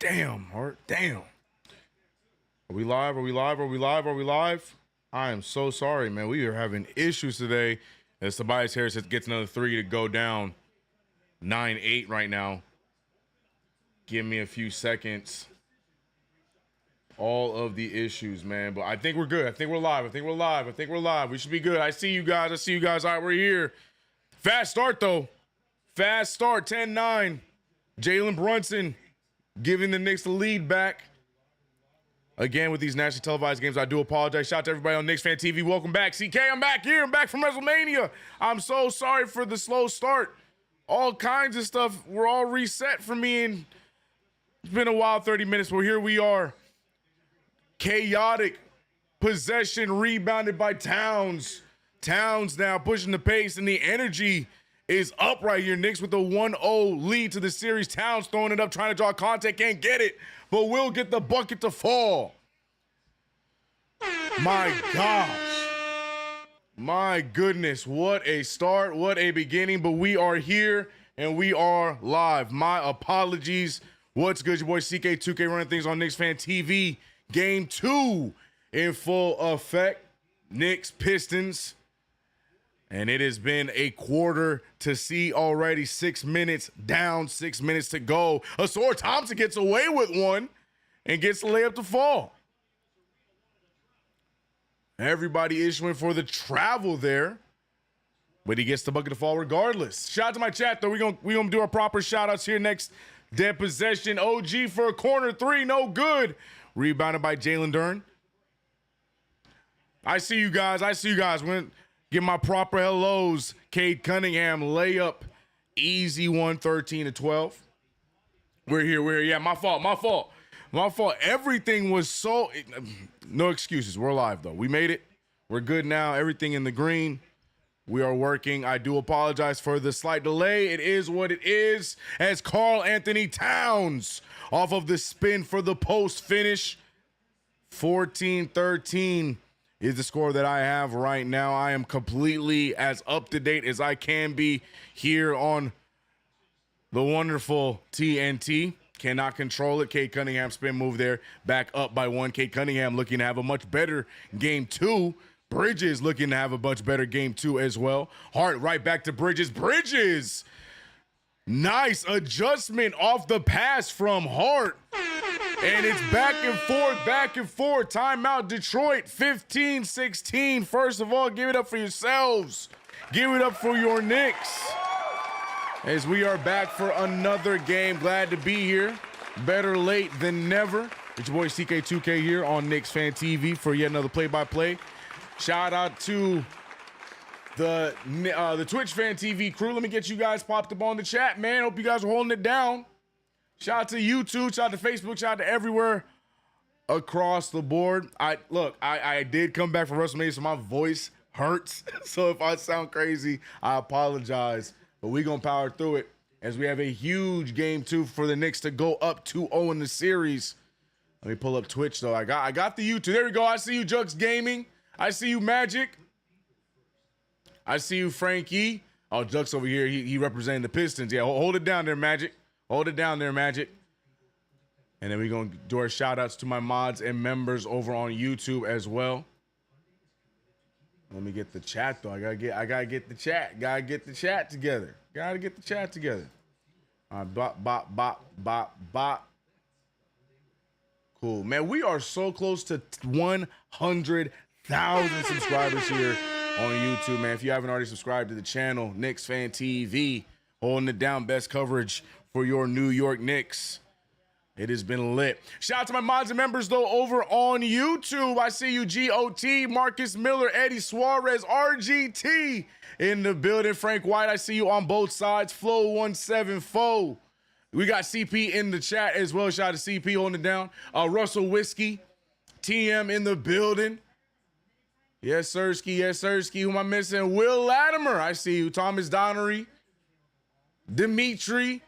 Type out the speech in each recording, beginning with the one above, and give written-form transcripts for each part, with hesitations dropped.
Damn, Hart. Damn. Are we live? Are we live? Are we live? Are we live? I am so sorry, man. We are having issues today as Tobias Harris gets another three to go down 9-8 right now. Give me a few seconds. All of the issues, man. But I think we're good. I think we're live. I think we're live. I think we're live. We should be good. I see you guys. I see you guys. All right, we're here. Fast start, though. Fast start, 10-9. Jalen Brunson giving the Knicks the lead back. Again, with these nationally televised games, I do apologize. Shout out to everybody on KnicksFanTV. Welcome back. CK, I'm back here. I'm back from WrestleMania. I'm so sorry for the slow start. All kinds of stuff. We're all reset for me, and it's been a wild 30 minutes, but here we are. Chaotic possession rebounded by Towns. Towns now pushing the pace, and the energy is up right here. Knicks with a 1-0 lead to the series. Towns throwing it up, trying to draw contact, can't get it, but will get the bucket to fall. My gosh. My goodness, what a start, what a beginning, but we are here and we are live. My apologies. What's good? Your boy CK2K running things on KnicksFanTV. Game 2 in full effect. Knicks, Pistons. And it has been a quarter to see already. 6 minutes down, 6 minutes to go. Asor Thompson gets away with one and gets the layup to fall. Everybody issuing for the travel there. But he gets the bucket to fall regardless. Shout out to my chat, though. We're gonna do our proper shout-outs here next. Dead possession. OG for a corner three. No good. Rebounded by Jalen Duren. I see you guys. I see you guys. We're gonna give my proper hellos. Cade Cunningham layup. Easy one, 13-12. We're here. We're here. Yeah, my fault. My fault. My fault. Everything was so... No excuses. We're live, though. We made it. We're good now. Everything in the green. We are working. I do apologize for the slight delay. It is what it is. As Karl Anthony Towns off of the spin for the post finish. 14-13 is the score that I have right now. I am completely as up to date as I can be here on the wonderful TNT. Cannot control it. Cade Cunningham spin move there. Back up by one. Cade Cunningham looking to have a much better game 2. Bridges looking to have a much better game 2 as well. Hart right back to Bridges. Bridges! Nice adjustment off the pass from Hart. And it's back and forth, back and forth. Timeout, Detroit, 15-16. First of all, give it up for yourselves. Give it up for your Knicks. As we are back for another game. Glad to be here. Better late than never. It's your boy CK2K here on KnicksFanTV for yet another play-by-play. Shout out to the Twitch Fan TV crew. Let me get you guys popped up on the chat, man. Hope you guys are holding it down. Shout out to YouTube, shout out to Facebook, shout out to everywhere across the board. I did come back from WrestleMania, so my voice hurts. So if I sound crazy, I apologize. But we're going to power through it as we have a huge game 2 for the Knicks to go up 2-0 in the series. Let me pull up Twitch, though. I got the YouTube. There we go. I see you, Jux Gaming. I see you, Magic. I see you, Frankie. Oh, Jux over here. He representing the Pistons. Yeah, hold it down there, Magic. Hold it down there, Magic. And then we're going to do our shout-outs to my mods and members over on YouTube as well. Let me get the chat, though. I gotta get the chat. Gotta get the chat together. Gotta get the chat together. All right, bop. Cool. Man, we are so close to 100,000 subscribers here on YouTube, man. If you haven't already subscribed to the channel, KnicksFanTV, holding it down, best coverage for your New York Knicks. It has been lit. Shout out to my mods and members, though, over on YouTube. I see you, GOT, Marcus Miller, Eddie Suarez, RGT in the building. Frank White, I see you on both sides. Flow174. We got CP in the chat as well. Shout out to CP holding it down. Russell Whiskey, TM in the building. Yes, Sirski. Yes, Sirski. Who am I missing? Will Latimer. I see you. Thomas Donnery. Dimitri.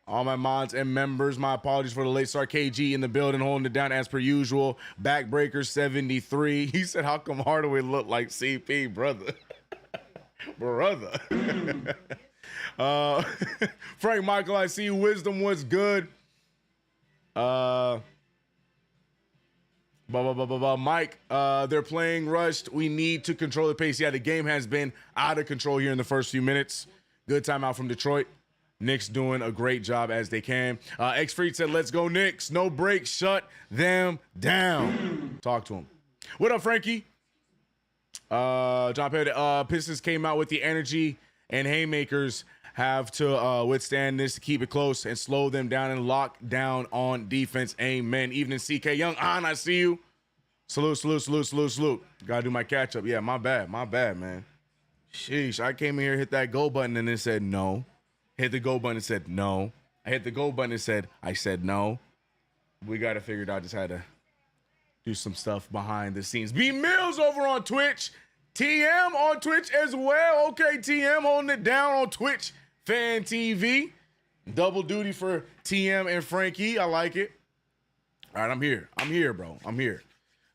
All my mods and members, my apologies for the late start. KG in the building, holding it down as per usual. Backbreaker 73. He said, how come Hardaway look like CP, brother? Brother. Frank Michael, I see you. Wisdom was good. Mike, they're playing rushed. We need to control the pace. Yeah, the game has been out of control here in the first few minutes. Good timeout from Detroit. Knicks doing a great job as they can. X-Freed said, let's go Knicks. No break. Shut them down. Talk to him. What up, Frankie? John Perry, Pistons came out with the energy, and haymakers have to withstand this to keep it close and slow them down and lock down on defense. Amen. Evening, CK Young. I see you. Salute, salute, salute, salute, salute. Gotta do my catch up. Yeah, my bad, man. Sheesh, I came in here, hit that go button, and it said no. Hit the go button and said no. I hit the go button and said, I said no. We got to figure it out. Just had to do some stuff behind the scenes. B Mills over on Twitch. TM on Twitch as well. Okay, TM holding it down on Twitch. Fan TV. Double duty for TM and Frankie. I like it. All right, I'm here. I'm here, bro. I'm here.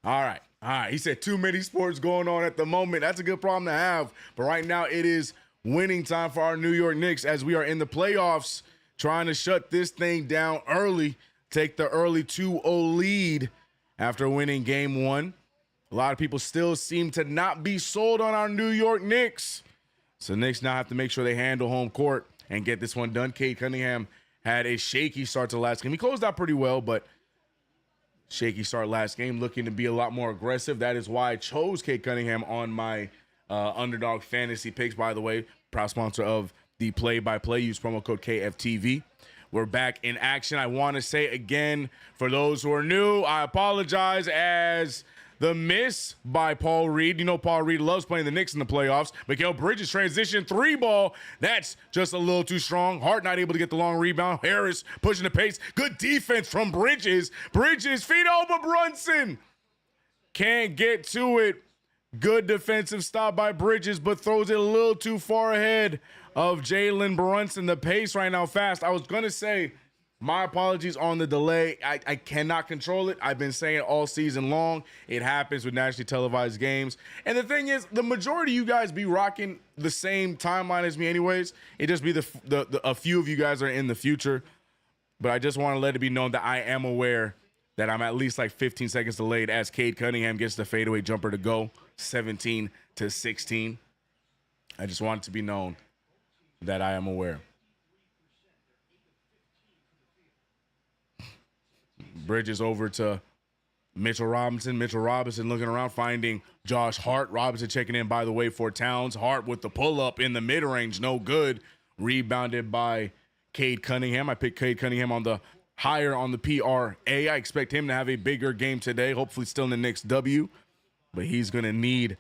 All right. All right. He said too many sports going on at the moment. That's a good problem to have. But right now it is winning time for our New York Knicks as we are in the playoffs, trying to shut this thing down early, take the early 2-0 lead after winning game one. A lot of people still seem to not be sold on our New York Knicks. So Knicks now have to make sure they handle home court and get this one done. Cade Cunningham had a shaky start to last game. He closed out pretty well, but shaky start last game, looking to be a lot more aggressive. That is why I chose Cade Cunningham on my underdog fantasy picks, by the way. Proud sponsor of the play-by-play. Use promo code KFTV. We're back in action. I want to say again, for those who are new, I apologize as the miss by Paul Reed. You know Paul Reed loves playing the Knicks in the playoffs. Mikal Bridges transition 3-ball. That's just a little too strong. Hart not able to get the long rebound. Harris pushing the pace. Good defense from Bridges. Bridges feet over Brunson. Can't get to it. Good defensive stop by Bridges, but throws it a little too far ahead of Jalen Brunson. The pace right now fast. I was going to say, my apologies on the delay. I cannot control it. I've been saying it all season long. It happens with nationally televised games. And the thing is, the majority of you guys be rocking the same timeline as me anyways. It just be a few of you guys are in the future. But I just want to let it be known that I am aware that I'm at least like 15 seconds delayed as Cade Cunningham gets the fadeaway jumper to go 17-16. I just want it to be known that I am aware. Bridges over to Mitchell Robinson. Mitchell Robinson looking around, finding Josh Hart. Robinson checking in, by the way, for Towns. Hart with the pull-up in the mid-range. No good. Rebounded by Cade Cunningham. I picked Cade Cunningham on the higher on the PRA. I expect him to have a bigger game today. Hopefully still in the Knicks W. But he's going to need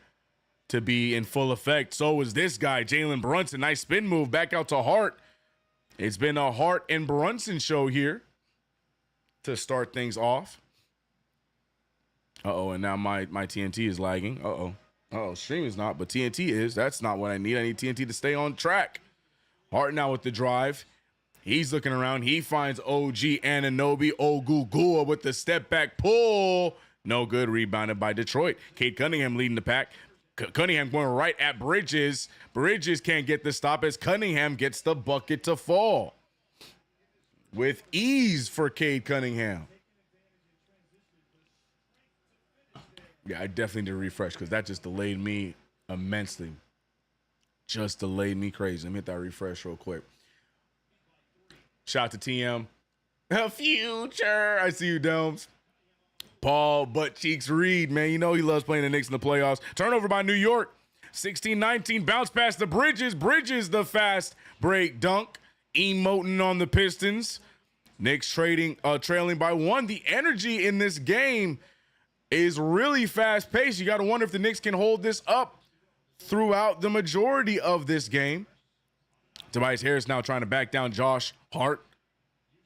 to be in full effect. So is this guy, Jalen Brunson. Nice spin move back out to Hart. It's been a Hart and Brunson show here to start things off. And now my TNT is lagging. Stream is not, but TNT is. That's not what I need. I need TNT to stay on track. Hart now with the drive. He's looking around. He finds OG Anunoby. Ogugua with the step back pull. No good. Rebounded by Detroit. Cade Cunningham leading the pack. Cunningham going right at Bridges. Bridges can't get the stop as Cunningham gets the bucket to fall. With ease for Cade Cunningham. Yeah, I definitely need to refresh because that just delayed me immensely. Just delayed me crazy. Let me hit that refresh real quick. Shout out to TM. Future. I see you, Domes. Paul Butt Cheeks Reed, man. You know he loves playing the Knicks in the playoffs. Turnover by New York. 16-19. Bounce past the Bridges. Bridges the fast break dunk. Emoting on the Pistons. Knicks trailing by one. The energy in this game is really fast paced. You got to wonder if the Knicks can hold this up throughout the majority of this game. Tobias Harris now trying to back down Josh Hart.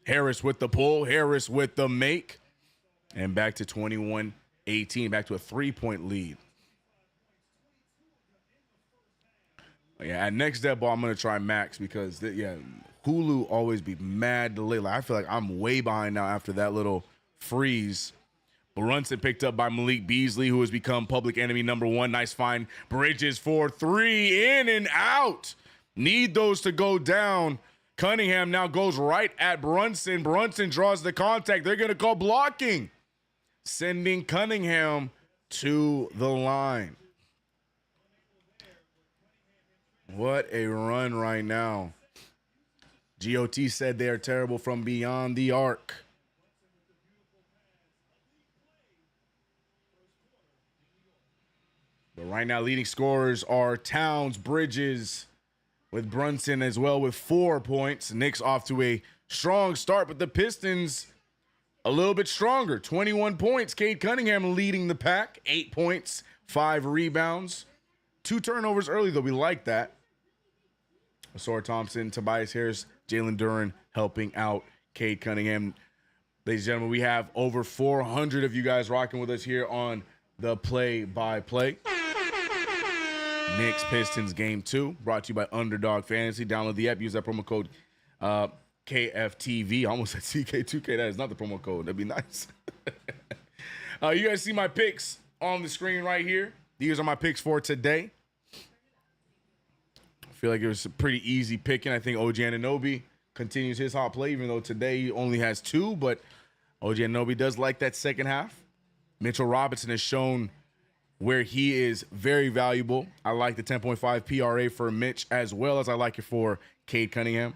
Harris with the pull. Harris with the make. And back to 21-18. Back to a 3-point lead. Yeah, at next dead ball, I'm going to try Max because, Hulu always be mad delayed. Like, I feel like I'm way behind now after that little freeze. Brunson picked up by Malik Beasley, who has become public enemy number one. Nice find. Bridges for three. In and out. Need those to go down. Cunningham now goes right at Brunson. Brunson draws the contact. They're going to call blocking, sending Cunningham to the line. What a run right now. GOT said they are terrible from beyond the arc. But right now, leading scorers are Towns, Bridges, with Brunson as well with 4 points. Knicks off to a strong start, but the Pistons a little bit stronger. 21 points. Cade Cunningham leading the pack. 8 points, 5 rebounds. 2 turnovers early, though. We like that. Asor Thompson, Tobias Harris, Jalen Duren helping out Cade Cunningham. Ladies and gentlemen, we have over 400 of you guys rocking with us here on the play-by-play. Knicks Pistons Game 2, brought to you by Underdog Fantasy. Download the app, use that promo code KFTV. I almost said CK2K. That is not the promo code. That'd be nice. You guys see my picks on the screen right here. These are my picks for today. I feel like it was a pretty easy picking. I think OG Anunoby continues his hot play, even though today he only has 2, but OG Anunoby does like that second half. Mitchell Robinson has shown where he is very valuable. I like the 10.5 PRA for Mitch as well as I like it for Cade Cunningham.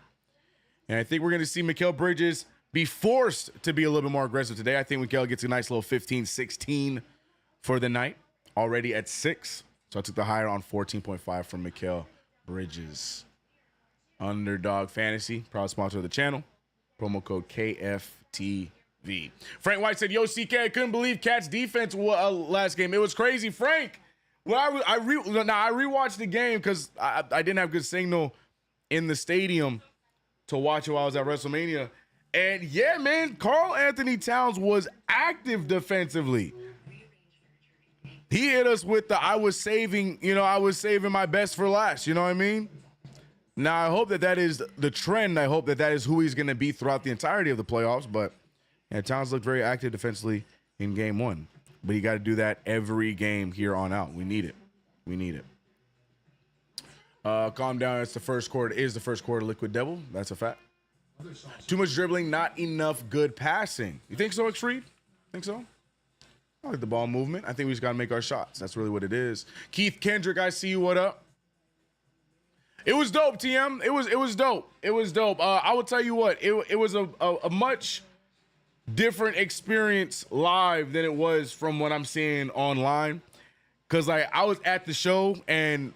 And I think we're going to see Mikal Bridges be forced to be a little bit more aggressive today. I think Mikal gets a nice little 15-16 for the night, already at 6. So I took the higher on 14.5 from Mikal Bridges. Underdog Fantasy, proud sponsor of the channel. Promo code KFTV. Frank White said, "Yo, CK, I couldn't believe Cat's defense last game. It was crazy." Frank, well, I rewatched the game because I didn't have good signal in the stadium to watch it while I was at WrestleMania. And yeah, man, Karl Anthony Towns was active defensively. He hit us with the I was saving my best for last. You know what I mean? Now, I hope that is the trend. I hope that is who he's going to be throughout the entirety of the playoffs. But yeah, Towns looked very active defensively in game 1. But you got to do that every game here on out. We need it. We need it. Calm down. It's the first quarter. It is the first quarter, Liquid Devil. That's a fact. Too much dribbling, not enough good passing. You think so, X-Freed? Think so? I like the ball movement. I think we just got to make our shots. That's really what it is. Keith Kendrick, I see you. What up? It was dope, TM. It was dope. It was dope. I will tell you what. It was a much different experience live than it was from what I'm seeing online. Because I was at the show, and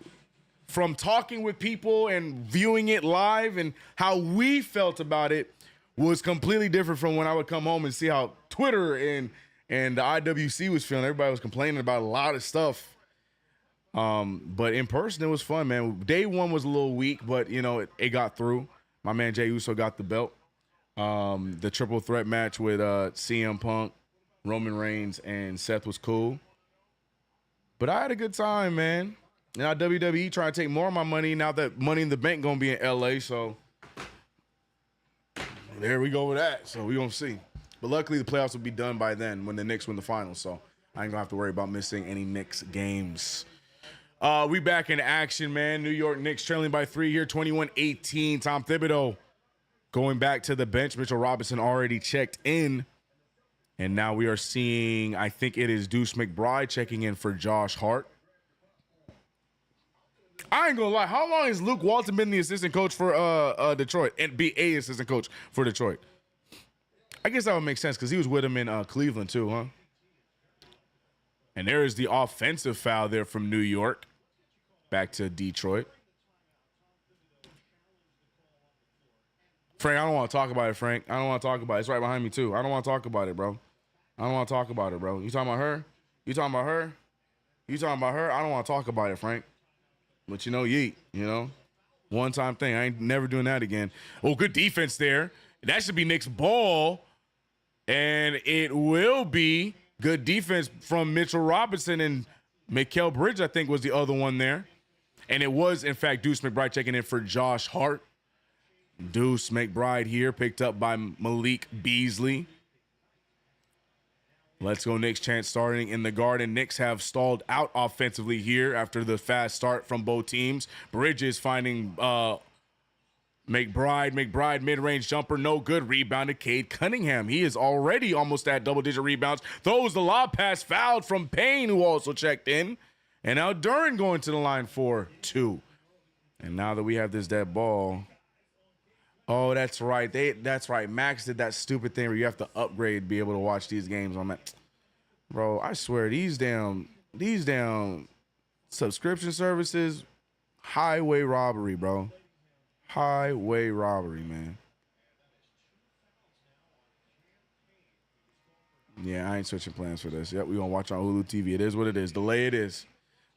from talking with people and viewing it live and how we felt about it was completely different from when I would come home and see how Twitter and the IWC was feeling. Everybody was complaining about a lot of stuff. But in person, it was fun, man. Day 1 was a little weak, but, it got through. My man Jey Uso got the belt. The triple threat match with CM Punk, Roman Reigns, and Seth was cool. But I had a good time, man. Now WWE trying to take more of my money now that Money in the Bank going to be in L.A., so there we go with that. So we going to see. But luckily, the playoffs will be done by then when the Knicks win the finals, so I ain't going to have to worry about missing any Knicks games. We back in action, man. New York Knicks trailing by 3 here, 21-18. Tom Thibodeau going back to the bench. Mitchell Robinson already checked in. And now we are seeing, I think it is Deuce McBride checking in for Josh Hart. I ain't gonna lie. How long has Luke Walton been the assistant coach for Detroit and be a assistant coach for Detroit? I guess that would make sense because he was with him in Cleveland too, huh? And there is the offensive foul there from New York. Back to Detroit. Frank, I don't want to talk about it, Frank. I don't want to talk about it. It's right behind me, too. I don't want to talk about it, bro. I don't want to talk about it, bro. You talking about her? You talking about her? You talking about her? I don't want to talk about it, Frank. But, yeet, One-time thing. I ain't never doing that again. Oh, good defense there. That should be Knicks' ball. And it will be good defense from Mitchell Robinson, and Mikal Bridges, I think, was the other one there. And it was, in fact, Deuce McBride checking in for Josh Hart. Deuce McBride here, picked up by Malik Beasley. Let's go Knicks. Chance starting in the Garden. Knicks have stalled out offensively here after the fast start from both teams. Bridges finding McBride, mid-range jumper, no good. Rebounded Cade Cunningham. He is already almost at double-digit rebounds. Throws the lob pass, fouled from Payne, who also checked in. And now Duren going to the line for 2. And now that we have this dead ball. Oh, that's right. That's right. Max did that stupid thing where you have to upgrade to be able to watch these games on that. Bro, I swear these damn subscription services, highway robbery, bro. Highway robbery, man. Yeah, I ain't switching plans for this. Yep, we gonna watch on Hulu TV. It is what it is. Delay it is.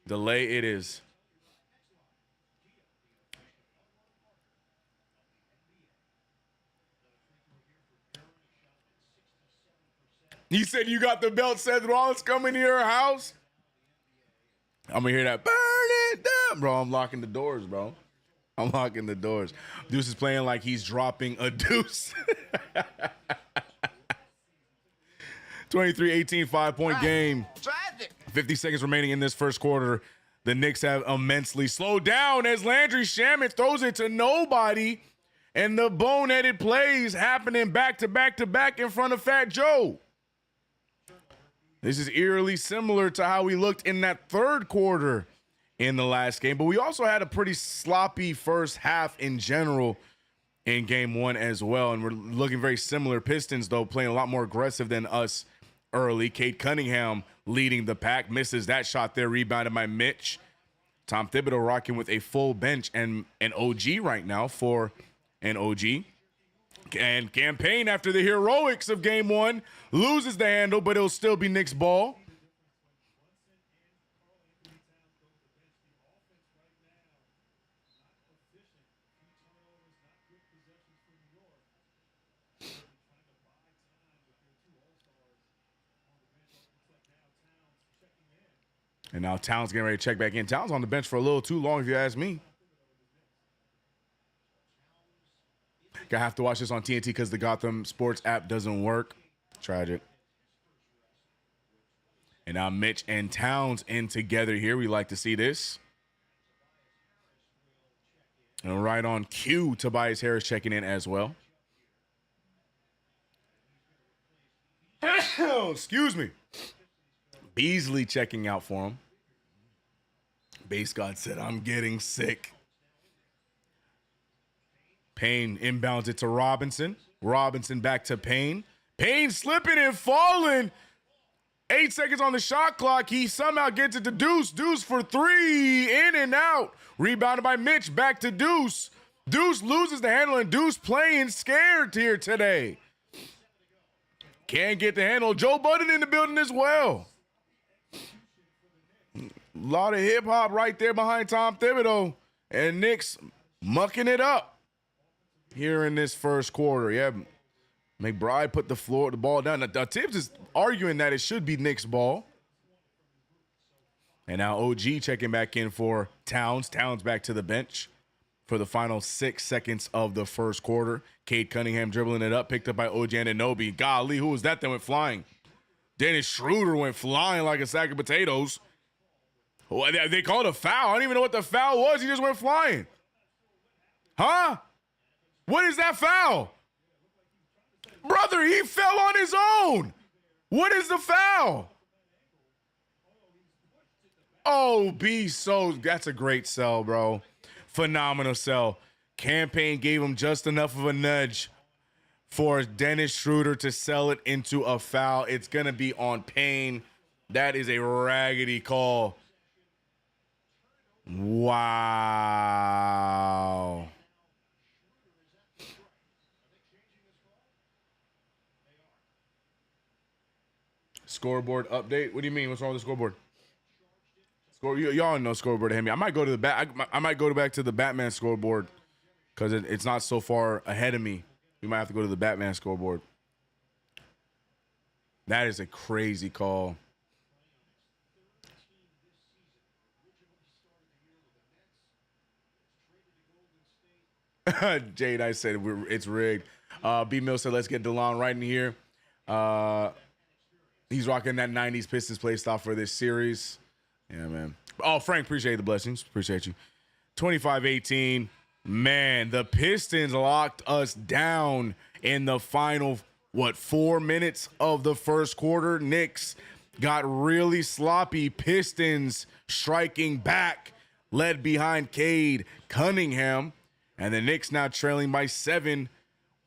Delay it is. He said you got the belt, Seth Rollins coming to your house. I'm gonna hear that. Burn it down. Bro, I'm locking the doors, bro. I'm locking the doors. Deuce is playing like he's dropping a deuce. 23-18, 5-point game. 50 seconds remaining in this first quarter. The Knicks have immensely slowed down as Landry Shamet throws it to nobody. And the boneheaded plays happening back to back to back in front of Fat Joe. This is eerily similar to how we looked in that third quarter in the last game. But we also had a pretty sloppy first half in general in game 1 as well. And we're looking very similar. Pistons, though, playing a lot more aggressive than us early. Cade Cunningham leading the pack. Misses that shot there, rebounded by Mitch. Tom Thibodeau rocking with a full bench and an OG right now for an OG. And Campaign, after the heroics of game 1, loses the handle, but it'll still be Knicks ball. And now Towns getting ready to check back in. Towns on the bench for a little too long, if you ask me. Gonna have to watch this on TNT because the Gotham Sports app doesn't work. Tragic. And now Mitch and Towns in together here. We like to see this. And right on cue, Tobias Harris checking in as well. Excuse me. Beasley checking out for him. Base God said, I'm getting sick. Payne inbounds it to Robinson. Robinson back to Payne. Payne slipping and falling. 8 seconds on the shot clock. He somehow gets it to Deuce. Deuce for 3. In and out. Rebounded by Mitch. Back to Deuce. Deuce loses the handle, and Deuce playing scared here today. Can't get the handle. Joe Budden in the building as well. A lot of hip-hop right there behind Tom Thibodeau. And Knicks mucking it up here in this first quarter. Yeah, McBride put the ball down. Now, Tibbs is arguing that it should be Knicks ball. And now OG checking back in for Towns. Towns back to the bench for the final 6 seconds of the first quarter. Cade Cunningham dribbling it up, picked up by OG Anunoby. Golly, who was that went flying? Dennis Schroeder went flying like a sack of potatoes. Oh, they called a foul. I don't even know what the foul was. He just went flying. Huh? What is that foul? Brother, he fell on his own. What is the foul? Oh, that's a great sell, bro. Phenomenal sell. Campaign gave him just enough of a nudge for Dennis Schroeder to sell it into a foul. It's going to be on Payne. That is a raggedy call. Wow. Scoreboard update. What do you mean? What's wrong with the scoreboard? Y'all know scoreboard to hit me. I might go to the I might go back to the Batman scoreboard because it's not so far ahead of me. We might have to go to the Batman scoreboard. That is a crazy call. Jade, I said it's rigged. B Mill said, let's get DeLon right in here. He's rocking that 90s Pistons play style for this series. Yeah, man. Oh, Frank, appreciate the blessings. Appreciate you. 25-18. Man, the Pistons locked us down in the final, 4 minutes of the first quarter. Knicks got really sloppy. Pistons striking back, led behind Cade Cunningham. And the Knicks now trailing by 7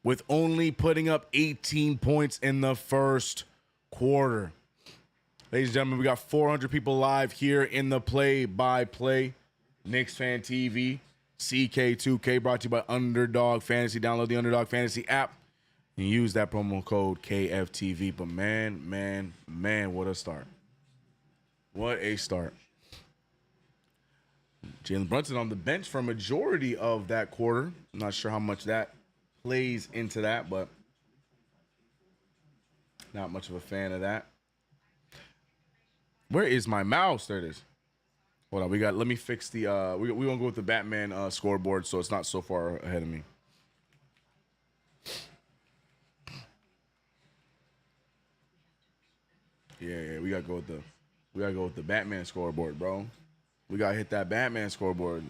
with only putting up 18 points in the first quarter. Ladies and gentlemen, we got 400 people live here in the play-by-play KnicksFanTV. CK2K brought to you by Underdog Fantasy. Download the Underdog Fantasy app and use that promo code KFTV. But man, what a start. What a start. Jalen Brunson on the bench for a majority of that quarter. I'm not sure how much that plays into that, but not much of a fan of that. Where is my mouse? There it is. Hold on, let me fix the, we want to go with the Batman scoreboard so it's not so far ahead of me. Yeah, we gotta go with the Batman scoreboard, bro. We gotta hit that Batman scoreboard.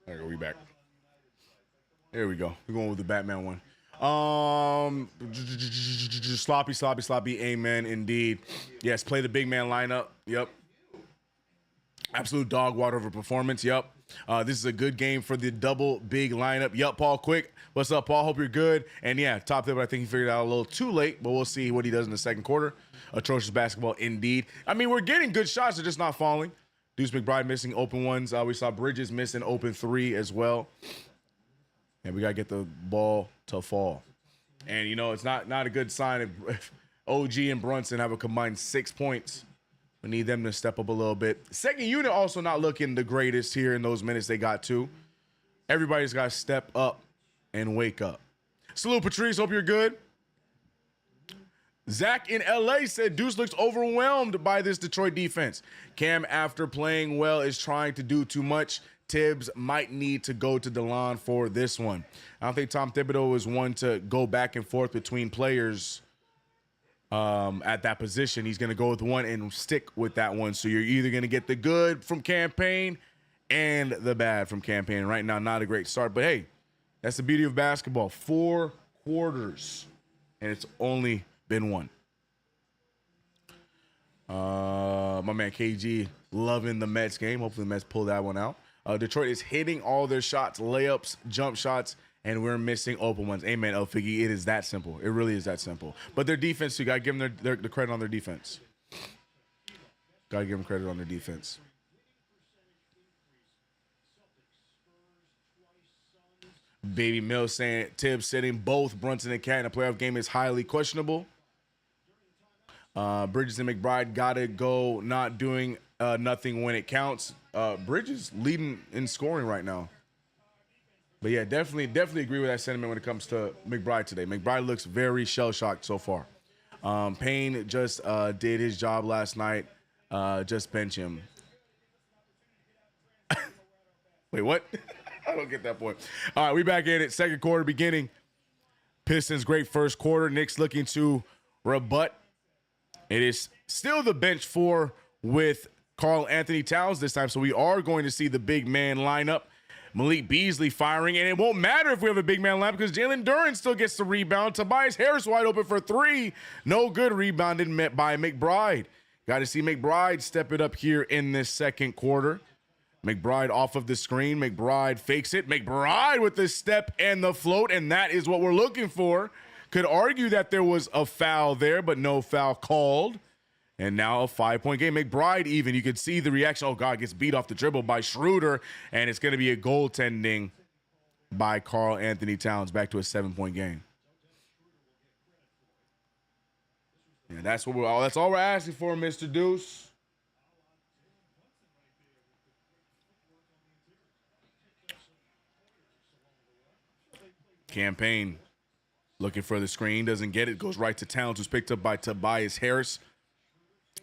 There we go. We back. There we go. We're going with the Batman one. Sloppy. Amen. Indeed. Yes. Play the big man lineup. Yep. Absolute dog water of a performance. Yep. This is a good game for the double big lineup. Yep. Paul Quick. What's up, Paul? Hope you're good. And yeah, top tip. I think he figured it out a little too late, but we'll see what he does in the second quarter. Atrocious basketball indeed. I mean, we're getting good shots. They're just not falling. Deuce McBride missing open ones. We saw Bridges missing open 3 as well. And we got to get the ball to fall. And, you know, it's not a good sign if OG and Brunson have a combined 6 points. We need them to step up a little bit. Second unit also not looking the greatest here in those minutes they got to. Everybody's got to step up and wake up. Salute, Patrice. Hope you're good. Zach in LA said Deuce looks overwhelmed by this Detroit defense. Cam, after playing well, is trying to do too much. Tibbs might need to go to DeLon for this one. I don't think Tom Thibodeau is one to go back and forth between players at that position. He's going to go with one and stick with that one. So you're either going to get the good from campaign and the bad from campaign. Right now, not a great start. But, hey, that's the beauty of basketball. 4 quarters, and it's only been one. My man KG loving the Mets game. Hopefully the Mets pull that one out. Detroit is hitting all their shots, layups, jump shots, and we're missing open ones. Amen, El Figgy. It is that simple. It really is that simple. But their defense, you got to give them the credit on their defense. Got to give them credit on their defense. Baby Mill saying Tibbs sitting both Brunson and Cat in a playoff game is highly questionable. Bridges and McBride got to go not doing nothing when it counts. Bridges leading in scoring right now. But yeah, definitely agree with that sentiment when it comes to McBride today. McBride looks very shell-shocked so far. Payne just did his job last night. Just bench him. Wait, what? I don't get that point. All right, we back in it. Second quarter beginning. Pistons great first quarter. Knicks looking to rebut. It is still the bench 4 with Karl Anthony Towns this time, so we are going to see the big man lineup. Malik Beasley firing, and it won't matter if we have a big man lineup because Jalen Duren still gets the rebound. Tobias Harris wide open for 3. No good, rebounded by McBride. Got to see McBride step it up here in this second quarter. McBride off of the screen. McBride fakes it. McBride with the step and the float, and that is what we're looking for. Could argue that there was a foul there, but no foul called. And now a 5-point game. McBride even, you could see the reaction. Oh, God, gets beat off the dribble by Schroeder, and it's going to be a goaltending by Karl Anthony Towns. Back to a 7-point game. Yeah, that's all we're asking for, Mr. Deuce. Campaign Looking for the screen, doesn't get it, goes right to Towns, who's picked up by Tobias Harris.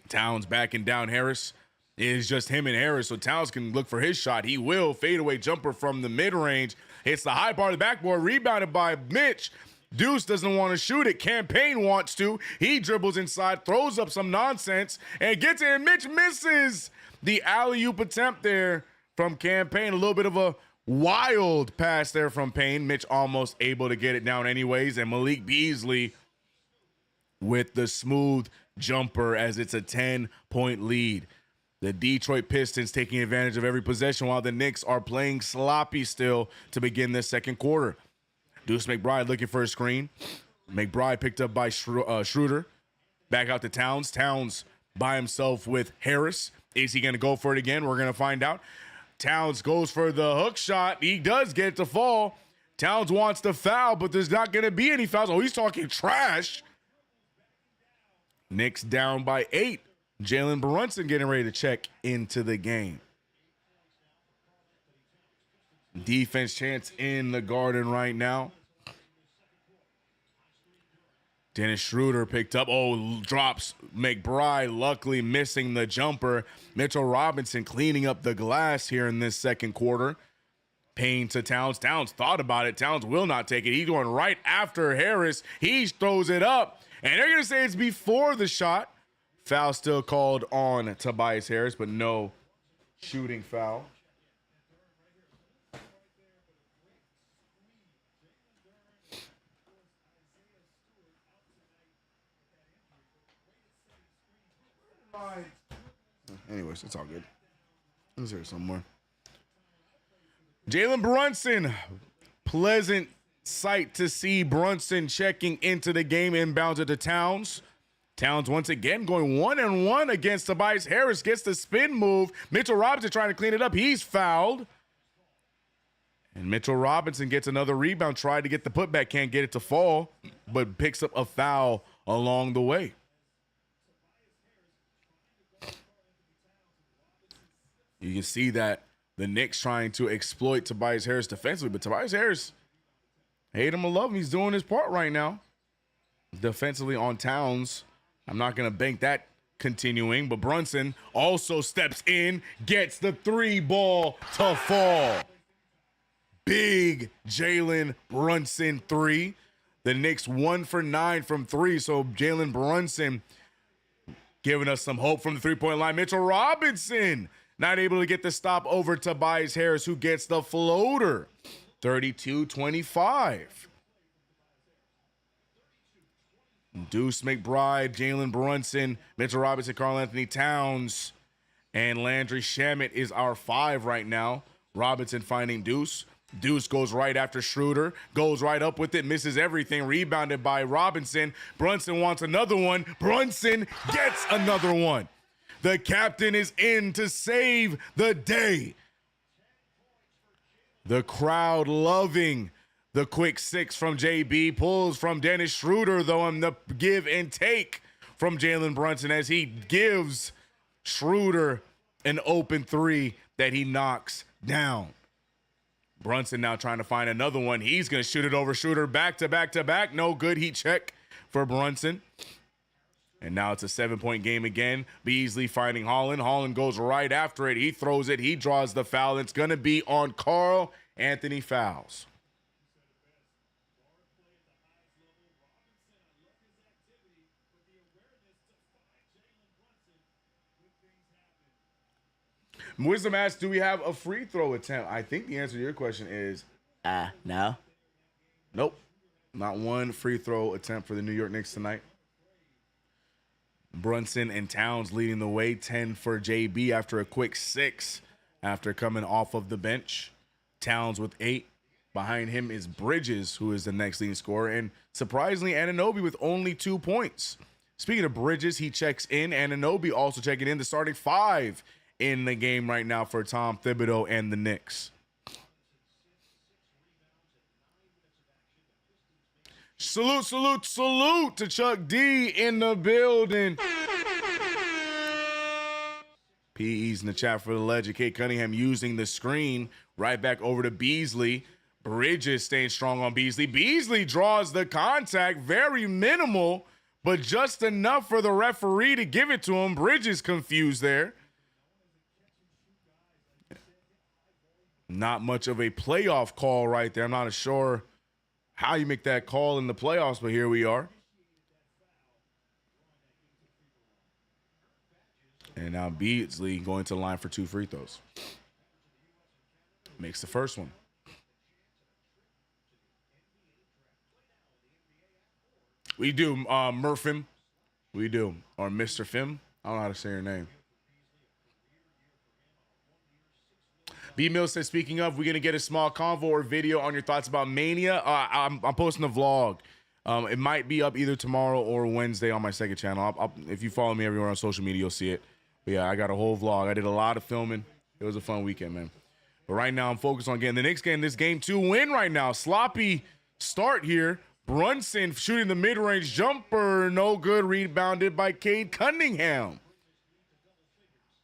Towns backing down Harris. It is just him and Harris, so Towns can look for his shot. He will. Fadeaway jumper from the mid-range. Hits the high part of the backboard, rebounded by Mitch. Deuce doesn't want to shoot it. Campaign wants to. He dribbles inside, throws up some nonsense, and gets it, and Mitch misses. The alley-oop attempt there from Campaign. A little bit of a wild pass there from Payne. Mitch almost able to get it down anyways, and Malik Beasley with the smooth jumper as it's a 10-point lead. The Detroit Pistons taking advantage of every possession while the Knicks are playing sloppy still to begin this second quarter. Deuce McBride looking for a screen. McBride picked up by Schroeder. Back out to Towns. Towns by himself with Harris. Is he going to go for it again? We're going to find out. Towns goes for the hook shot. He does get it to fall. Towns wants to foul, but there's not going to be any fouls. Oh, he's talking trash. Knicks down by 8. Jalen Brunson getting ready to check into the game. Defense chance in the Garden right now. Dennis Schroeder picked up. Oh, drops McBride, luckily missing the jumper. Mitchell Robinson cleaning up the glass here in this second quarter. Payne to Towns. Towns thought about it. Towns will not take it. He's going right after Harris. He throws it up, and they're going to say it's before the shot. Foul still called on Tobias Harris, but no shooting foul. Anyways, it's all good. It's here somewhere. Jalen Brunson. Pleasant sight to see Brunson checking into the game, inbounds it to Towns. Towns once again going 1-on-1 against Tobias Harris. Gets the spin move. Mitchell Robinson trying to clean it up. He's fouled. And Mitchell Robinson gets another rebound. Tried to get the putback. Can't get it to fall. But picks up a foul along the way. You can see that the Knicks trying to exploit Tobias Harris defensively. But Tobias Harris, hate him or love him, he's doing his part right now. Defensively on Towns. I'm not going to bank that continuing, but Brunson also steps in, gets the 3 ball to fall. Big Jalen Brunson 3. The Knicks 1 for 9 from 3, so Jalen Brunson giving us some hope from the 3-point line. Mitchell Robinson not able to get the stop over Tobias Harris, who gets the floater. 32-25. Deuce McBride, Jalen Brunson, Mitchell Robinson, Karl-Anthony Towns, and Landry Shamet is our 5 right now. Robinson finding Deuce. Deuce goes right after Schroeder, goes right up with it, misses everything, rebounded by Robinson. Brunson wants another one. Brunson gets another one. The captain is in to save the day. The crowd loving the quick 6 from JB. Pulls from Dennis Schroeder, though, and the give and take from Jalen Brunson as he gives Schroeder an open 3 that he knocks down. Brunson now trying to find another one. He's going to shoot it over Schroeder back to back to back. No good. Heat check for Brunson. And now it's a 7-point game again. Beasley finding Holland. Holland goes right after it. He throws it. He draws the foul. It's going to be on Karl-Anthony Fouls. Wisdom asks, do we have a free throw attempt? I think the answer to your question is no. Nope. Not one free throw attempt for the New York Knicks tonight. Brunson and Towns leading the way. 10 for JB after a quick 6 after coming off of the bench. Towns with 8. Behind him is Bridges, who is the next leading scorer. And surprisingly, Anunoby with only 2 points. Speaking of Bridges, he checks in. Anunoby also checking in. The starting 5 in the game right now for Tom Thibodeau and the Knicks. Salute, salute, salute to Chuck D in the building. PE's in the chat for the legend. Kate Cunningham using the screen. Right back over to Beasley. Bridges staying strong on Beasley. Beasley draws the contact, very minimal, but just enough for the referee to give it to him. Bridges confused there. Not much of a playoff call right there. I'm not sure how you make that call in the playoffs, but here we are. And now Beasley going to the line for 2 free throws. Makes the first one. We do, Murphim. We do. Or Mr. Fim. I don't know how to say your name. B Mills says, speaking of, we're going to get a small convo or video on your thoughts about Mania. I'm posting a vlog. It might be up either tomorrow or Wednesday on my second channel. If you follow me everywhere on social media, you'll see it. But yeah, I got a whole vlog. I did a lot of filming. It was a fun weekend, man. But right now, I'm focused on getting the Knicks getting this game 2 win right now. Sloppy start here. Brunson shooting the mid-range jumper. No good. Rebounded by Cade Cunningham.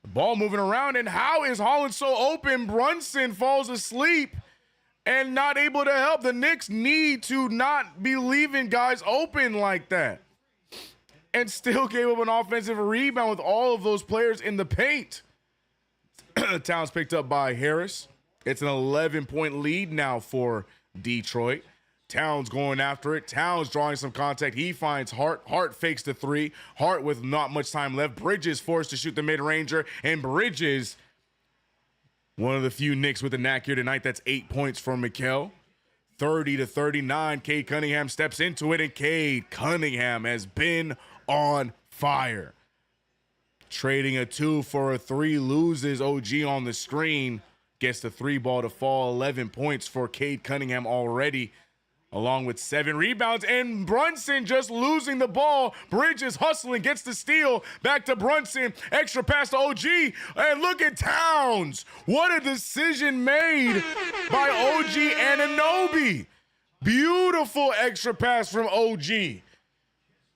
The ball moving around. And how is Holland so open? Brunson falls asleep and not able to help. The Knicks need to not be leaving guys open like that. And still gave up an offensive rebound with all of those players in the paint. Towns picked up by Harris. It's an 11-point lead now for Detroit. Towns going after it. Towns drawing some contact. He finds Hart. Hart fakes the 3. Hart with not much time left. Bridges forced to shoot the mid-ranger. And Bridges, one of the few Knicks with a knack here tonight. That's 8 points for Mikal. 30-39. Cade Cunningham steps into it. And Cade Cunningham has been on fire. Trading a 2 for a 3. Loses OG on the screen. Gets the 3 ball to fall. 11 points for Cade Cunningham already, along with 7 rebounds. And Brunson just losing the ball. Bridges hustling, gets the steal. Back to Brunson. Extra pass to OG. And look at Towns. What a decision made by OG Anunoby. Beautiful extra pass from OG.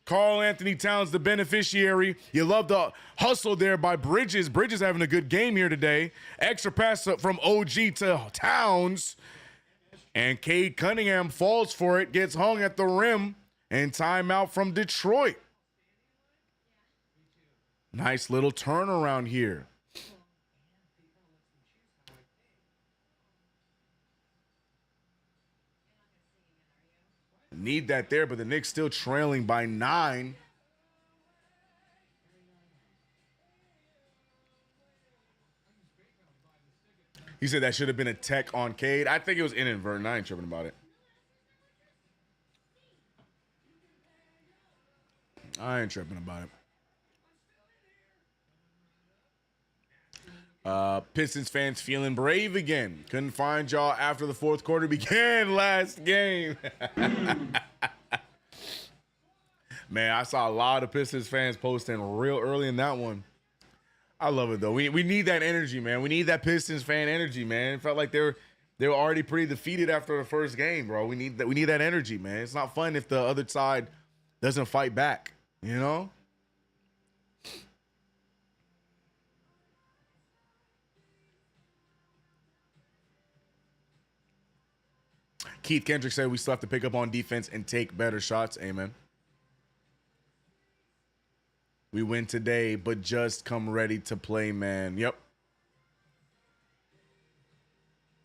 Karl Anthony Towns, the beneficiary. You love the hustle there by Bridges. Bridges having a good game here today. Extra pass from OG to Towns. And Cade Cunningham falls for it, gets hung at the rim, and timeout from Detroit. Nice little turnaround here. Need that there, but the Knicks still trailing by 9. He said that should have been a tech on Cade. I think it was inadvertent. I ain't tripping about it. I ain't tripping about it. Pistons fans feeling brave again. Couldn't find y'all after the fourth quarter began last game. Man, I saw a lot of Pistons fans posting real early in that one. I love it, though. We need that energy, man. We need that Pistons fan energy, man. It felt like they were already pretty defeated after the first game, bro. We need that energy, man. It's not fun if the other side doesn't fight back, you know? Keith Kendrick said we still have to pick up on defense and take better shots. Amen. We win today, but just come ready to play, man. Yep.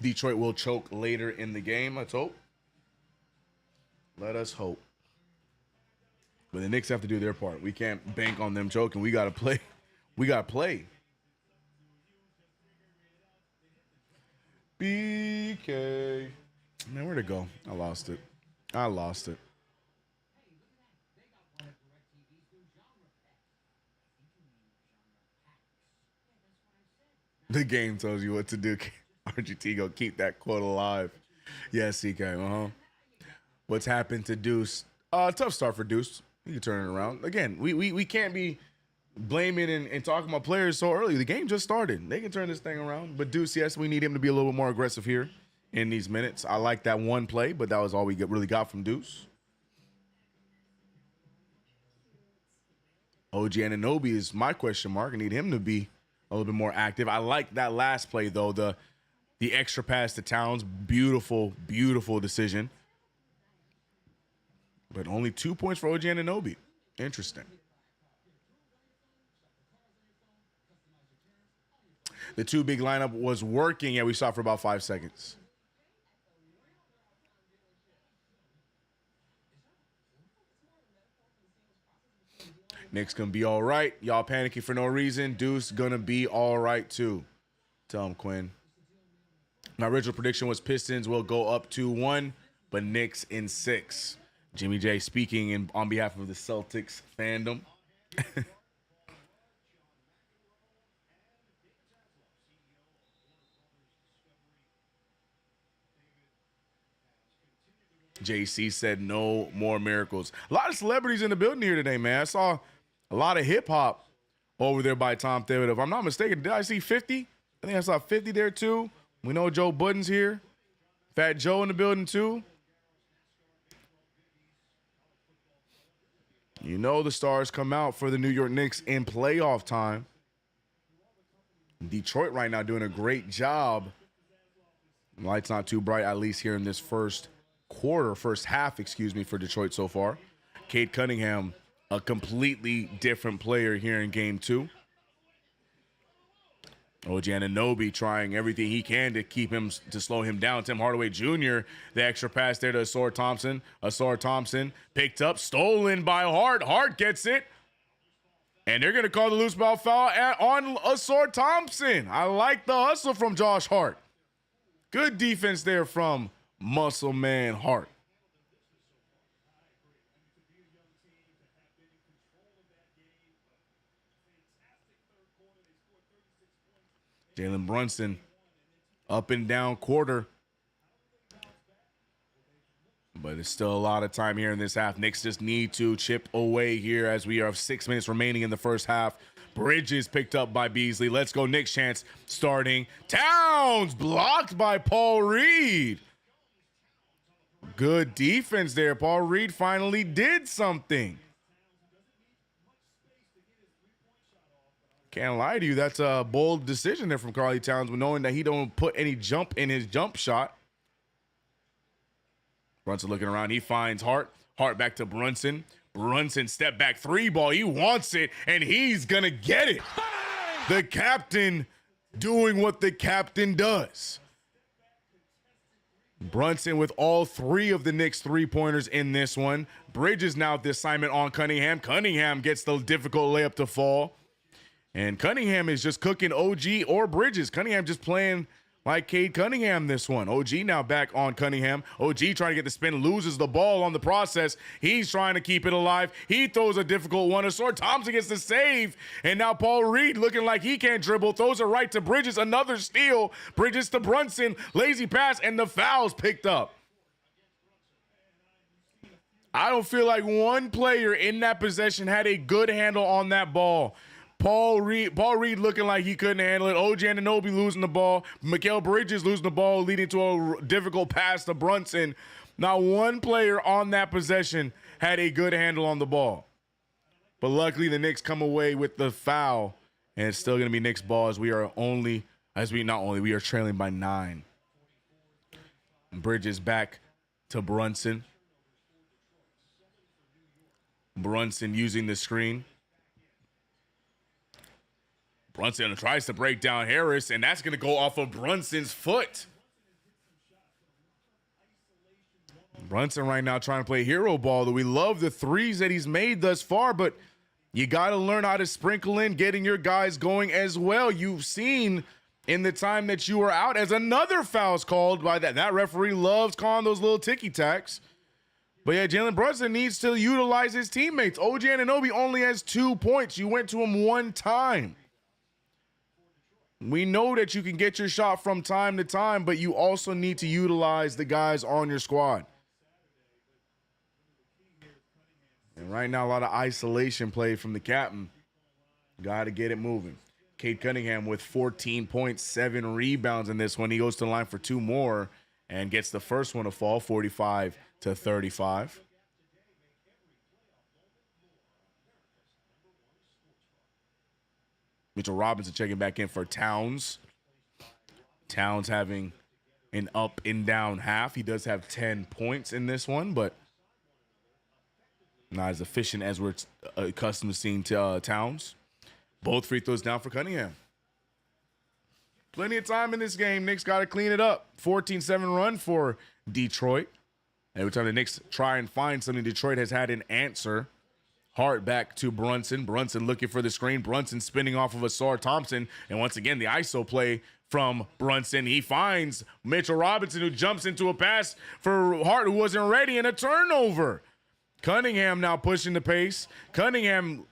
Detroit will choke later in the game, let's hope. Let us hope. But the Knicks have to do their part. We can't bank on them choking. We got to play. We got to play. BK. Man, where'd it go? I lost it. The game tells you what to do. RGT go keep that quote alive. Yes, CK. What's happened to Deuce? Tough start for Deuce. He can turn it around. Again, we can't be blaming and talking about players so early. The game just started. They can turn this thing around. But Deuce, yes, we need him to be a little bit more aggressive here in these minutes. I like that one play, but that was all we really got from Deuce. OG Anunoby is my question mark. I need him to be a little bit more active. I like that last play, though. The the extra pass to Towns. Beautiful, beautiful decision. But only 2 points for OG Anunoby. Interesting. The two big lineup was working. Yeah, we saw it for about 5 seconds. Knicks gonna be all right. Y'all panicking for no reason. Deuce gonna be all right too. Tell him, Quinn. My original prediction was Pistons will go up 2-1, but Knicks in 6. Jimmy J speaking on behalf of the Celtics fandom. JC said no more miracles. A lot of celebrities in the building here today, man. I saw a lot of hip hop over there by Tom Thibodeau. If I'm not mistaken, did I see 50? I think I saw 50 there too. We know Joe Budden's here. Fat Joe in the building too. You know the stars come out for the New York Knicks in playoff time. Detroit right now doing a great job. Light's not too bright, at least here in this first half, for Detroit so far. Cade Cunningham, a completely different player here in game 2. OG Anunoby trying everything he can to slow him down. Tim Hardaway Jr., the extra pass there to Asar Thompson. Asar Thompson picked up, stolen by Hart. Hart gets it. And they're going to call the loose ball foul on Asar Thompson. I like the hustle from Josh Hart. Good defense there from Muscle Man Hart. Jalen Brunson, up and down quarter. But it's still a lot of time here in this half. Knicks just need to chip away here as we have 6 minutes remaining in the first half. Bridges picked up by Beasley. Let's go Knicks chance starting. Towns blocked by Paul Reed. Good defense there. Paul Reed finally did something. Can't lie to you. That's a bold decision there from Karl Towns, knowing that he don't put any jump in his jump shot. Brunson looking around. He finds Hart. Hart back to Brunson. Brunson step back 3 ball. He wants it, and he's going to get it. The captain doing what the captain does. Brunson with all 3 of the Knicks 3-pointers in this one. Bridges now the assignment on Cunningham. Cunningham gets the difficult layup to fall. And Cunningham is just cooking OG or Bridges. Cunningham just playing like Cade Cunningham this one. OG now back on Cunningham. OG trying to get the spin, loses the ball on the process. He's trying to keep it alive. He throws a difficult one. Asar Thompson gets the save. And now Paul Reed looking like he can't dribble. Throws it right to Bridges. Another steal. Bridges to Brunson. Lazy pass, and the foul's picked up. I don't feel like one player in that possession had a good handle on that ball. Paul Reed looking like he couldn't handle it. OG Anunoby losing the ball. Mikal Bridges losing the ball, leading to a difficult pass to Brunson. Not one player on that possession had a good handle on the ball. But luckily, the Knicks come away with the foul, and it's still going to be Knicks ball as we are trailing by 9. Bridges back to Brunson. Brunson using the screen. Brunson tries to break down Harris, and that's going to go off of Brunson's foot. Brunson right now trying to play hero ball. We love the threes that he's made thus far, but you got to learn how to sprinkle in getting your guys going as well. You've seen in the time that you were out as another foul's called by that. That referee loves calling those little ticky-tacks. But yeah, Jalen Brunson needs to utilize his teammates. OG Anunoby only has 2 points. You went to him 1 time. We know that you can get your shot from time to time, but you also need to utilize the guys on your squad. And right now, a lot of isolation play from the captain. Got to get it moving. Cade Cunningham with 14 points, 7 rebounds in this one. He goes to the line for 2 more and gets the first one to fall, 45-35. Mitchell Robinson checking back in for Towns. Towns having an up and down half. He does have 10 points in this one, but not as efficient as we're accustomed to seeing Towns. Both free throws down for Cunningham. Plenty of time in this game. Knicks got to clean it up. 14-7 run for Detroit. Every time the Knicks try and find something, Detroit has had an answer. Hart back to Brunson. Brunson looking for the screen. Brunson spinning off of Asar Thompson. And once again, the ISO play from Brunson. He finds Mitchell Robinson, who jumps into a pass for Hart, who wasn't ready, and a turnover. Cunningham now pushing the pace. Cunningham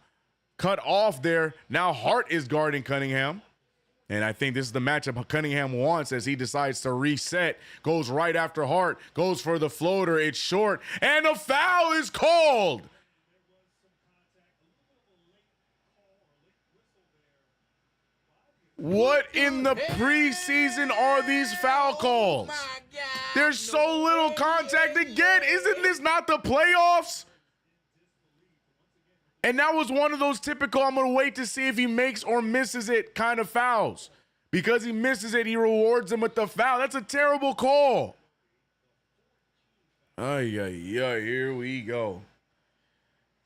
cut off there. Now Hart is guarding Cunningham. And I think this is the matchup Cunningham wants as he decides to reset. Goes right after Hart. Goes for the floater. It's short. And a foul is called. What in the preseason are these foul calls? There's so little contact to get. Isn't this not the playoffs? And that was one of those typical, I'm going to wait to see if he makes or misses it kind of fouls. Because he misses it, he rewards him with the foul. That's a terrible call. Here we go.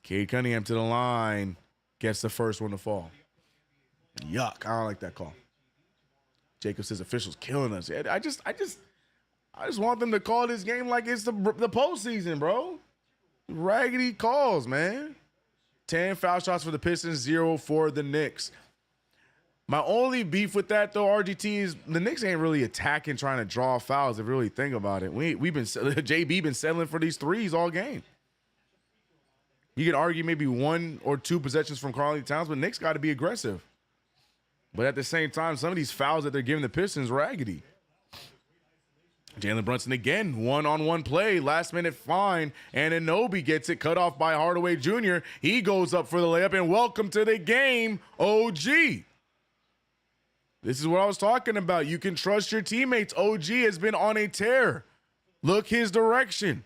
Cade Cunningham to the line. Gets the first one to fall. Yuck. I don't like that call. Jacob says officials killing us. I just want them to call this game like it's the postseason, bro. Raggedy calls, man. 10 foul shots for the Pistons, 0 for the Knicks. My only beef with that, though, RGT, is the Knicks ain't really attacking, trying to draw fouls, if you really think about it. We've been JB been settling for these threes all game. You could argue maybe 1 or 2 possessions from Karl-Anthony Towns, but Knicks got to be aggressive. But at the same time, some of these fouls that they're giving the Pistons raggedy. Jalen Brunson again, one-on-one play, last-minute fine, and Anunoby gets it cut off by Hardaway Jr. He goes up for the layup, and welcome to the game, OG. This is what I was talking about. You can trust your teammates. OG has been on a tear. Look his direction.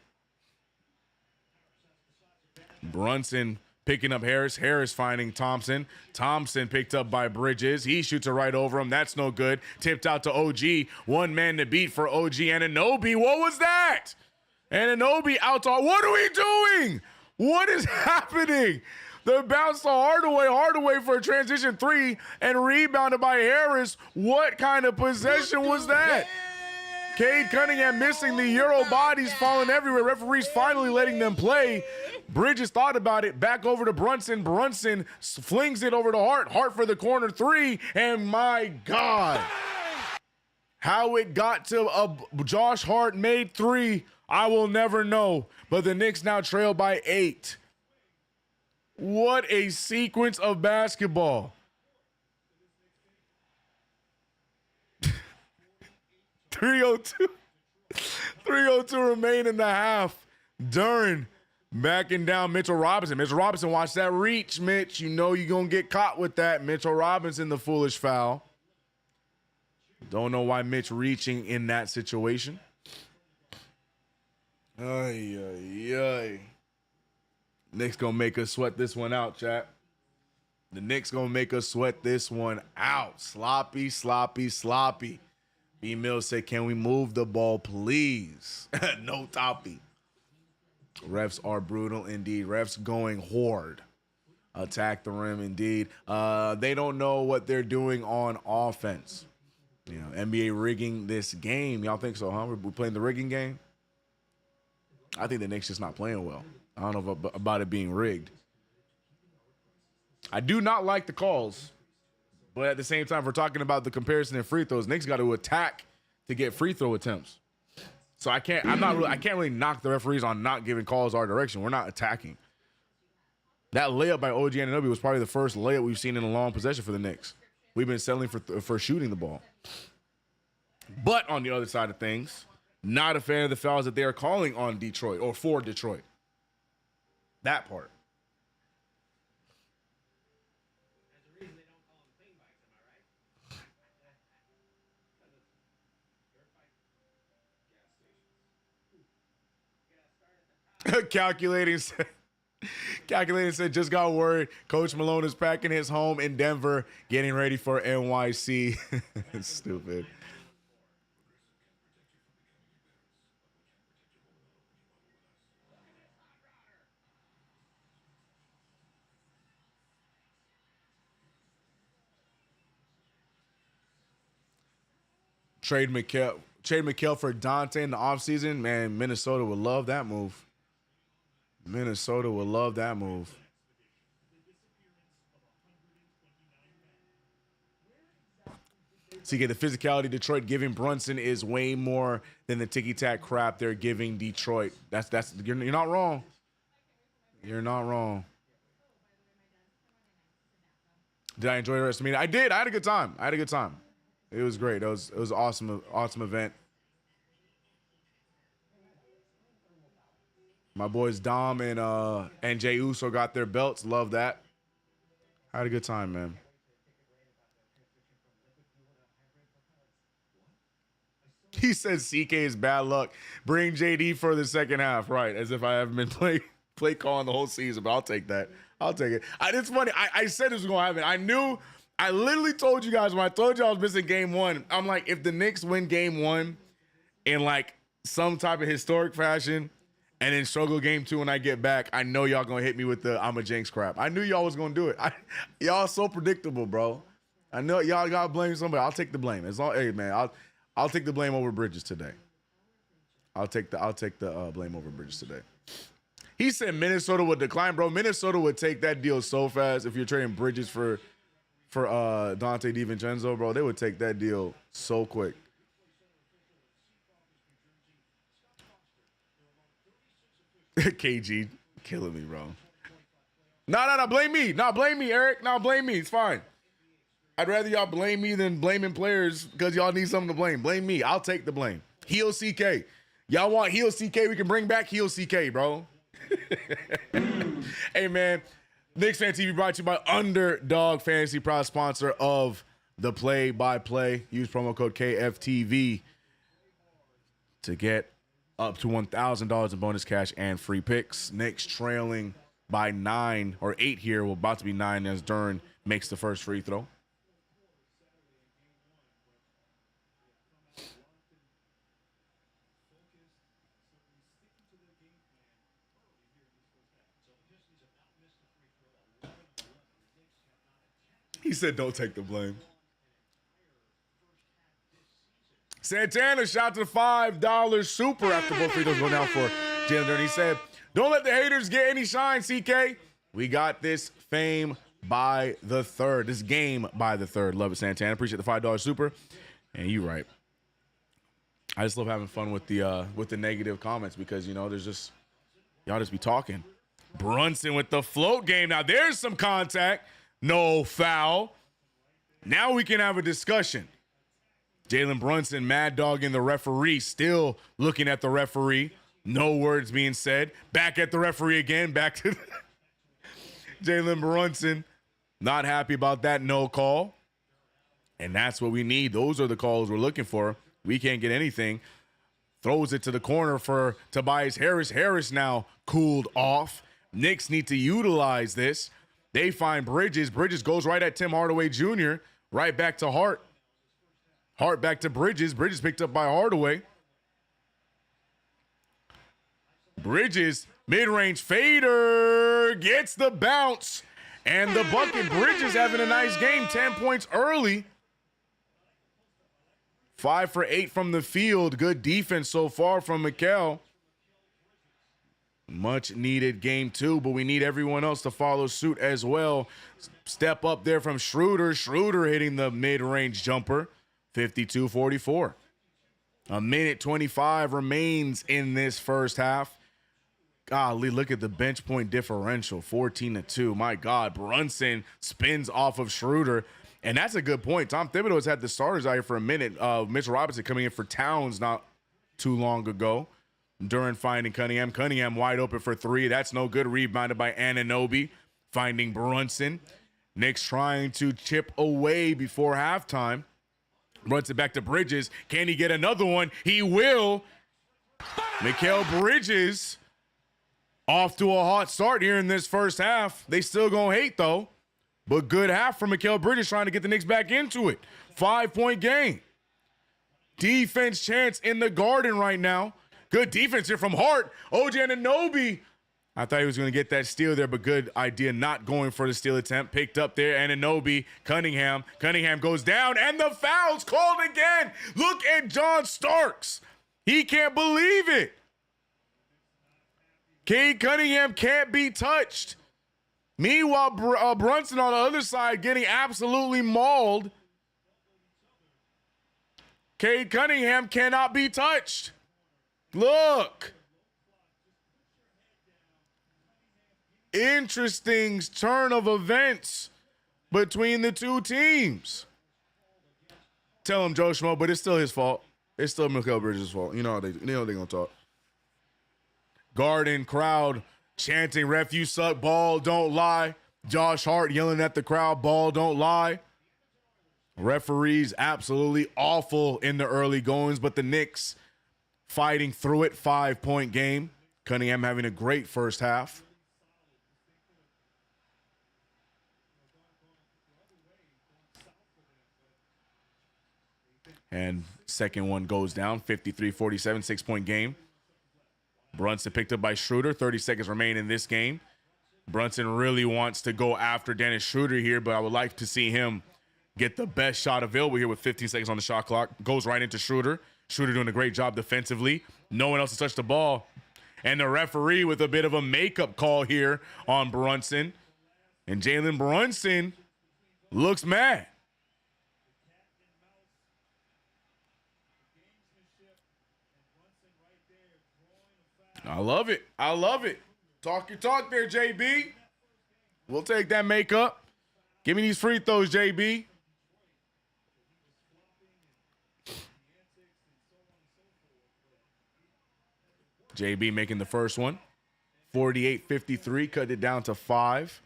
Brunson picking up Harris. Harris finding Thompson. Thompson picked up by Bridges. He shoots it right over him. That's no good. Tipped out to OG. One man to beat for OG and Anunoby. What was that? And Anunoby out to, what are we doing? What is happening? The bounce to Hardaway. Hardaway for a transition 3 and rebounded by Harris. What kind of possession was that? Cade Cunningham missing the Euro bodies falling everywhere. Referees finally letting them play. Bridges thought about it. Back over to Brunson. Brunson flings it over to Hart. Hart for the corner 3. And my God, how it got to a Josh Hart made 3, I will never know. But the Knicks now trail by 8. What a sequence of basketball. 3:02 remain in the half. Duren backing down Mitchell Robinson. Mitchell Robinson, watch that reach, Mitch. You know you're going to get caught with that. Mitchell Robinson, the foolish foul. Don't know why Mitch reaching in that situation. Knicks going to make us sweat this one out, chat. The Knicks going to make us sweat this one out. Sloppy, sloppy, sloppy. B. Mills said, can we move the ball, please? No toppy. Refs are brutal indeed. Refs going hard. Attack the rim indeed. They don't know what they're doing on offense. You know, NBA rigging this game. Y'all think so, huh? We're playing the rigging game? I think the Knicks just not playing well. I don't know about it being rigged. I do not like the calls. But at the same time, if we're talking about the comparison in free throws, Knicks got to attack to get free throw attempts. So I can't really knock the referees on not giving calls our direction. We're not attacking. That layup by OG Anunoby was probably the first layup we've seen in a long possession for the Knicks. We've been settling for shooting the ball. But on the other side of things, not a fan of the fouls that they are calling on Detroit or for Detroit. That part. Calculating said, just got worried. Coach Malone is packing his home in Denver, getting ready for NYC. Stupid. Trade McHale for Dante in the offseason. Man, Minnesota would love that move. Minnesota would love that move. So you get the physicality Detroit giving Brunson is way more than the ticky-tack crap they're giving Detroit. You're not wrong. You're not wrong. Did I enjoy the rest of the meeting? I did. I had a good time. It was great. It was awesome event. My boys Dom and Jey Uso got their belts. Love that. I had a good time, man. He said CK is bad luck. Bring JD for the second half. Right, as if I haven't been play calling the whole season, but I'll take that. I'll take it. It's funny. I said this was going to happen. I literally told you guys when I told you I was missing game one, I'm like, if the Knicks win game one in like some type of historic fashion and then struggle game two when I get back, I know y'all going to hit me with the I'm a jinx crap. I knew y'all was going to do it. Y'all so predictable, bro. I know y'all got to blame somebody. I'll take the blame. Hey, man, I'll take the blame over Bridges today. I'll take the blame over Bridges today. He said Minnesota would decline, bro. Minnesota would take that deal so fast if you're trading Bridges for Dante DiVincenzo, bro. They would take that deal so quick. KG killing me, bro. No, blame me. No, blame me, Eric. No, blame me. It's fine. I'd rather y'all blame me than blaming players because y'all need something to blame. Blame me. I'll take the blame. Heel CK. Y'all want Heel CK? We can bring back Heel CK, bro. Hey, man. KnicksFanTV brought to you by Underdog Fantasy, proud sponsor of the play-by-play. Use promo code KFTV to get up to $1,000 in bonus cash and free picks. Knicks trailing by 9 or 8 here. Well, about to be 9 as Dern makes the first free throw. He said, don't take the blame. Santana shot to the $5 super after both free throws go down for Jalen Durden. He said, don't let the haters get any shine, CK. We got this fame by the third. This game by the third. Love it, Santana. Appreciate the $5 super. And you right. I just love having fun with the negative comments because, you know, there's just, y'all just be talking. Brunson with the float game. Now, there's some contact. No foul. Now we can have a discussion. Jalen Brunson, mad dogging the referee, still looking at the referee. No words being said. Back at the referee again. Back to Jalen Brunson. Not happy about that no call. And that's what we need. Those are the calls we're looking for. We can't get anything. Throws it to the corner for Tobias Harris. Harris now cooled off. Knicks need to utilize this. They find Bridges. Bridges goes right at Tim Hardaway Jr. Right back to Hart. Hart back to Bridges. Bridges picked up by Hardaway. Bridges, mid-range fader, gets the bounce. And the bucket. Bridges having a nice game. 10 points early. 5 for 8 from the field. Good defense so far from Mikal. Much needed game 2, but we need everyone else to follow suit as well. Step up there from Schroeder. Schroeder hitting the mid-range jumper. 52-44. A minute 25 remains in this first half. Golly, look at the bench point differential. 14-2. My God, Brunson spins off of Schroeder. And that's a good point. Tom Thibodeau has had the starters out here for a minute. Mitchell Robinson coming in for Towns not too long ago. Duran finding Cunningham. Cunningham wide open for 3. That's no good. Rebounded by Anunoby. Finding Brunson. Knicks trying to chip away before halftime. Runs it back to Bridges. Can he get another one? He will. Mikal Bridges off to a hot start here in this first half. They still gonna hate though. But good half from Mikal Bridges trying to get the Knicks back into it. 5-point game. Defense chance in the Garden right now. Good defense here from Hart. OG Anunoby I thought he was going to get that steal there, but good idea not going for the steal attempt. Picked up there, Anunoby, Cunningham. Cunningham goes down, and the foul's called again. Look at John Starks. He can't believe it. Cade Cunningham can't be touched. Meanwhile, Brunson on the other side getting absolutely mauled. Cade Cunningham cannot be touched. Look. Interesting turn of events between the two teams. Tell him, Joe Schmo, but it's still his fault. It's still Mikal Bridges' fault. You know how they're gonna talk. Garden crowd chanting, "Ref, you suck, ball don't lie." Josh Hart yelling at the crowd, "Ball don't lie." Referees absolutely awful in the early goings, but the Knicks fighting through it. 5-point game. Cunningham having a great first half. And second one goes down, 53-47, 6-point game. Brunson picked up by Schroeder, 30 seconds remain in this game. Brunson really wants to go after Dennis Schroeder here, but I would like to see him get the best shot available here with 15 seconds on the shot clock. Goes right into Schroeder. Schroeder doing a great job defensively. No one else has touched the ball. And the referee with a bit of a makeup call here on Brunson. And Jalen Brunson looks mad. I love it. I love it. Talk your talk there, JB. We'll take that makeup. Give me these free throws, JB. JB making the first one. 48-53, cut it down to 5.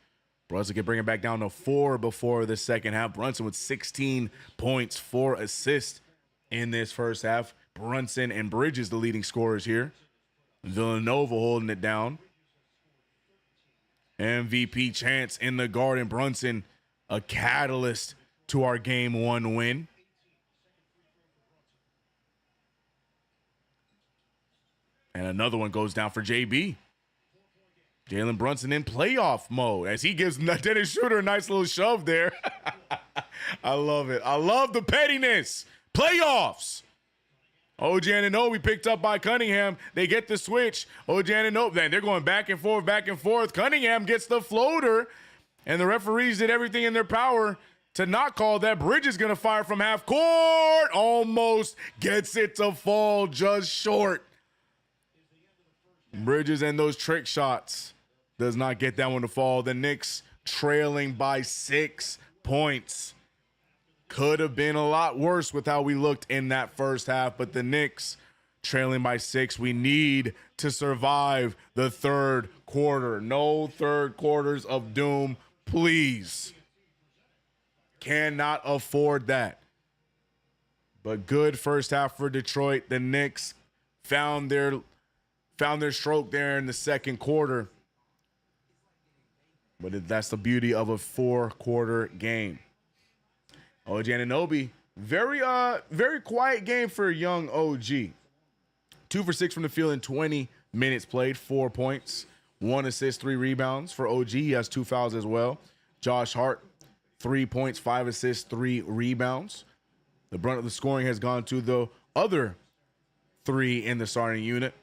Brunson can bring it back down to 4 before the second half. Brunson with 16 points, 4 assists in this first half. Brunson and Bridges the leading scorers here. Villanova holding it down. MVP chance in the Garden. Brunson, a catalyst to our game 1 win. And another one goes down for JB. Jalen Brunson in playoff mode as he gives Dennis Schroeder a nice little shove there. I love it. I love the pettiness. Playoffs. OG Anunoby picked up by Cunningham. They get the switch. OG Anunoby, then they're going back and forth, back and forth. Cunningham gets the floater, and the referees did everything in their power to not call that. Bridges going to fire from half court. Almost gets it to fall just short. Bridges and those trick shots does not get that one to fall. The Knicks trailing by 6 points. Could have been a lot worse with how we looked in that first half, but the Knicks trailing by 6. We need to survive the third quarter. No third quarters of doom, please. Cannot afford that. But good first half for Detroit. The Knicks found their stroke there in the second quarter. But that's the beauty of a 4-quarter game. OG Anunoby, very quiet game for a young OG. 2 for 6 from the field in 20 minutes played, 4 points, 1 assist, 3 rebounds. For OG, he has 2 fouls as well. Josh Hart, 3 points, 5 assists, 3 rebounds. The brunt of the scoring has gone to the other 3 in the starting unit.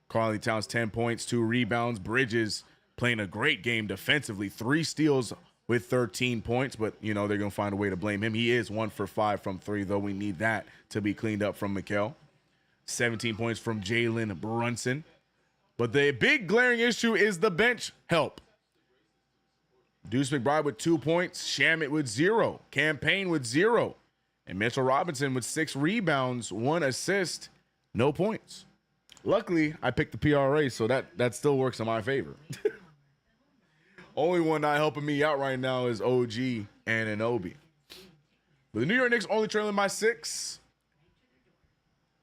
Karl-Anthony Towns, 10 points, 2 rebounds. Bridges playing a great game defensively, 3 steals with 13 points, but, they're going to find a way to blame him. He is 1 for 5 from 3, though. We need that to be cleaned up from Mikal. 17 points from Jalen Brunson. But the big glaring issue is the bench help. Deuce McBride with 2 points, Shamet with 0, Campaign with 0, and Mitchell Robinson with 6 rebounds, 1 assist, no points. Luckily, I picked the PRA, so that still works in my favor. Only one not helping me out right now is OG Anunoby. But the New York Knicks only trailing by 6.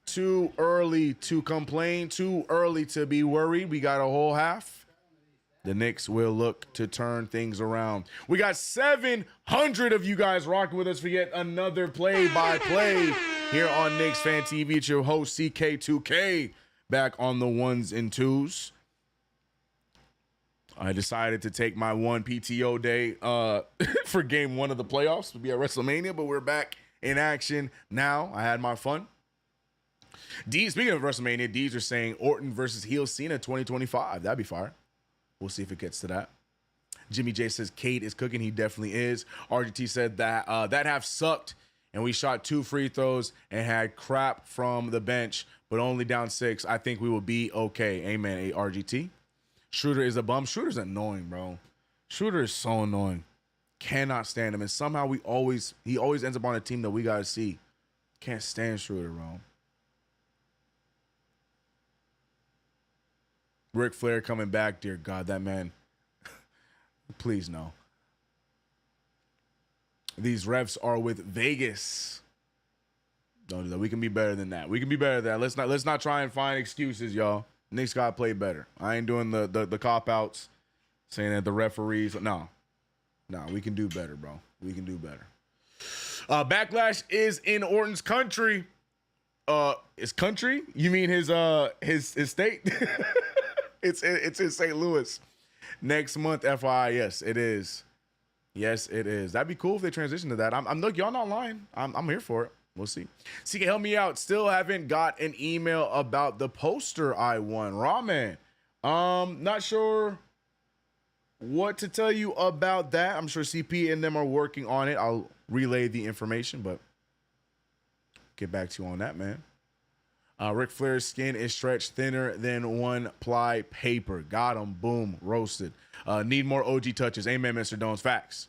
Too early to complain, too early to be worried. We got a whole half. The Knicks will look to turn things around. We got 700 of you guys rocking with us for yet another play-by-play here on Knicks Fan TV. It's your host, CK2K, back on the 1s and 2s. I decided to take my one PTO day for game 1 of the playoffs to be at WrestleMania, but we're back in action now. I had my fun. Speaking of WrestleMania, D's are saying Orton versus Heel Cena 2025. That'd be fire. We'll see if it gets to that. Jimmy J says Cade is cooking. He definitely is. RGT said that that half sucked, and we shot 2 free throws and had crap from the bench, but only down 6. I think we will be okay. Amen, RGT. Schroeder is a bum. Schroeder's annoying, bro. Schroeder is so annoying. Cannot stand him. And somehow he always ends up on a team that we got to see. Can't stand Schroeder, bro. Ric Flair coming back. Dear God, that man. Please, no. These refs are with Vegas. Don't do that. We can be better than that. We can be better than that. Let's not try and find excuses, y'all. Knicks got to play better. I ain't doing the cop-outs saying that the referees. No, we can do better, bro. We can do better. Backlash is in Orton's country. His country? You mean his state? It's in St. Louis. Next month, FYI. Yes, it is. Yes, it is. That'd be cool if they transition to that. Look, y'all not lying. I'm here for it. We'll see. CK, help me out. Still haven't got an email about the poster I won. Ramen. Not sure what to tell you about that. I'm sure CP and them are working on it. I'll relay the information, but get back to you on that, man. Ric Flair's skin is stretched thinner than 1-ply paper. Got him. Boom. Roasted. Need more OG touches. Amen, Mr. Dones. Facts.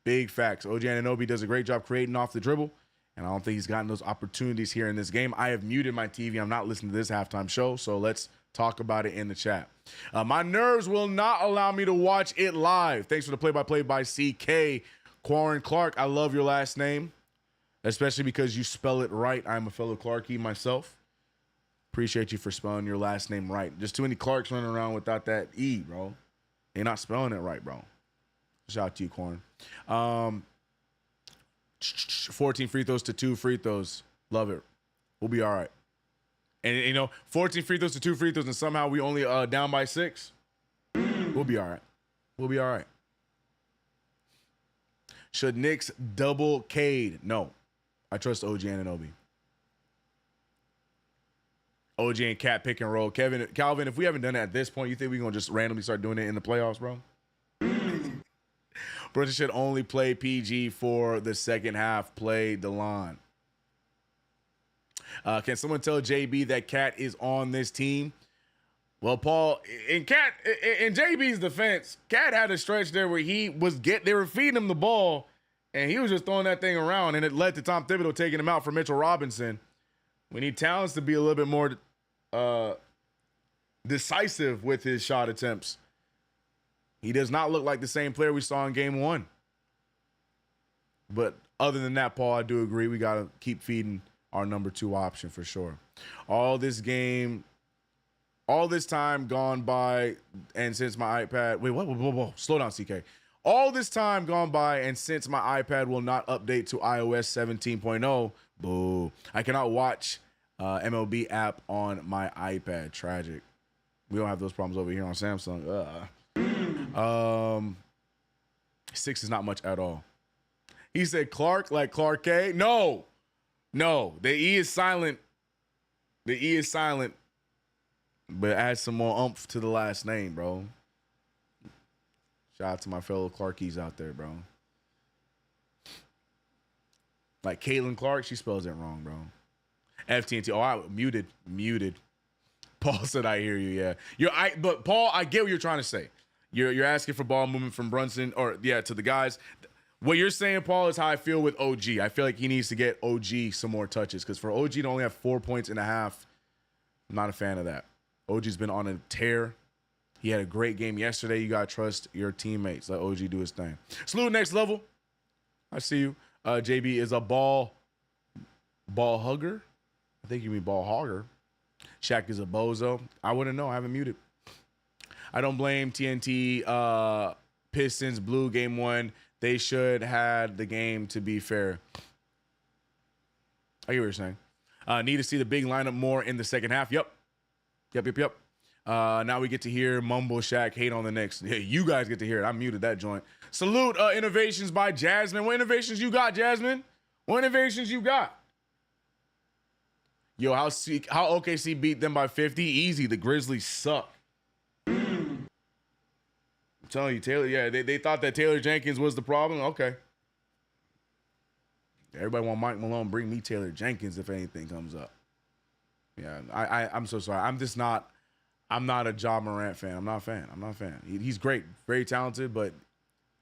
Big facts. OG Anunoby does a great job creating off the dribble. And I don't think he's gotten those opportunities here in this game. I have muted my TV. I'm not listening to this halftime show, so let's talk about it in the chat. My nerves will not allow me to watch it live. Thanks for the play-by-play by CK. Quarren Clark, I love your last name, especially because you spell it right. I'm a fellow Clarkie myself. Appreciate you for spelling your last name right. Just too many Clarks running around without that E, bro. You're not spelling it right, bro. Shout out to you, Quarren. 14 free throws to 2 free throws. Love it. We'll be all right. And, 14 free throws to 2 free throws, and somehow we only down by 6. We'll be all right. We'll be all right. Should Knicks double Cade? No. I trust OG Anunoby. OG and Cat pick and roll. Calvin, if we haven't done it at this point, you think we're going to just randomly start doing it in the playoffs, bro? Brunson should only play PG for the second half. Play DeLon. Can someone tell JB that Cat is on this team? Well, Paul, in JB's defense, Cat had a stretch there where they were feeding him the ball, and he was just throwing that thing around, and it led to Tom Thibodeau taking him out for Mitchell Robinson. We need Towns to be a little bit more decisive with his shot attempts. He does not look like the same player we saw in game 1. But other than that, Paul, I do agree. We got to keep feeding our number 2 option for sure. All this time gone by, and since my iPad... Wait, whoa. Slow down, CK. All this time gone by, and since my iPad will not update to iOS 17.0, boo, I cannot watch MLB app on my iPad. Tragic. We don't have those problems over here on Samsung. 6 is not much at all. He said Clark like Clark K. No. The E is silent. But add some more oomph to the last name, bro. Shout out to my fellow Clarkies out there, bro. Like Caitlin Clark, she spells it wrong, bro. FTNT. Oh, I muted. Paul said, "I hear you." Yeah, but Paul, I get what you're trying to say. You're asking for ball movement from Brunson, to the guys. What you're saying, Paul, is how I feel with OG. I feel like he needs to get OG some more touches, because for OG to only have 4 points and a half, I'm not a fan of that. OG's been on a tear. He had a great game yesterday. You got to trust your teammates. Let OG do his thing. Salute next level. I see you. JB is a ball hugger. I think you mean ball hogger. Shaq is a bozo. I wouldn't know. I haven't muted. I don't blame TNT Pistons blew game 1. They should had the game, to be fair. I get what you're saying. Need to see the big lineup more in the second half. Yep. Now we get to hear Mumble Shack hate on the Knicks. Yeah, you guys get to hear it. I muted that joint. Salute innovations by Jasmine. What innovations you got, Jasmine? What innovations you got? Yo, how OKC beat them by 50? Easy. The Grizzlies suck. I'm telling you, Taylor. Yeah, they thought that Taylor Jenkins was the problem. Okay. Everybody want Mike Malone. Bring me Taylor Jenkins if anything comes up. Yeah, I'm so sorry. I'm not a Ja Morant fan. I'm not a fan. He's great, very talented, but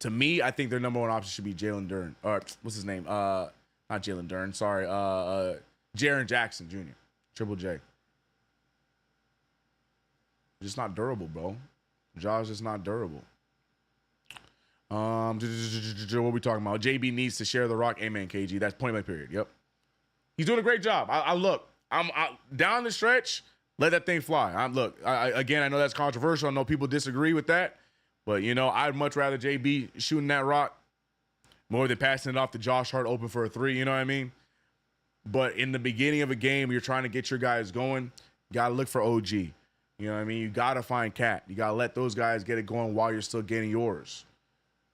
to me, I think their number one option should be Jalen Duren. Or what's his name? Not Jalen Duren. Sorry. Jaren Jackson Jr. Triple J. Just not durable, bro. Ja's just not durable. What are we talking about? JB needs to share the rock. Amen, KG. That's point blank period. Yep. He's doing a great job. I'm down the stretch. Let that thing fly. Again, I know that's controversial. I know people disagree with that. But, I'd much rather JB shooting that rock more than passing it off to Josh Hart open for a three. You know what I mean? But in the beginning of a game, you're trying to get your guys going. You got to look for OG. You know what I mean? You got to find Cat. You got to let those guys get it going while you're still getting yours.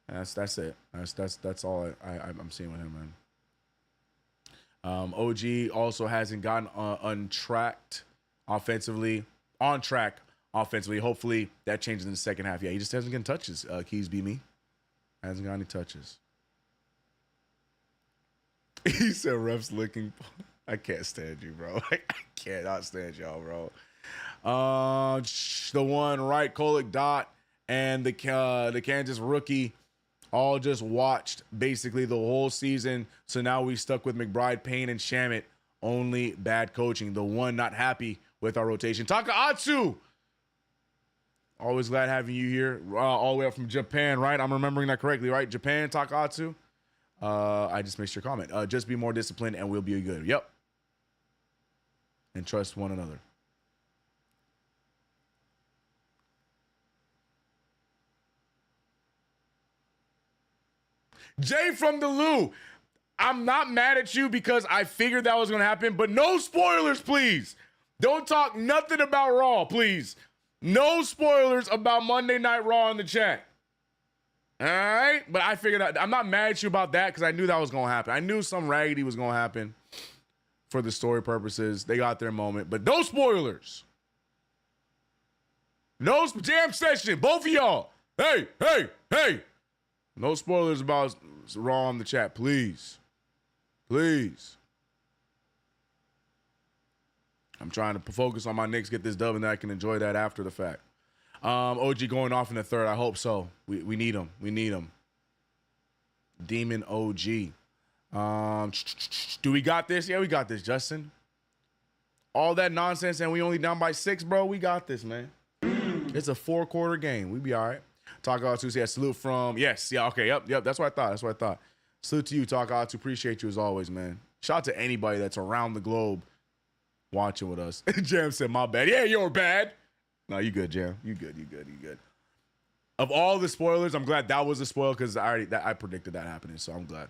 That's it. That's all I'm seeing with him, man. OG also hasn't gotten on track offensively. Hopefully that changes in the second half. Yeah, he just hasn't gotten touches. Keys be me. Hasn't got any touches. He said refs looking. I can't stand you, bro. I cannot stand y'all, bro. The one right, Kolek Dot and the Kansas rookie all just watched basically the whole season. So now we stuck with McBride, Payne, and Shamet. Only bad coaching. The one not happy with our rotation. Takaatsu. Always glad having you here. All the way up from Japan, right? I'm remembering that correctly, right? Japan, Takaatsu. I just missed your comment. Just be more disciplined and we'll be good. Yep. And trust one another. Jay from the Lou. I'm not mad at you because I figured that was going to happen, but no spoilers, please. Don't talk nothing about Raw, please. No spoilers about Monday Night Raw in the chat. All right? But I figured out. I'm not mad at you about that because I knew that was going to happen. I knew some raggedy was going to happen for the story purposes. They got their moment, but no spoilers. No jam session. Both of y'all. Hey. No spoilers about Raw in the chat, please. Please. I'm trying to focus on my Knicks, get this dub, and then I can enjoy that after the fact. OG going off in the third. I hope so. We need him. We need him. Demon OG. Do we got this? Yeah, we got this, Justin. All that nonsense and we only down by 6, bro. We got this, man. It's a 4-quarter game. We be all right. Takaatsu says salute from, yes, yeah, okay, yep, that's what I thought. Salute to you, Takaatsu. Appreciate you as always, man. Shout out to anybody that's around the globe watching with us. Jam said, my bad. Yeah, you're bad. No, you good, Jam. You good. Of all the spoilers, I'm glad that was a spoil because I predicted that happening, so I'm glad.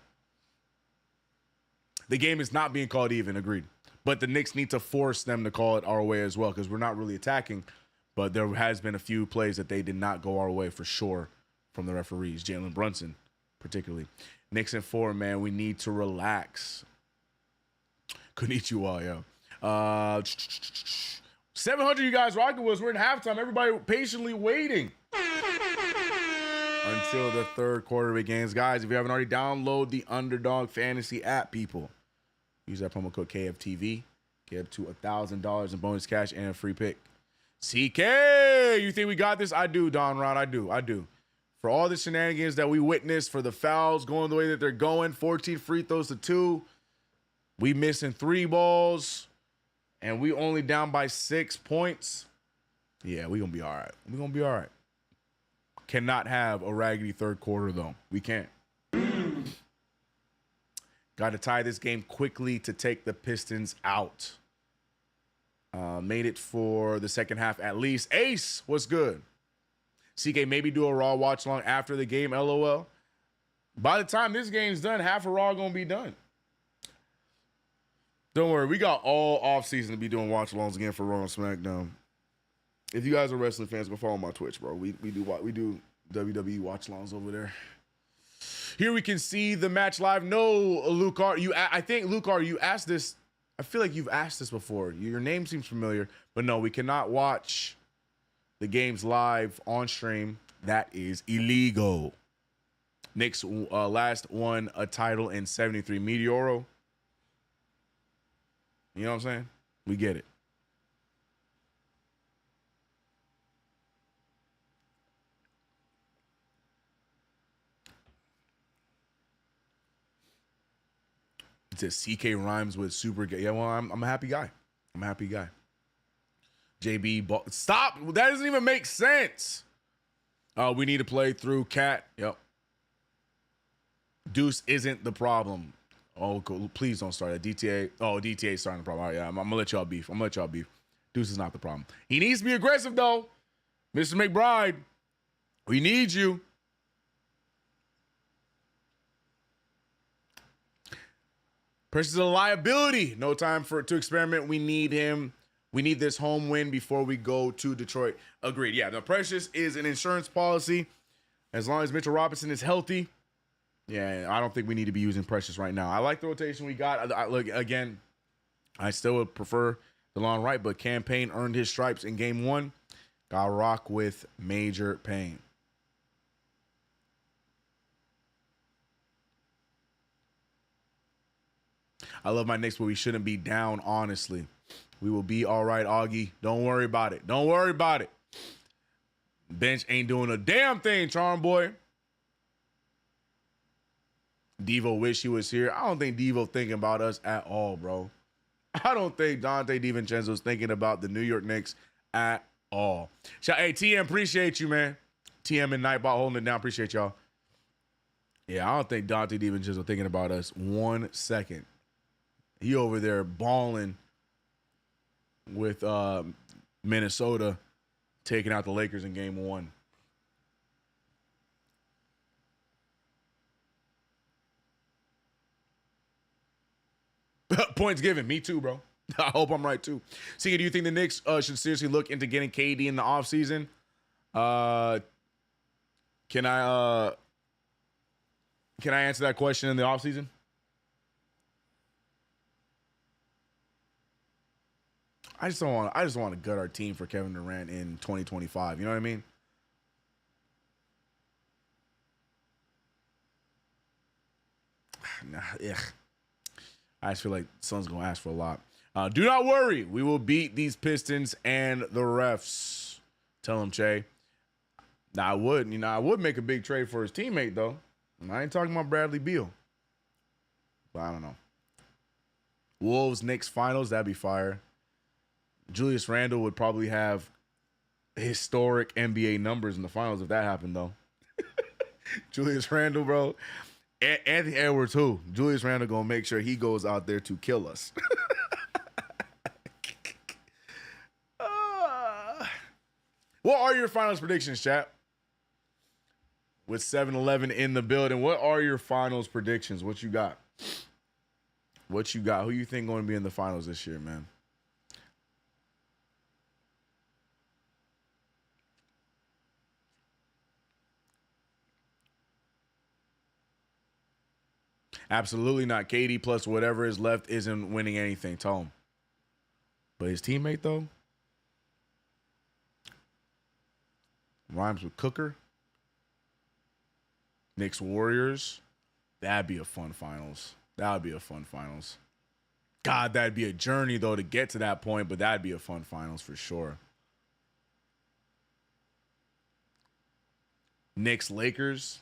The game is not being called even, agreed. But the Knicks need to force them to call it our way as well because we're not really attacking. But there has been a few plays that they did not go our way for sure from the referees. Jalen Brunson, particularly. Knicks in 4, man. We need to relax. Konnichiwa, yo. 700 you guys rocking with us. We're in halftime. Everybody patiently waiting until the third quarter begins. Guys, if you haven't already, download the Underdog Fantasy app, people. Use that promo code KFTV. Get up to $1,000 in bonus cash and a free pick. CK, you think we got this? I do, Don Rod. I do. For all the shenanigans that we witnessed, for the fouls going the way that they're going, 14 free throws to 2. We missing 3 balls, and we only down by 6 points. Yeah, we going to be all right. Cannot have a raggedy third quarter, though. We can't. Got to tie this game quickly to take the Pistons out. Made it for the second half at least. Ace, what's good? CK, maybe do a Raw watch along after the game, LOL. By the time this game's done, half of Raw gonna be done. Don't worry, we got all offseason to be doing watch alongs again for Raw and SmackDown. If you guys are wrestling fans, go follow my Twitch, bro. We do WWE watch longs over there. Here we can see the match live. No, Lucar, I think Lucar, you asked this. I feel like you've asked this before. Your name seems familiar, but no, we cannot watch the games live on stream. That is illegal. Knicks last won a title in '73. Meteoro. You know what I'm saying? We get it. It says CK rhymes with super gay. Yeah, well, I'm a happy guy. I'm a happy guy. JB, stop. That doesn't even make sense. We need to play through Cat. Yep. Deuce isn't the problem. Oh, please don't start that. DTA. Oh, DTA starting the problem. All right, yeah, I'm gonna let y'all beef. Deuce is not the problem. He needs to be aggressive though. Mr. McBride, we need you. Precious is a liability. No time to experiment. We need him. We need this home win before we go to Detroit. Agreed. Yeah, the Precious is an insurance policy. As long as Mitchell Robinson is healthy, yeah, I don't think we need to be using Precious right now. I like the rotation we got. Look, again, I still would prefer DeLon Wright, but Campaign earned his stripes in game 1. Got rock with Major Pain. I love my Knicks, but we shouldn't be down, honestly. We will be all right, Augie. Don't worry about it. Don't worry about it. Bench ain't doing a damn thing, Charm Boy. Devo wish he was here. I don't think Devo thinking about us at all, bro. I don't think Dante DiVincenzo's thinking about the New York Knicks at all. Hey, TM, appreciate you, man. TM and Nightbot holding it down. Appreciate y'all. Yeah, I don't think Dante DiVincenzo thinking about us 1 second. He over there balling with Minnesota taking out the Lakers in game 1. Points given. Me too, bro. I hope I'm right too. See, do you think the Knicks should seriously look into getting KD in the offseason? Can I answer that question in the offseason? I just want to gut our team for Kevin Durant in 2025. You know what I mean? Nah, yeah. I just feel like Sun's gonna ask for a lot. Do not worry, we will beat these Pistons and the refs. Tell him, Che. Now I would make a big trade for his teammate though. I ain't talking about Bradley Beal. But I don't know. Wolves Knicks finals, that'd be fire. Julius Randle would probably have historic NBA numbers in the finals if that happened, though. Julius Randle, bro. Anthony Edwards, who? Julius Randle gonna make sure he goes out there to kill us. What are your finals predictions, chat? With 7-Eleven in the building, what are your finals predictions? What you got? What you got? Who you think going to be in the finals this year, man? Absolutely not. KD plus whatever is left isn't winning anything. Tell him. But his teammate, though, rhymes with Cooker. Knicks Warriors. That'd be a fun finals. That would be a fun finals. God, that'd be a journey, though, to get to that point, but that'd be a fun finals for sure. Knicks Lakers.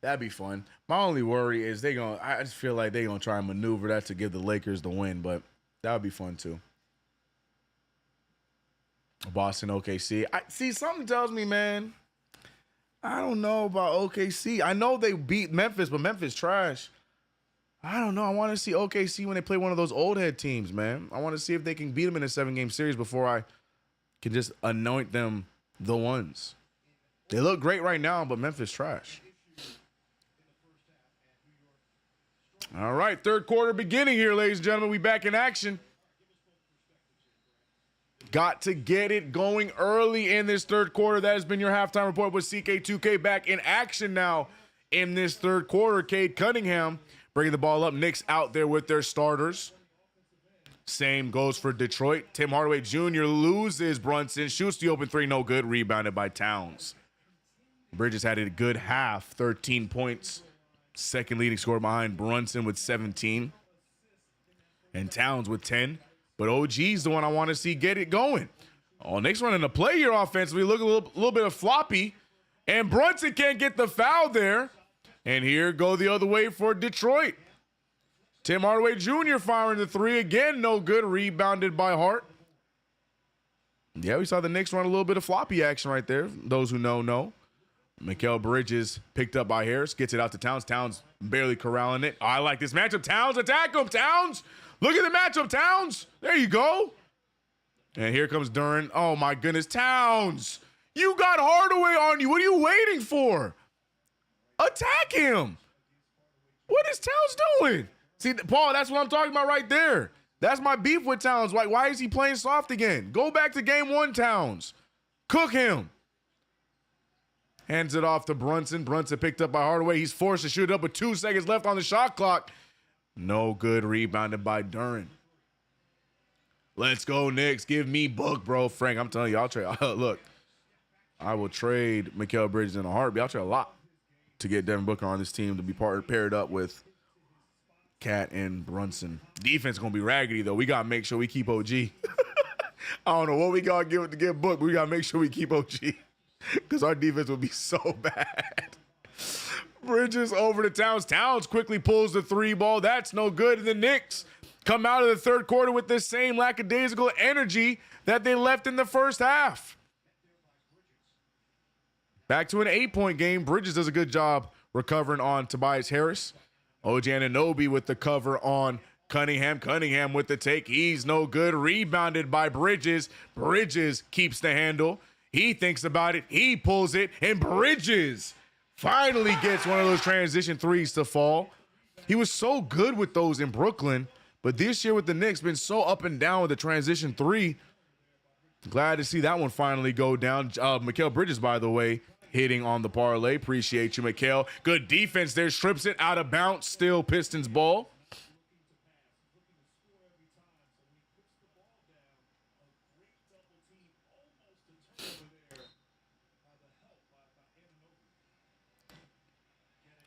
That'd be fun. My only worry is I just feel like they're going to try and maneuver that to give the Lakers the win, but that would be fun too. Boston, OKC. See, something tells me, man, I don't know about OKC. I know they beat Memphis, but Memphis trash. I don't know. I want to see OKC when they play one of those old head teams, man. I want to see if they can beat them in a 7-game series before I can just anoint them the ones. They look great right now, but Memphis trash. All right, third quarter beginning here, ladies and gentlemen. We back in action. got to get it going early in this third quarter. That has been your halftime report with CK2K back in action now in this third quarter. Cade Cunningham bringing the ball up. Knicks out there with their starters. Same goes for Detroit. Tim Hardaway Jr. loses Brunson. Shoots the open three, no good. Rebounded by Towns. Bridges had a good half, 13 points. Second leading scorer behind Brunson with 17. And Towns with 10. But OG's the one I want to see get it going. Oh, Knicks running a play here offensively. Look a little bit of floppy. And Brunson can't get the foul there. And here go the other way for Detroit. Tim Hardaway Jr. firing the three again. No good. Rebounded by Hart. Yeah, we saw the Knicks run a little bit of floppy action right there. Those who know. Mikal Bridges picked up by Harris. Gets it out to Towns. Towns barely corralling it. Oh, I like this matchup. Towns, attack him. Towns. Look at the matchup, Towns. There you go. And here comes Duren. Oh, my goodness. Towns. You got Hardaway on you. What are you waiting for? Attack him. What is Towns doing? See, Paul, that's what I'm talking about right there. That's my beef with Towns. Why is he playing soft again? Go back to game one, Towns. Cook him. Hands it off to Brunson. Brunson picked up by Hardaway. He's forced to shoot up with 2 seconds left on the shot clock. No good. Rebounded by Duren. Let's go, Knicks. Give me Book, bro. Frank, I'm telling you, I'll trade. Look, I will trade Mikal Bridges in a heartbeat. I'll trade a lot to get Devin Booker on this team to be paired up with Cat and Brunson. Defense going to be raggedy, though. We got to make sure we keep OG. I don't know what we got to give to get Book, but we got to make sure we keep OG because our defense will be so bad. Bridges over to Towns. Towns quickly pulls the three ball. That's no good. And the Knicks come out of the third quarter with the same lackadaisical energy that they left in the first half. Back to an 8-point game. Bridges does a good job recovering on Tobias Harris. OG Anunoby with the cover on Cunningham. Cunningham with the take. He's no good. Rebounded by Bridges. Bridges keeps the handle. He thinks about it. He pulls it. And Bridges finally gets one of those transition threes to fall. He was so good with those in Brooklyn, but this year with the Knicks, been so up and down with the transition three. Glad to see that one finally go down. Mikal Bridges, by the way, hitting on the parlay. Appreciate you, Mikal. Good defense there. Strips it out of bounds. Still Pistons ball.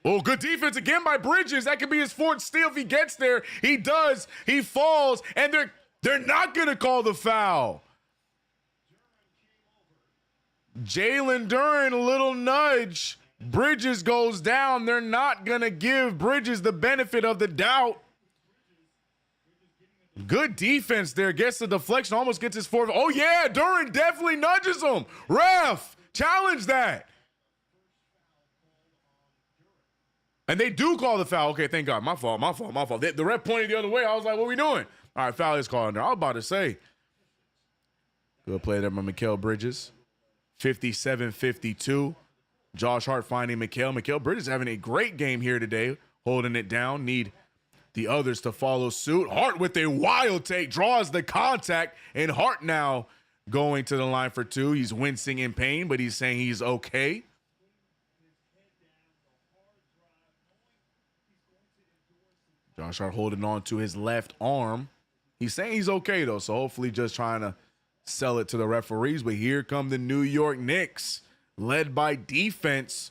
Oh, good defense again by Bridges. That could be his fourth steal if he gets there. He does. He falls, and they're not going to call the foul. Jalen Duren, a little nudge. Bridges goes down. They're not going to give Bridges the benefit of the doubt. Good defense there. Gets the deflection. Almost gets his fourth. Oh, yeah. Duren definitely nudges him. Ref, challenge that. And they do call the foul. Okay, thank God. My fault. The ref pointed the other way. I was like, what are we doing? All right, foul is called there. I was about to say. Good play there by Mikal Bridges. 57-52. Josh Hart finding Mikal. Mikal Bridges having a great game here today. Holding it down. Need the others to follow suit. Hart with a wild take. Draws the contact. And Hart now going to the line for two. He's wincing in pain, but he's saying he's okay. Josh Hart holding on to his left arm. He's saying he's okay, though, so hopefully just trying to sell it to the referees. But here come the New York Knicks, led by defense,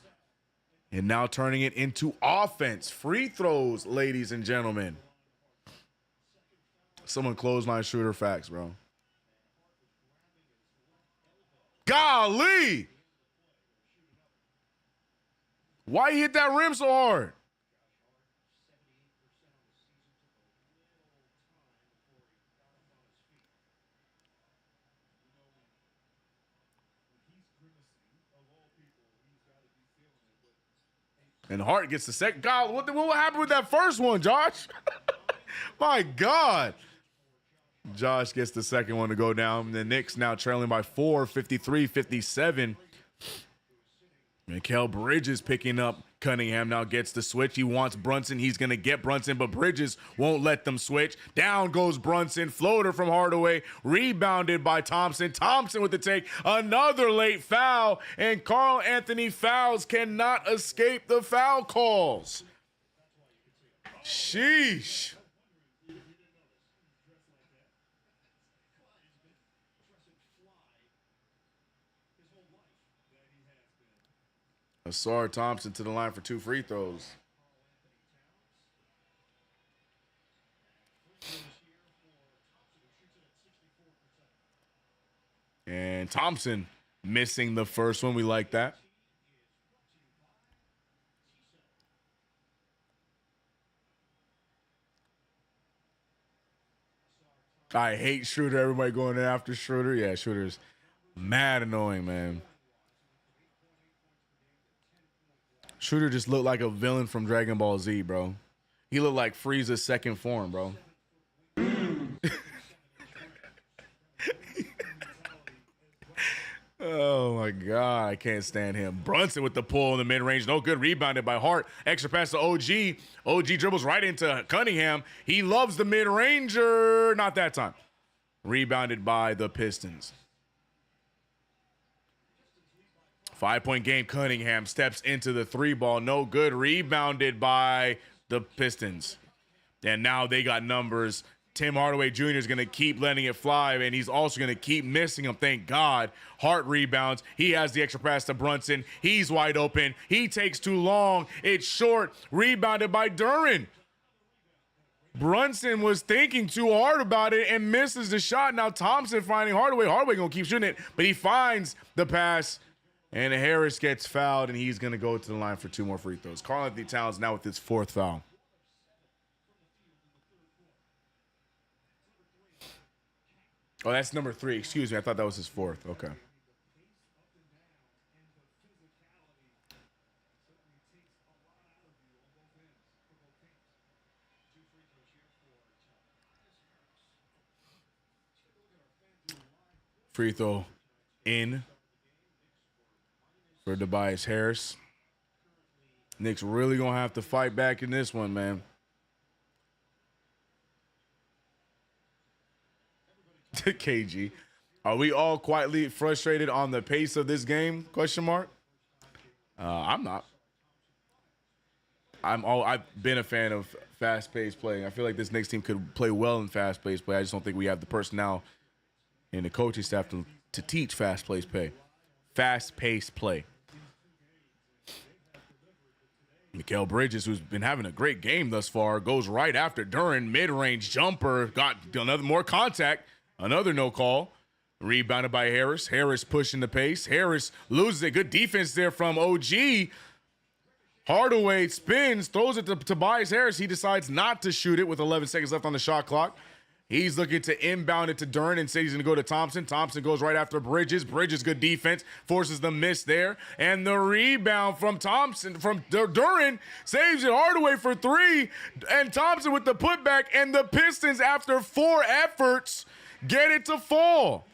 and now turning it into offense. Free throws, ladies and gentlemen. Someone clothesline shooter facts, bro. Golly! Why he hit that rim so hard? And Hart gets the second. God, what happened with that first one, Josh? My God. Josh gets the second one to go down. The Knicks now trailing by 4, 53-57. Mikal Bridges picking up Cunningham, now gets the switch. He wants Brunson. He's going to get Brunson, but Bridges won't let them switch. Down goes Brunson. Floater from Hardaway. Rebounded by Thompson. Thompson with the take. Another late foul, and Karl Anthony Fouls cannot escape the foul calls. Sheesh. Asar Thompson to the line for 2 free throws. And Thompson missing the first one. We like that. I hate Schroeder. Everybody going after Schroeder. Yeah, Schroeder's mad annoying, man. Schroeder just looked like a villain from Dragon Ball Z, bro. He looked like Frieza's second form, bro. Oh, my God. I can't stand him. Brunson with the pull in the mid-range. No good. Rebounded by Hart. Extra pass to OG. OG dribbles right into Cunningham. He loves the mid-ranger. Not that time. Rebounded by the Pistons. 5-point game. Cunningham steps into the 3-ball. No good. Rebounded by the Pistons. And now they got numbers. Tim Hardaway Jr. is going to keep letting it fly, and he's also going to keep missing them. Thank God. Hart rebounds. He has the extra pass to Brunson. He's wide open. He takes too long. It's short. Rebounded by Duren. Brunson was thinking too hard about it and misses the shot. Now Thompson finding Hardaway. Hardaway going to keep shooting it, but he finds the pass, and Harris gets fouled, and he's going to go to the line for 2 more free throws. Karl Anthony Towns now with his 4th foul. Oh, that's number 3. Excuse me. I thought that was his 4th. Okay. Free throw in for Tobias Harris. Knicks really going to have to fight back in this one, man. KG. Are we all quietly frustrated on the pace of this game? Question mark. I'm not. I've been a fan of fast-paced play. I feel like this Knicks team could play well in fast-paced play. I just don't think we have the personnel and the coaching staff to teach fast-paced play. Fast-paced play. Mikal Bridges, who's been having a great game thus far, goes right after Duren. Mid-range jumper. Got another more contact. Another no call. Rebounded by Harris. Harris pushing the pace. Harris loses it. Good defense there from OG. Hardaway spins, throws it to Tobias Harris. He decides not to shoot it with 11 seconds left on the shot clock. He's looking to inbound it to Duren and says he's going to go to Thompson. Thompson goes right after Bridges. Bridges, good defense, forces the miss there. And the rebound from Thompson, from Duren, saves it. Hardaway for 3. And Thompson with the putback. And the Pistons, after 4 efforts, get it to fall.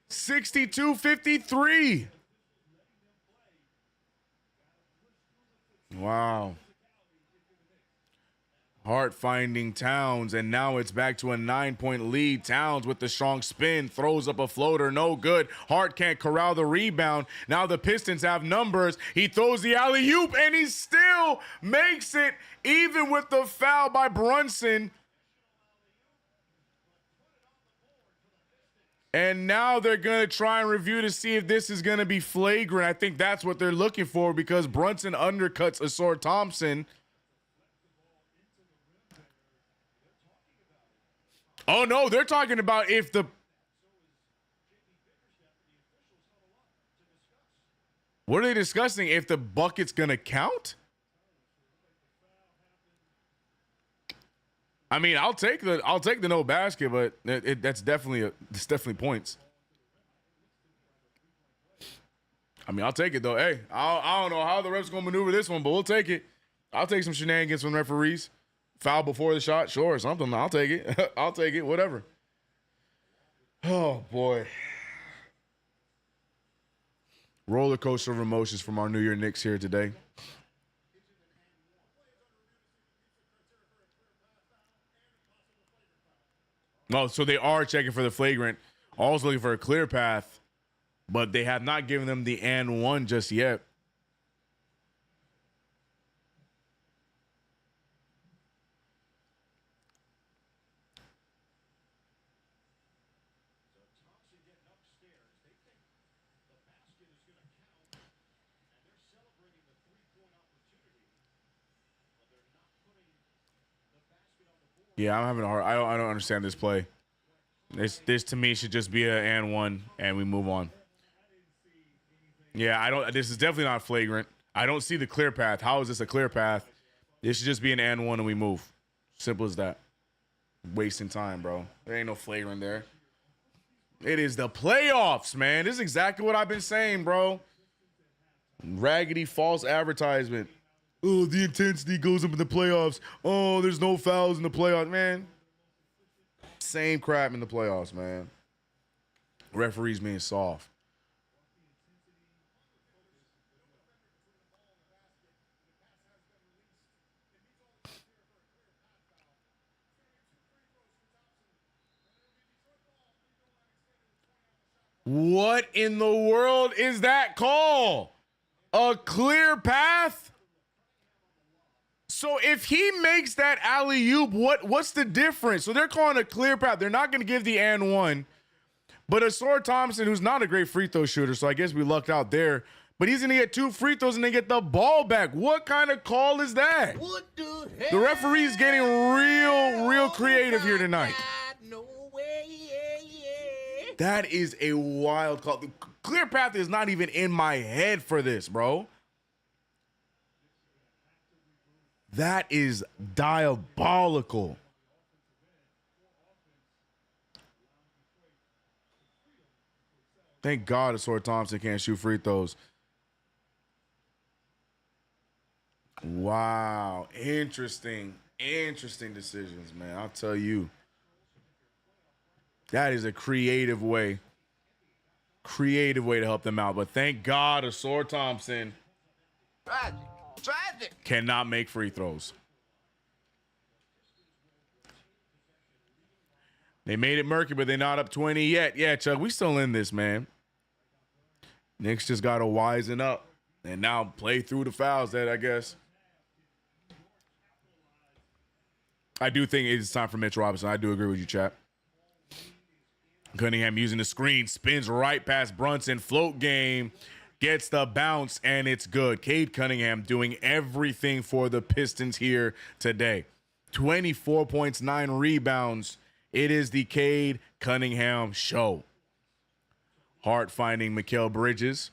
62-53. Wow. Hart finding Towns, and now it's back to a 9-point lead. Towns with the strong spin, throws up a floater, no good. Hart can't corral the rebound. Now the Pistons have numbers. He throws the alley-oop, and he still makes it, even with the foul by Brunson. And now they're going to try and review to see if this is going to be flagrant. I think that's what they're looking for because Brunson undercuts Asar Thompson. Oh, no, they're talking about if the... What are they discussing? If the bucket's going to count? I mean, I'll take the no basket, but that's definitely points. I mean, I'll take it though. Hey, I don't know how the refs gonna maneuver this one, but we'll take it. I'll take some shenanigans from referees. Foul before the shot, sure, something. I'll take it. I'll take it. Whatever. Oh boy. Roller coaster of emotions from our New Year Knicks here today. Oh, so they are checking for the flagrant. Also looking for a clear path, but they have not given them the and one just yet. Yeah, I'm having a hard. I don't understand this play. This to me should just be a and one, and we move on. Yeah, I don't. This is definitely not flagrant. I don't see the clear path. How is this a clear path? This should just be an and one, and we move. Simple as that. Wasting time, bro. There ain't no flagrant there. It is the playoffs, man. This is exactly what I've been saying, bro. Raggedy false advertisement. Oh, the intensity goes up in the playoffs. Oh, there's no fouls in the playoffs, man. Same crap in the playoffs, man. Referees being soft. What in the world is that call? A clear path? So if he makes that alley-oop, what's the difference? So they're calling a clear path. They're not going to give the and one. But Asor Thompson, who's not a great free throw shooter, so I guess we lucked out there. But he's going to get 2 free throws and then get the ball back. What kind of call is that? What the referee's getting real creative here tonight. No way. That is a wild call. The clear path is not even in my head for this, bro. That is diabolical. Thank God Asor Thompson can't shoot free throws. Wow. Interesting decisions, man. I'll tell you. That is a creative way to help them out. But thank God Asor Thompson cannot make free throws. They made it murky, but they're not up 20 yet. Yeah, Chuck, we still in this, man. Knicks just got to wisen up and now play through the fouls that I guess. I do think it's time for Mitch Robinson. I do agree with you, chap. Cunningham using the screen, spins right past Brunson, float game, gets the bounce, and it's good. Cade Cunningham doing everything for the Pistons here today. 24 points, 9 rebounds. It is the Cade Cunningham show. Hart finding Mikal Bridges.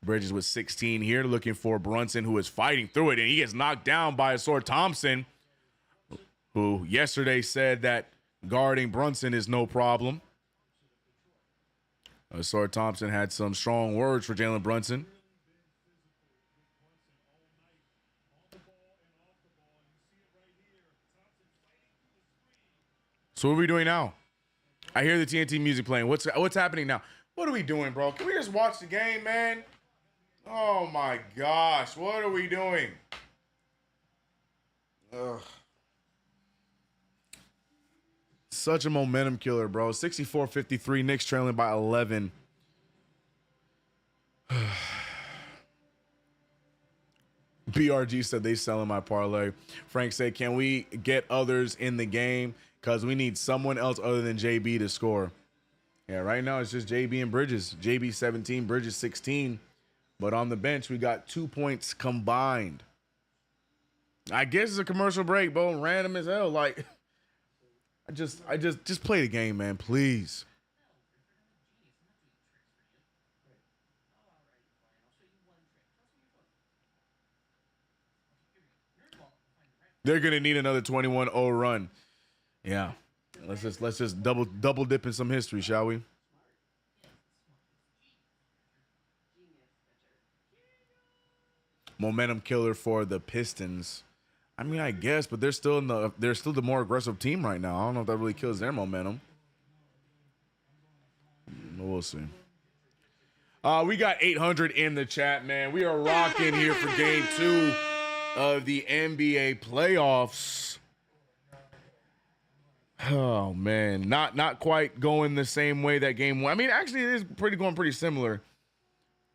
Bridges with 16 here, looking for Brunson, who is fighting through it, and he gets knocked down by Asor Thompson, who yesterday said that guarding Brunson is no problem. Asor Thompson had some strong words for Jalen Brunson. So what are we doing now? I hear the TNT music playing. What's happening now? What are we doing, bro? Can we just watch the game, man? Oh my gosh, what are we doing? Ugh. Such a momentum killer, bro. 64-53, Knicks trailing by 11. BRG said they selling my parlay. Frank said, can we get others in the game? Because we need someone else other than JB to score. Yeah, right now it's just JB and Bridges. JB 17, Bridges 16. But on the bench, we got 2 points combined. I guess it's a commercial break, bro. Random as hell. Like, I just play the game, man, please. They're gonna need another 21-0 run. Yeah. Let's just double dip in some history, shall we? Momentum killer for the Pistons. I mean, I guess, but they're still the more aggressive team right now. I don't know if that really kills their momentum. We'll see. We got 800 in the chat, man. We are rocking here for game 2 of the NBA playoffs. Oh man, not quite going the same way that game 1. I mean, actually, it is going pretty similar.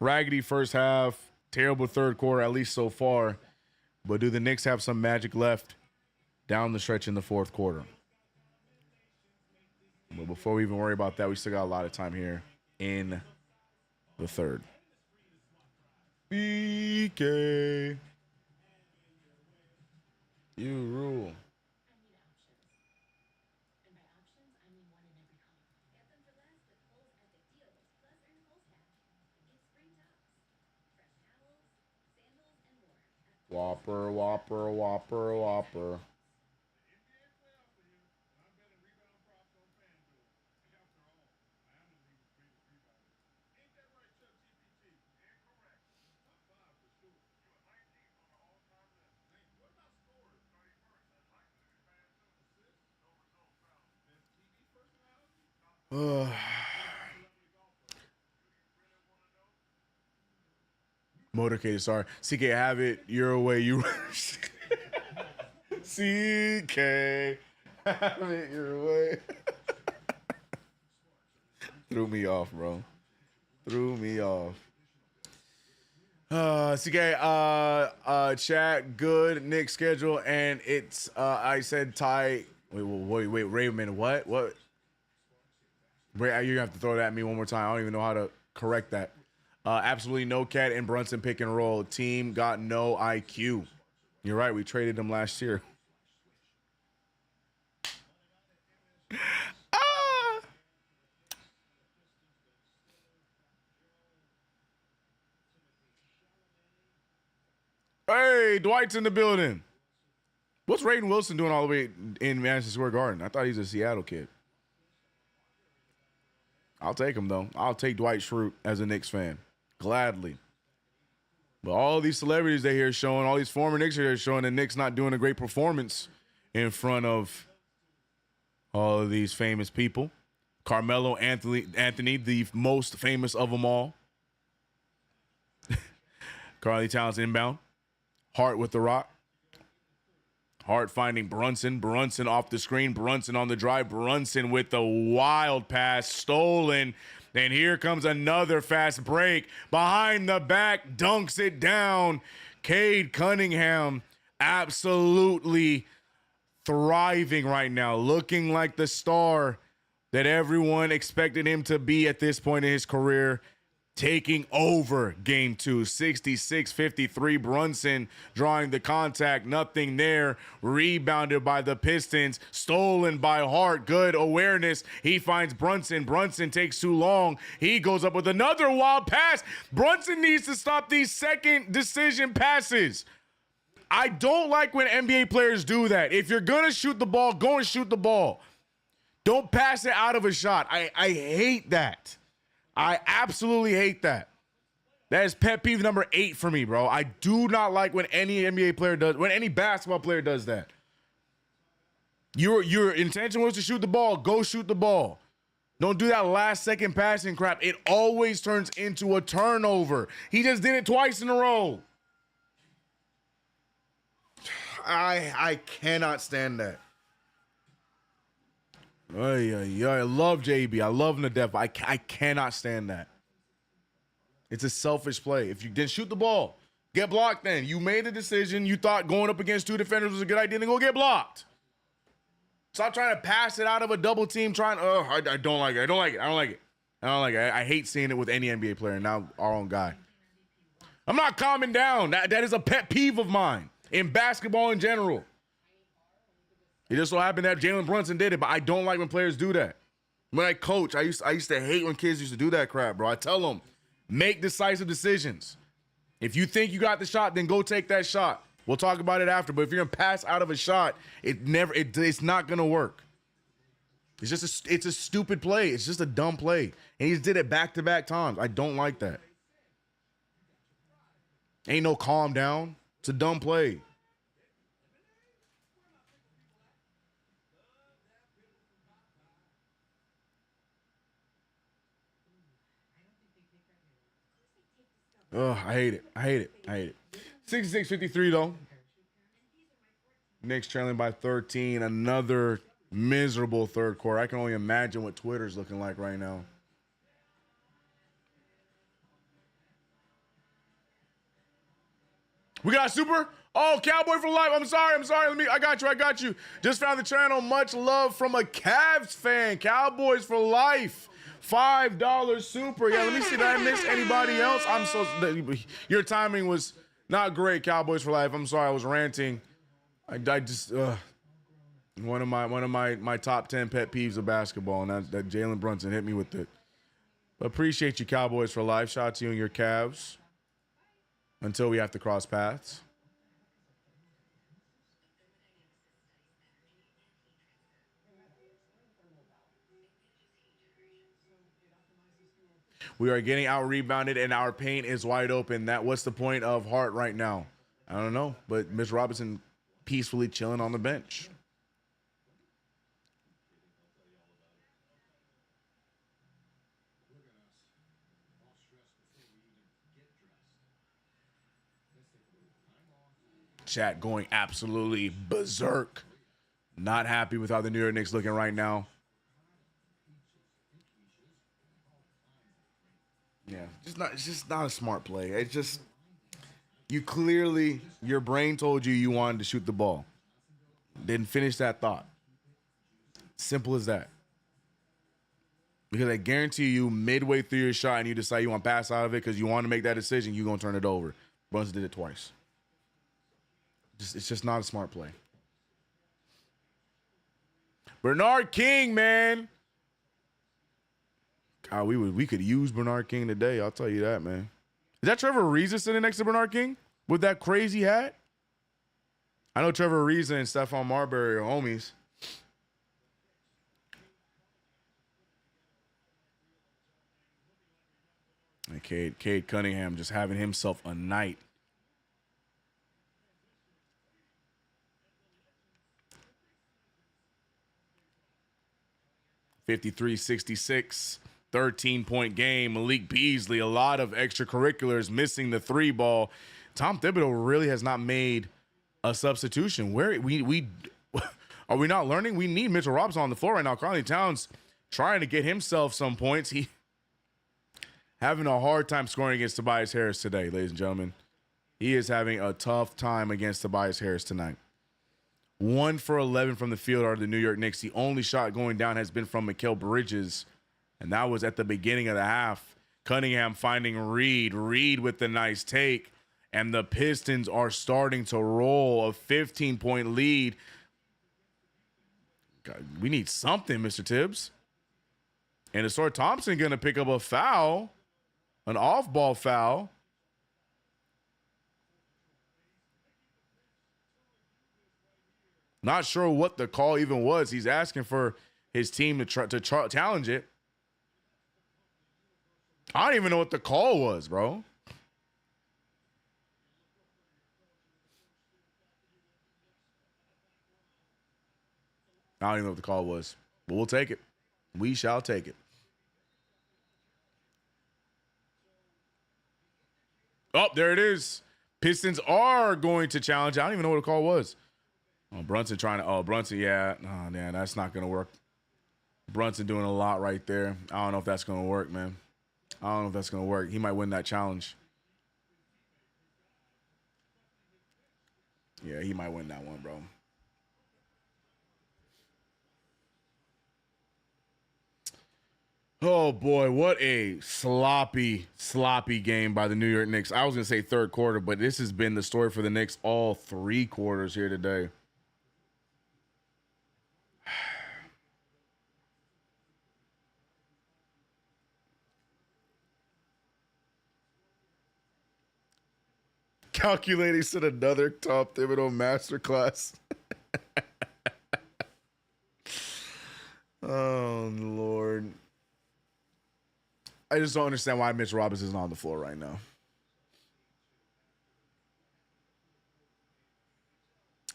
Raggedy first half, terrible third quarter, at least so far. But do the Knicks have some magic left down the stretch in the fourth quarter? But before we even worry about that, we still got a lot of time here in the third. BK, you rule. Whopper, whopper, whopper, whopper. Motorcade, sorry. CK, have it your way. You CK, have it your way. Threw me off, bro. Threw me off. CK, chat, good Knicks schedule, and it's I said tie. Wait, Raymond, what? Wait, you're gonna have to throw that at me one more time. I don't even know how to correct that. Absolutely no Cat and Brunson pick and roll. Team got no IQ. You're right. We traded them last year. Hey, Dwight's in the building. What's Raiden Wilson doing all the way in Madison Square Garden? I thought he's a Seattle kid. I'll take him, though. I'll take Dwight Schrute as a Knicks fan. Gladly. But all these celebrities they hear showing, all these former Knicks are here showing that Knicks not doing a great performance in front of all of these famous people. Carmelo Anthony, the most famous of them all. Carly Towns inbound. Hart with the rock. Hart finding Brunson. Brunson off the screen. Brunson on the drive. Brunson with the wild pass. Stolen. And here comes another fast break. Behind the back. Dunks it down. Cade Cunningham absolutely thriving right now. Looking like the star that everyone expected him to be at this point in his career. Taking over game 2, 66-53. Brunson drawing the contact, nothing there. Rebounded by the Pistons, stolen by Hart. Good awareness. He finds Brunson. Brunson takes too long. He goes up with another wild pass. Brunson needs to stop these second decision passes. I don't like when NBA players do that. If you're going to shoot the ball, go and shoot the ball. Don't pass it out of a shot. I hate that. I absolutely hate that. That is pet peeve number 8 for me, bro. I do not like when any NBA player does, when any basketball player does that. Your intention was to shoot the ball, go shoot the ball. Don't do that last second passing crap. It always turns into a turnover. He just did it twice in a row. I cannot stand that. I love JB. I love him to death. I cannot stand that. It's a selfish play. If you didn't shoot the ball, get blocked then. You made a decision. You thought going up against 2 defenders was a good idea, then go get blocked. Stop trying to pass it out of a double team. I don't like it. I don't like it. I hate seeing it with any NBA player, now our own guy. I'm not calming down. That is a pet peeve of mine in basketball in general. It just so happened that Jalen Brunson did it, but I don't like when players do that. When I coach, I used to hate when kids used to do that crap, bro. I tell them, make decisive decisions. If you think you got the shot, then go take that shot. We'll talk about it after, but if you're gonna pass out of a shot, it's not gonna work. It's a stupid play. It's just a dumb play. And he just did it back-to-back times. I don't like that. Ain't no calm down. It's a dumb play. Ugh, I hate it. I hate it. I hate it. 66-53 though. Knicks trailing by 13. Another miserable third quarter. I can only imagine what Twitter's looking like right now. We got super. Oh, Cowboy for life. I'm sorry. I got you. Just found the channel. Much love from a Cavs fan. Cowboys for life. $5 super. Yeah, let me see. Did I miss anybody else? I'm so. Your timing was not great. Cowboys for life. I'm sorry. I was ranting. I just. One of my top 10 pet peeves of basketball, and that Jalen Brunson hit me with it. But appreciate you, Cowboys for life. Shout out to you and your Cavs. Until we have to cross paths. We are getting out rebounded and our paint is wide open. What's the point of Hart right now? I don't know, but Mitch Robinson peacefully chilling on the bench. Chat going absolutely berserk. Not happy with how the New York Knicks looking right now. Yeah, it's just not a smart play. It's just your brain told you wanted to shoot the ball. Didn't finish that thought. Simple as that. Because I guarantee you, midway through your shot and you decide you want to pass out of it because you want to make that decision, you're going to turn it over. Brunson did it twice. It's just not a smart play. Bernard King, man. God, we could use Bernard King today. I'll tell you that, man. Is that Trevor Ariza sitting next to Bernard King with that crazy hat? I know Trevor Ariza and Stephon Marbury are homies. And Cade Cunningham just having himself a night. (53-66), 13-point game. Malik Beasley, a lot of extracurriculars, missing the three ball. Tom Thibodeau really has not made a substitution. Where we are we not learning? We need Mitchell Robinson on the floor right now. Karl Towns trying to get himself some points. He having a hard time scoring against Tobias Harris today, ladies and gentlemen. He is having a tough time against Tobias Harris tonight. 1 for 11 from the field are the New York Knicks. The only shot going down has been from Mikal Bridges, and that was at the beginning of the half. Cunningham finding Reed. Reed with the nice take, and the Pistons are starting to roll. A 15-point lead. God, we need something, Mr. Tibbs. And Asar Thompson going to pick up a foul, an off-ball foul. Not sure what the call even was. He's asking for his team to challenge it. I don't even know what the call was, bro. I don't even know what the call was, but we'll take it. We shall take it. Oh, there it is. Pistons are going to challenge. I don't even know what the call was. Oh, Brunson trying to. Oh, Brunson, yeah. Oh, man, that's not going to work. Brunson doing a lot right there. I don't know if that's going to work, man. I don't know if that's going to work. He might win that challenge. Yeah, he might win that one, bro. Oh, boy, what a sloppy game by the New York Knicks. I was going to say third quarter, but this has been the story for the Knicks all 3 quarters here today. Calculating said another top Thibodeau masterclass. Oh, Lord. I just don't understand why Mitch Robinson isn't on the floor right now.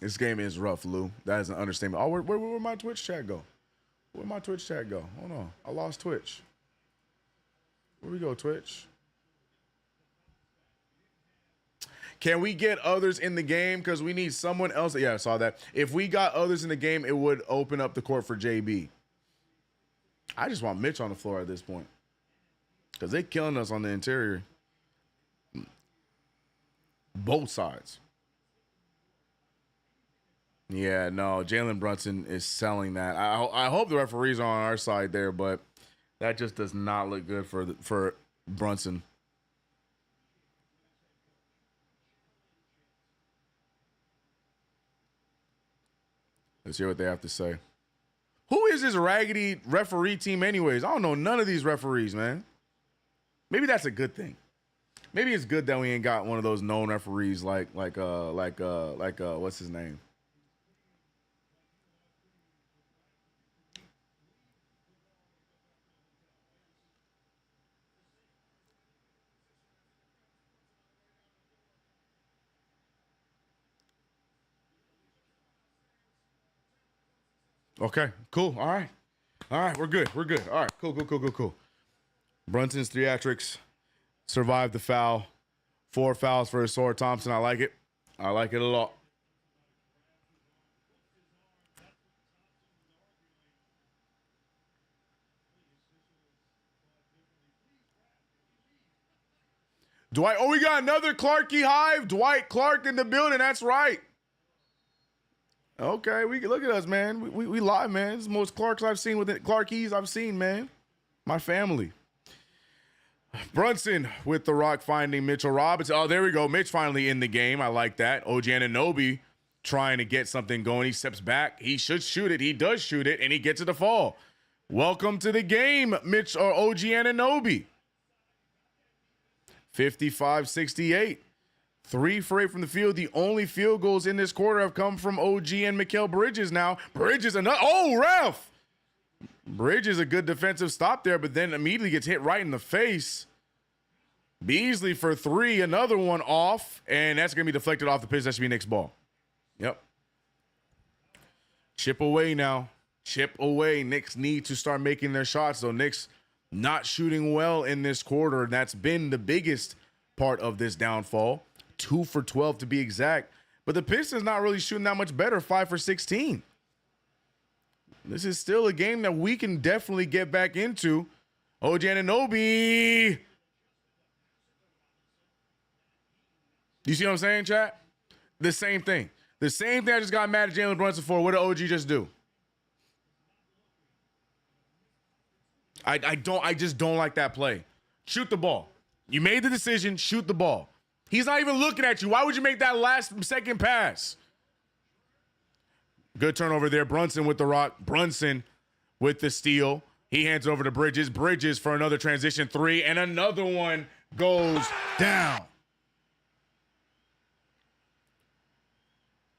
This game is rough, Lou. That is an understatement. Oh, where my Twitch chat go? Where'd my Twitch chat go? Hold on. I lost Twitch. Where we go, Twitch? Can we get others in the game? Because we need someone else. Yeah, I saw that. If we got others in the game, it would open up the court for JB. I just want Mitch on the floor at this point because they're killing us on the interior. Both sides. Yeah, no, Jalen Brunson is selling that. I hope the referees are on our side there, but that just does not look good for Brunson. Let's hear what they have to say. Who is this raggedy referee team anyways? I don't know none of these referees, man. Maybe that's a good thing. Maybe it's good that we ain't got one of those known referees like what's his name? Okay, cool. All right, we're good. All right, cool. Brunson's theatrics survived the foul. 4 fouls for Asor Thompson. I like it a lot. Dwight, we got another Clarkie Hive. Dwight Clark in the building. That's right. Okay, we can look at us, man. We live, man. It's the most Clarks I've seen with it. Clarkies I've seen, man. My family. Brunson with the rock finding Mitchell Robinson. Oh, there we go. Mitch finally in the game. I like that. OG Anunoby trying to get something going. He steps back. He should shoot it. He does shoot it, and he gets it to fall. Welcome to the game, Mitch or OG Anunoby. 55-68. 3 for 8 from the field. The only field goals in this quarter have come from OG and Mikal Bridges now. Bridges, another. Oh, ref! Bridges, a good defensive stop there, but then immediately gets hit right in the face. Beasley for 3, another one off, and that's going to be deflected off the pitch. That should be Knicks ball. Yep. Chip away now. Chip away. Knicks need to start making their shots, though. Knicks not shooting well in this quarter, and that's been the biggest part of this downfall. 2 for 12 to be exact. But the Pistons not really shooting that much better, 5 for 16. This is still a game that we can definitely get back into. OG Anunoby. You see what I'm saying, chat? The same thing. The same thing I just got mad at Jalen Brunson for. What did OG just do? I just don't like that play. Shoot the ball. You made the decision, shoot the ball. He's not even looking at you. Why would you make that last second pass? Good turnover there. Brunson with the rock. Brunson with the steal. He hands it over to Bridges. Bridges for another transition 3, and another one goes down.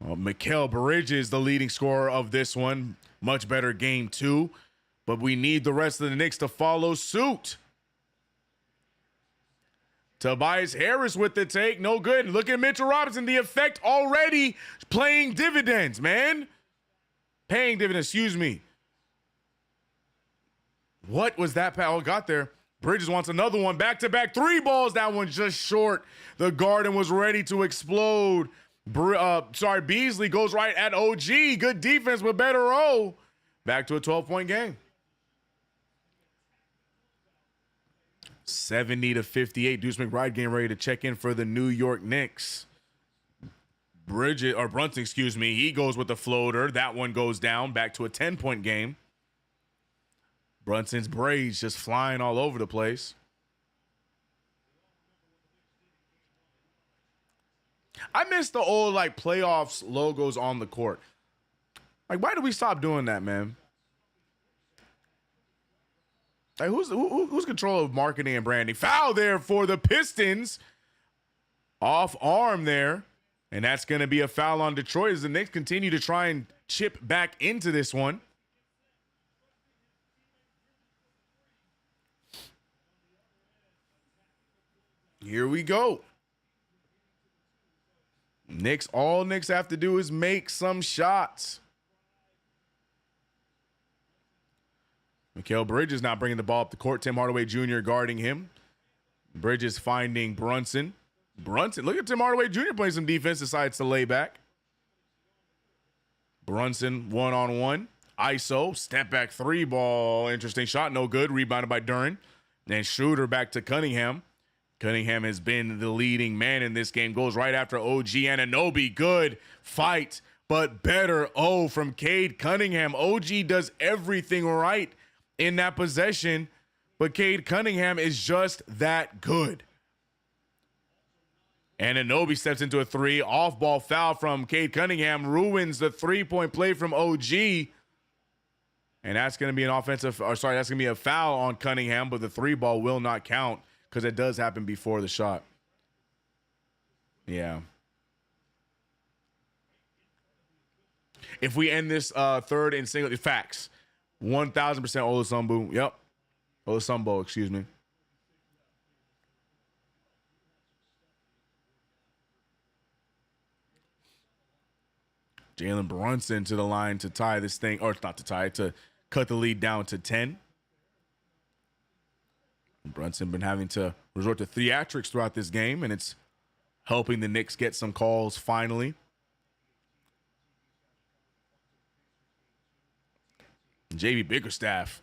Well, Mikal Bridges, the leading scorer of this one. Much better game 2, but we need the rest of the Knicks to follow suit. Tobias Harris with the take. No good. Look at Mitchell Robinson. The effect already playing dividends, man. Paying dividends, excuse me. What was that? Oh, got there. Bridges wants another one. Back-to-back 3 balls. That one just short. The Garden was ready to explode. Beasley goes right at OG. Good defense with better roll. Back to a 12-point game. 70-58. Deuce McBride getting ready to check in for the New York Knicks. Brunson, excuse me. He goes with the floater. That one goes down. Back to a 10-point game. Brunson's braids just flying all over the place. I miss the old playoffs logos on the court. Why did we stop doing that, man? Who's control of marketing and branding? Foul there for the Pistons. Off arm there. And that's going to be a foul on Detroit as the Knicks continue to try and chip back into this one. Here we go. All Knicks have to do is make some shots. Mikal Bridges not bringing the ball up the court. Tim Hardaway Jr. guarding him. Bridges finding Brunson. Brunson, look at Tim Hardaway Jr. playing some defense, decides to lay back. Brunson one-on-one. ISO, step back three ball. Interesting shot, no good. Rebounded by Duren. And Schroeder back to Cunningham. Cunningham has been the leading man in this game. Goes right after OG Anunoby. Good fight, but better. Oh, from Cade Cunningham. OG does everything right in that possession, but Cade Cunningham is just that good. Anunoby steps into a three. Off-ball foul from Cade Cunningham. Ruins the three-point play from OG. And that's going to be that's going to be a foul on Cunningham, but the three ball will not count because it does happen before the shot. Yeah. If we end this third in single, facts. 1,000% Olazumbo. Yep. Olazumbo, excuse me. Jalen Brunson to the line to tie this thing, or not to tie, to cut the lead down to 10. Brunson been having to resort to theatrics throughout this game, and it's helping the Knicks get some calls finally. JB Bickerstaff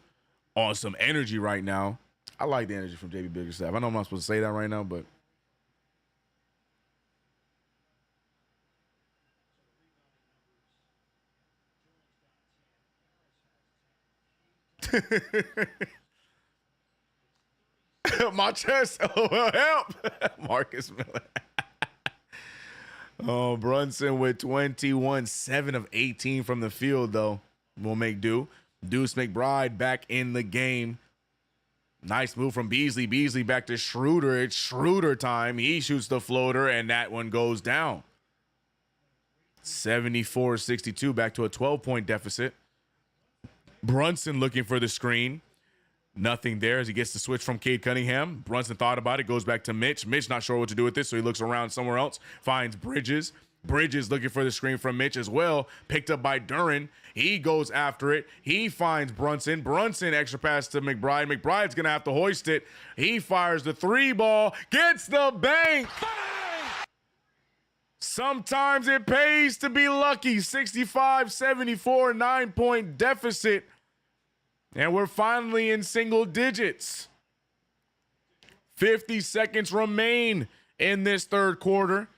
on some energy right now. I like the energy from JB Bickerstaff. I know I'm not supposed to say that right now, but my chest. Oh, help. Marcus Miller. Oh, Brunson with 21, 7 of 18 from the field, though. Will make do. Deuce McBride back in the game. Nice move from Beasley. Beasley back to Schroeder. It's Schroeder time. He shoots the floater, and that one goes down. 74-62, back to a 12-point deficit. Brunson looking for the screen. Nothing there as he gets the switch from Cade Cunningham. Brunson thought about it, goes back to Mitch. Mitch not sure what to do with this, so he looks around somewhere else, finds Bridges. Bridges looking for the screen from Mitch as well. Picked up by Duren. He goes after it. He finds Brunson. Brunson extra pass to McBride. McBride's going to have to hoist it. He fires the three ball. Gets the bank. Sometimes it pays to be lucky. 65-74, 9-point deficit. And we're finally in single digits. 50 seconds remain in this third quarter.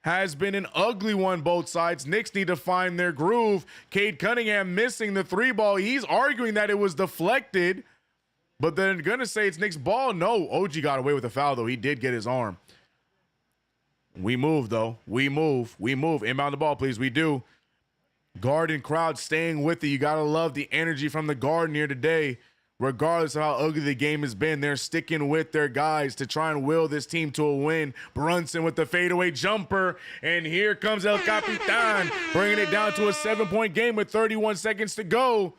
Has been an ugly one, both sides. Knicks need to find their groove. Cade Cunningham missing the three ball. He's arguing that it was deflected, but they're going to say it's Knicks ball. No, OG got away with the foul, though. He did get his arm. We move, though. We move. Inbound the ball, please. We do. Guard and crowd staying with it. You got to love the energy from the Garden here today. Regardless of how ugly the game has been, they're sticking with their guys to try and will this team to a win. Brunson with the fadeaway jumper. And here comes El Capitan, bringing it down to a 7-point game with 31 seconds to go.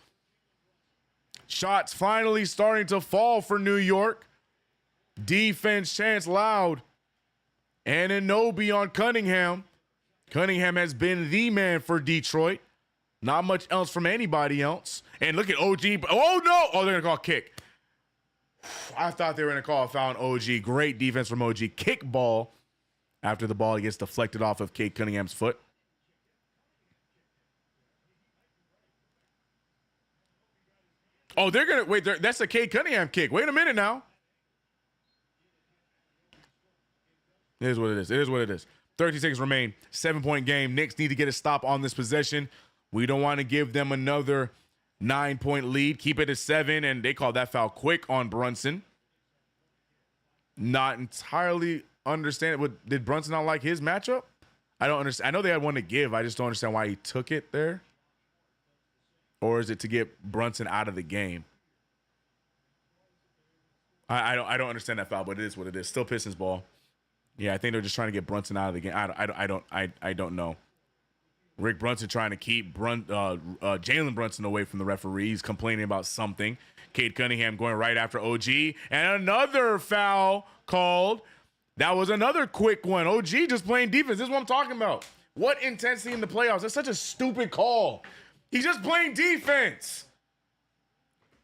Shots finally starting to fall for New York. Defense chants loud. And Anunoby on Cunningham. Cunningham has been the man for Detroit. Not much else from anybody else. And look at OG. Oh, no. Oh, they're going to call a kick. I thought they were going to call a foul on OG. Great defense from OG. Kick ball after the ball gets deflected off of Cade Cunningham's foot. Oh, they're going to wait. That's a Cade Cunningham kick. Wait a minute now. It is what it is. It is what it is. 30 seconds remain. 7-point game. Knicks need to get a stop on this possession. We don't want to give them another 9-point lead. Keep it at 7, and they call that foul quick on Brunson. Not entirely understand it. Did Brunson not like his matchup? I don't understand. I know they had one to give. I just don't understand why he took it there. Or is it to get Brunson out of the game? I don't understand that foul, but it is what it is. Still Pistons ball. Yeah, I think they're just trying to get Brunson out of the game. I don't know. Rick Brunson trying to keep Jalen Brunson away from the referee. He's complaining about something. Cade Cunningham going right after OG. And another foul called. That was another quick one. OG just playing defense. This is what I'm talking about. What intensity in the playoffs? That's such a stupid call. He's just playing defense.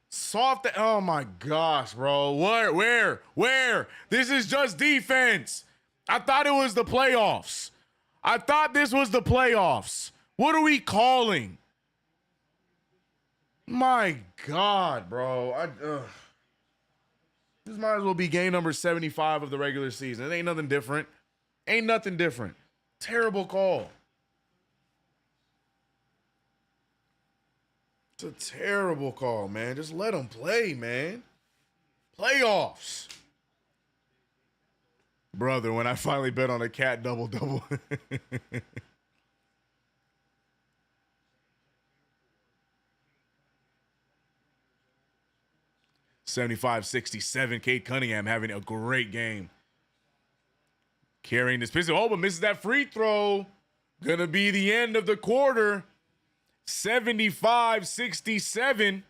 Soft. Oh, my gosh, bro. Where? This is just defense. I thought it was the playoffs. I thought this was the playoffs. What are we calling? My God, bro. This might as well be game number 75 of the regular season. It ain't nothing different. Ain't nothing different. Terrible call. It's a terrible call, man. Just let them play, man. Playoffs. Brother, when I finally bet on a cat double-double. 75-67. Cade Cunningham having a great game. Carrying this Pistons. Oh, but misses that free throw. Gonna be the end of the quarter. 75-67.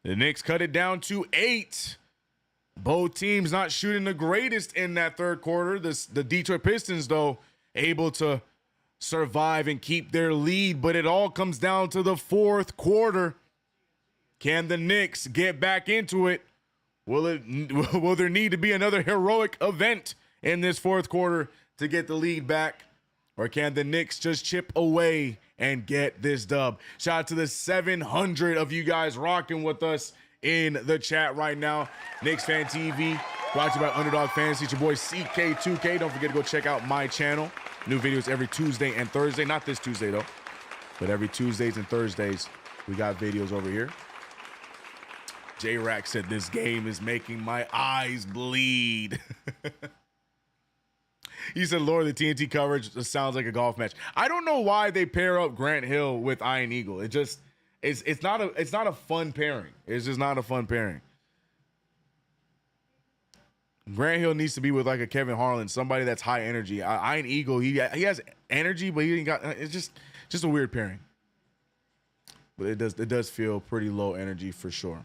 The Knicks cut it down to 8. Both teams not shooting the greatest in that third quarter. The Detroit Pistons, though, able to survive and keep their lead. But it all comes down to the fourth quarter. Can the Knicks get back into it? Will there need to be another heroic event in this fourth quarter to get the lead back? Or can the Knicks just chip away and get this dub? Shout out to the 700 of you guys rocking with us in the chat right now. KnicksFanTV, brought to you by Underdog Fantasy. It's your boy CK2K. Don't forget to go check out my channel. New videos every Tuesday and Thursday. Not this Tuesday, though, but every Tuesdays and Thursdays, we got videos over here. J-Rack said, this game is making my eyes bleed. He said, Lord, the TNT coverage sounds like a golf match. I don't know why they pair up Grant Hill with Iron Eagle. It just, it's not a fun pairing. It's just not a fun pairing. Grant Hill needs to be with like a Kevin Harlan, somebody that's high energy. Iron Eagle, he has energy, but he ain't got. It's just a weird pairing. But it does feel pretty low energy for sure.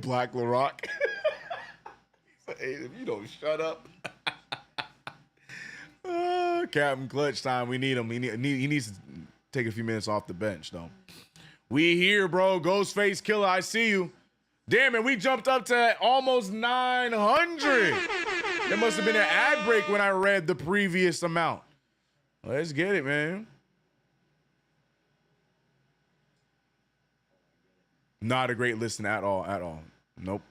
Black LaRock. Hey, if you don't shut up. Captain Clutch time. We need him. He needs to take a few minutes off the bench, though. We here, bro. Ghostface Killer, I see you. Damn it, we jumped up to almost 900. There must have been an ad break when I read the previous amount. Let's get it, man. Not a great listen at all. Nope.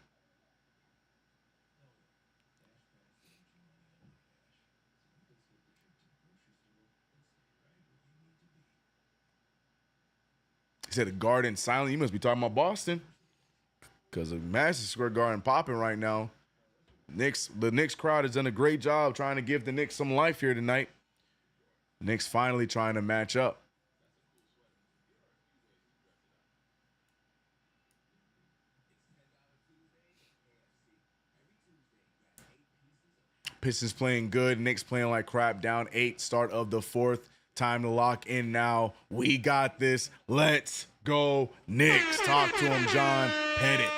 He said the Garden silent. You must be talking about Boston. Because the Madison Square Garden popping right now. The Knicks crowd has done a great job trying to give the Knicks some life here tonight. The Knicks finally trying to match up. Pistons playing good. Knicks playing like crap. Down 8. Start of the fourth. Time to lock in now. We got this. Let's go Knicks. Talk to him, John Pettit.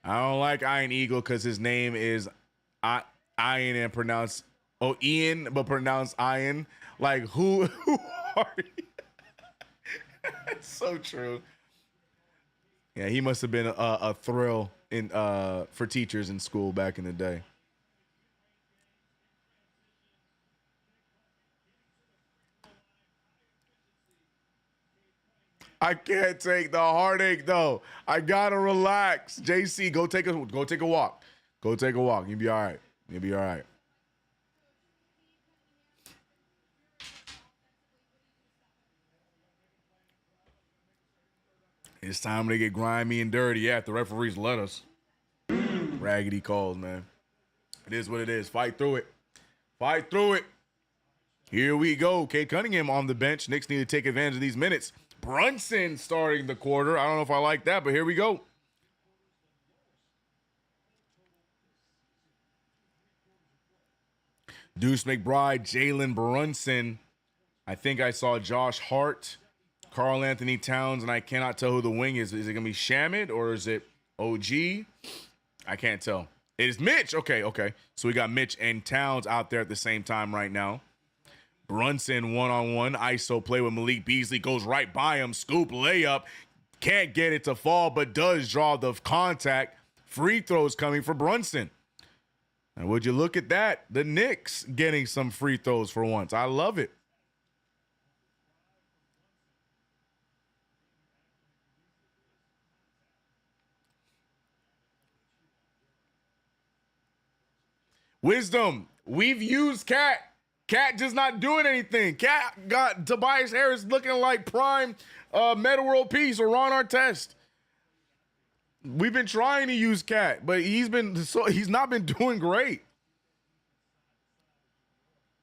I don't like Iron Eagle because his name is Ian and pronounced Ian, but pronounced Iron. Like who are you? It's so true. Yeah, he must have been a thrill in for teachers in school back in the day. I can't take the heartache though. I gotta relax. JC, go take a walk. Go take a walk. You'll be all right. You'll be all right. It's time to get grimy and dirty. Yeah, if the referees let us. Raggedy calls, man. It is what it is. Fight through it. Fight through it. Here we go. Cade Cunningham on the bench. Knicks need to take advantage of these minutes. Brunson starting the quarter. I don't know if I like that, but here we go. Deuce McBride, Jalen Brunson. I think I saw Josh Hart, Karl Anthony Towns, and I cannot tell who the wing is. Is it going to be Shamit or is it OG? I can't tell. It is Mitch. Okay. So we got Mitch and Towns out there at the same time right now. Brunson one-on-one. ISO play with Malik Beasley. Goes right by him. Scoop layup. Can't get it to fall, but does draw the contact. Free throws coming for Brunson. And would you look at that? The Knicks getting some free throws for once. I love it. Wisdom, we've used Cat. Cat just not doing anything. Cat got Tobias Harris looking like prime Meta World Peace or Ron Artest. We've been trying to use Cat, but he's not been doing great.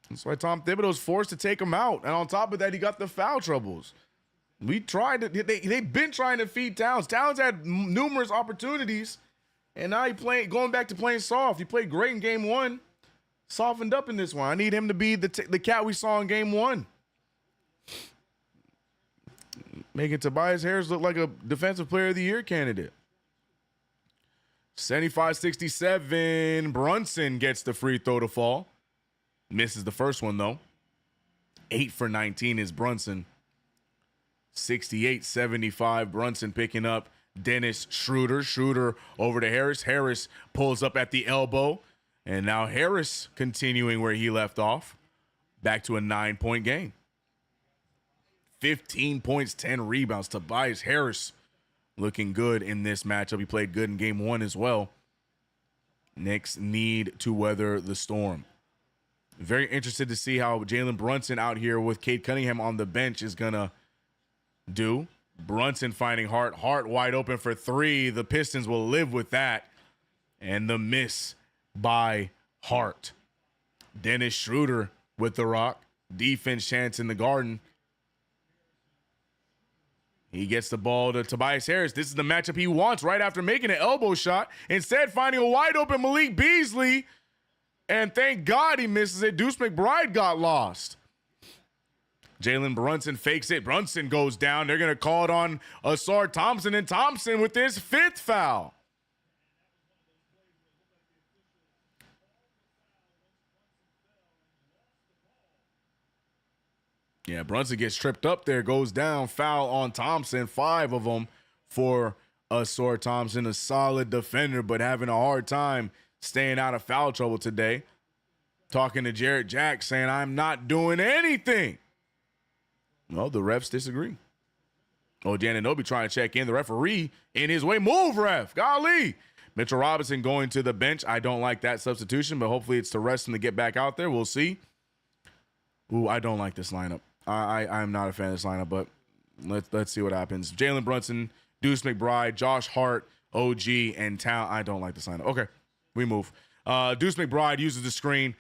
That's why Tom Thibodeau's forced to take him out. And on top of that, he got the foul troubles. We tried to, they've been trying to feed Towns. Towns had numerous opportunities. And now going back to playing soft. He played great in game one. Softened up in this one. I need him to be the Cat we saw in game one. Making Tobias Harris look like a defensive player of the year candidate. 75-67. Brunson gets the free throw to fall. Misses the first one, though. 8 for 19 is Brunson. 68-75. Brunson picking up Dennis Schroeder. Schroeder over to Harris. Harris pulls up at the elbow. And now Harris continuing where he left off. Back to a 9-point game. 15 points, 10 rebounds. Tobias Harris looking good in this matchup. He played good in game one as well. Knicks need to weather the storm. Very interested to see how Jalen Brunson out here with Cade Cunningham on the bench is going to do. Brunson finding Hart. Hart wide open for three. The Pistons will live with that. And the miss by Hart. Dennis Schroeder with the rock. Defense chance in the Garden. He gets the ball to Tobias Harris. This is the matchup he wants right after making an elbow shot. Instead, finding a wide open Malik Beasley. And thank God he misses it. Deuce McBride got lost. Jalen Brunson fakes it. Brunson goes down. They're going to call it on Asar Thompson. And Thompson with his 5th foul. Yeah, Brunson gets tripped up there. Goes down. Foul on Thompson. 5 of them for Asar Thompson. A solid defender, but having a hard time staying out of foul trouble today. Talking to Jarrett Jack saying, I'm not doing anything. Well, the refs disagree. Oh, Janinobi trying to check in. The referee in his way. Move, ref. Golly. Mitchell Robinson going to the bench. I don't like that substitution, but hopefully it's to rest him to get back out there. We'll see. Ooh, I don't like this lineup. I'm not a fan of this lineup, but let's see what happens. Jalen Brunson, Deuce McBride, Josh Hart, OG, and Town. I don't like this lineup. Okay, we move. Deuce McBride uses the screen.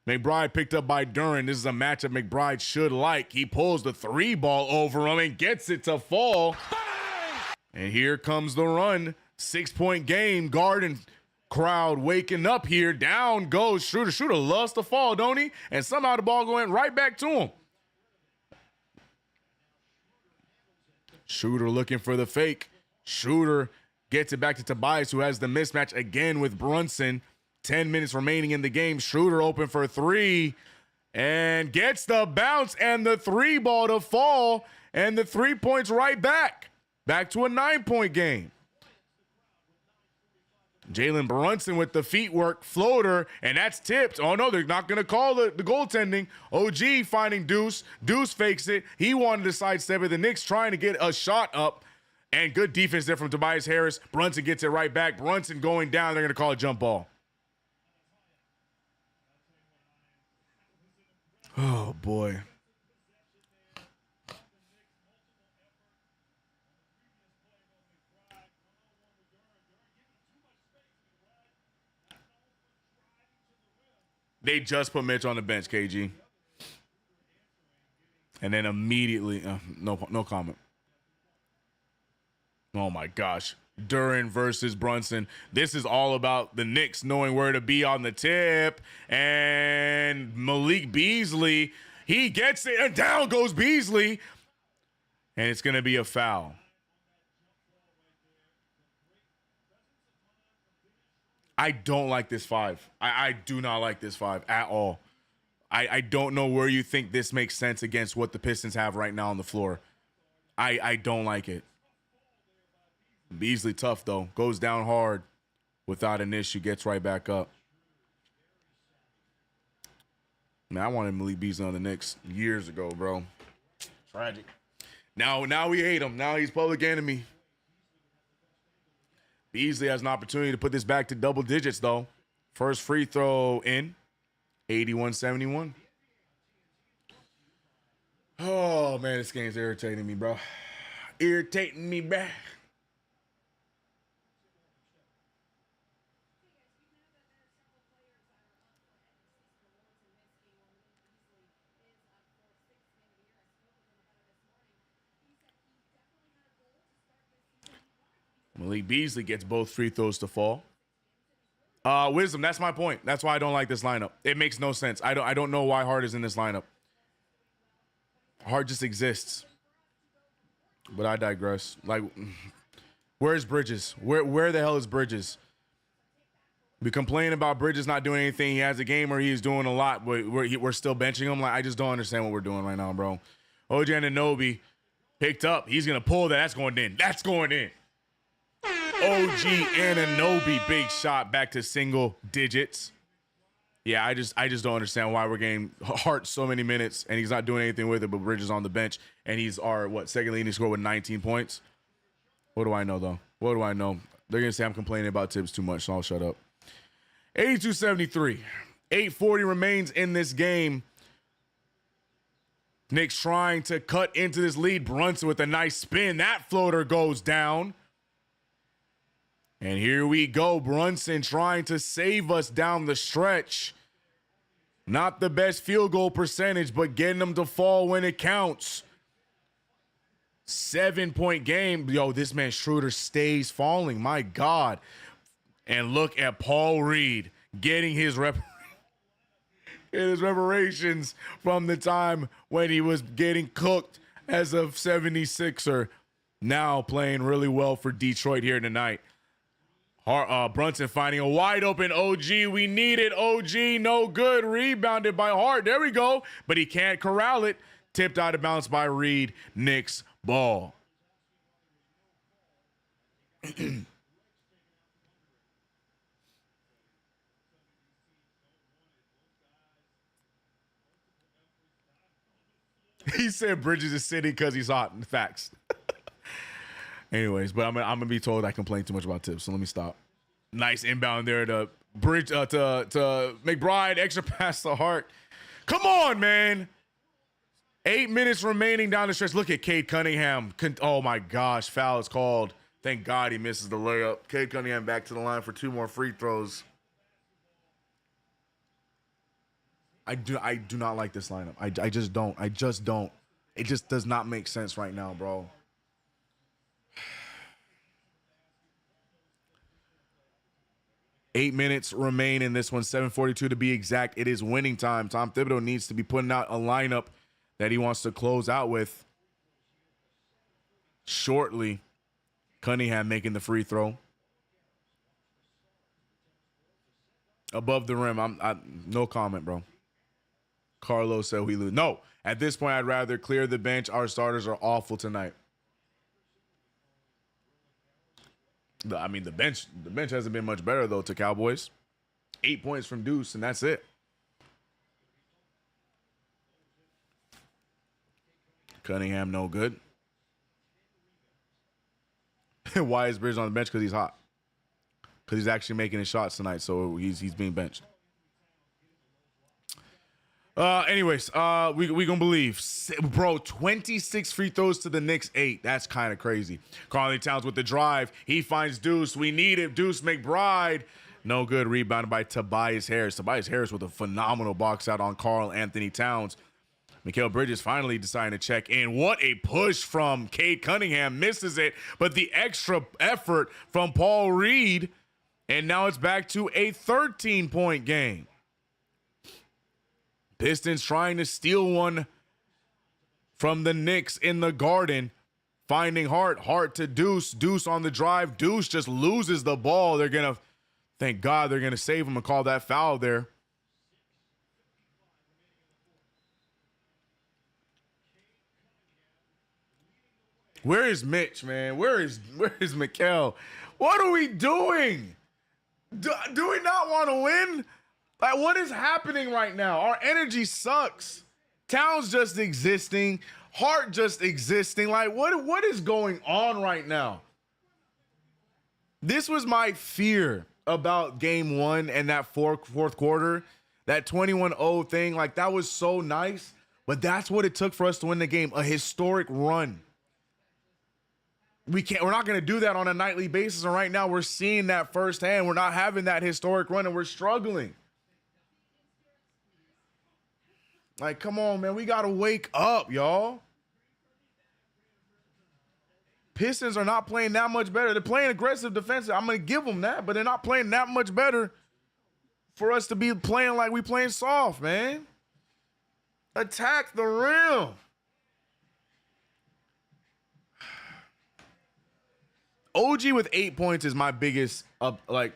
McBride picked up by Duran. This is a matchup McBride should like. He pulls the 3 ball over him and gets it to fall. And here comes the run. 6-point game. Garden crowd waking up here. Down goes Schroeder. Schroeder loves to fall, don't he? And somehow the ball going right back to him. Schroeder looking for the fake. Schroeder gets it back to Tobias, who has the mismatch again with Brunson. 10 minutes remaining in the game. Schroeder open for 3 and gets the bounce and the 3 ball to fall and the 3 points right back. Back to a 9-point game. Jalen Brunson with the feet work floater, and that's tipped. Oh, no, they're not going to call the goaltending. OG finding Deuce. Deuce fakes it. He wanted to sidestep it. The Knicks trying to get a shot up, and good defense there from Tobias Harris. Brunson gets it right back. Brunson going down. They're going to call a jump ball. Oh, boy. They just put Mitch on the bench, KG. And then immediately, no comment. Oh, my gosh. Duran versus Brunson. This is all about the Knicks knowing where to be on the tip. And Malik Beasley, he gets it, and down goes Beasley. And it's going to be a foul. I don't like this 5. I do not like this 5 at all. I don't know where you think this makes sense against what the Pistons have right now on the floor. I don't like it. Beasley tough, though. Goes down hard without an issue. Gets right back up. Man, I wanted Malik Beasley on the Knicks years ago, bro. Tragic. Now we hate him. Now he's public enemy. Beasley has an opportunity to put this back to double digits, though. First free throw in. 81-71. Oh, man, this game's irritating me, bro. Irritating me, bruh. Malik Beasley gets both free throws to fall. Wisdom, that's my point. That's why I don't like this lineup. It makes no sense. I don't know why Hart is in this lineup. Hart just exists. But I digress. Like, where's Bridges? Where the hell is Bridges? We complain about Bridges not doing anything. He has a game where he's doing a lot, but we're still benching him. Like, I just don't understand what we're doing right now, bro. OG Anunoby picked up. He's gonna pull that. That's going in. That's going in. OG Anunoby, big shot back to single digits. Yeah, I just don't understand why we're getting Hart so many minutes and he's not doing anything with it, but Bridges on the bench and he's our second leading scorer with 19 points. What do I know though? What do I know? They're gonna say I'm complaining about Tibbs too much, so I'll shut up. 82-73. 8:40 remains in this game. Knicks trying to cut into this lead. Brunson with a nice spin. That floater goes down. And here we go. Brunson trying to save us down the stretch. Not the best field goal percentage, but getting them to fall when it counts. 7-point game. Yo, this man Schroeder stays falling. My God. And look at Paul Reed getting his reparations from the time when he was getting cooked as a 76er. Now playing really well for Detroit here tonight. Brunson finding a wide open OG. We need it. OG, no good. Rebounded by Hart. There we go. But he can't corral it. Tipped out of bounds by Reed. Knicks ball. He said Bridges is sitting because he's hot. Facts. Anyways, but I'm gonna be told I complain too much about Tips, so let me stop. Nice inbound there to Bridge to McBride. Extra pass to Hart. Come on, man. 8 minutes remaining down the stretch. Look at Cade Cunningham. Oh my gosh, foul is called. Thank God he misses the layup. Cade Cunningham back to the line for 2 more free throws. I do not like this lineup. I just don't. I just don't. It just does not make sense right now, bro. Eight minutes remain in this one, 7:42 to be exact. It is winning time. Tom Thibodeau needs to be putting out a lineup that he wants to close out with shortly. Cunningham making the free throw. Above the rim, no comment, bro. Carlos said we lose. No, at this point, I'd rather clear the bench. Our starters are awful tonight. I mean, the bench hasn't been much better, though, to Cowboys. 8 points from Deuce, and that's it. Cunningham, no good. Why is Bridges on the bench? Because he's hot. Because he's actually making his shots tonight, so he's being benched. Anyways, we gonna believe. Bro, 26 free throws to the Knicks, 8. That's kind of crazy. Karl Towns with the drive. He finds Deuce. We need it. Deuce McBride. No good. Rebounded by Tobias Harris. Tobias Harris with a phenomenal box out on Karl Anthony Towns. Mikal Bridges finally deciding to check in. What a push from Cade Cunningham. Misses it, but the extra effort from Paul Reed. And now it's back to a 13-point game. Pistons trying to steal one from the Knicks in the Garden. Finding Hart. Hart to Deuce. Deuce on the drive. Deuce just loses the ball. They're going to, thank God, they're going to save him and call that foul there. Where is Mitch, man? Where is Mikal? What are we doing? Do we not want to win? Like, what is happening right now? Our energy sucks. Towns just existing. Hart just existing. Like, what is going on right now? This was my fear about game one and that fourth quarter. That 21-0 thing. Like, that was so nice. But that's what it took for us to win the game. A historic run. We're not going to do that on a nightly basis. And right now we're seeing that firsthand. We're not having that historic run and we're struggling. Like, come on, man. We got to wake up, y'all. Pistons are not playing that much better. They're playing aggressive defensive. I'm going to give them that, but they're not playing that much better for us to be playing like we playing soft, man. Attack the rim. OG with 8 points is my biggest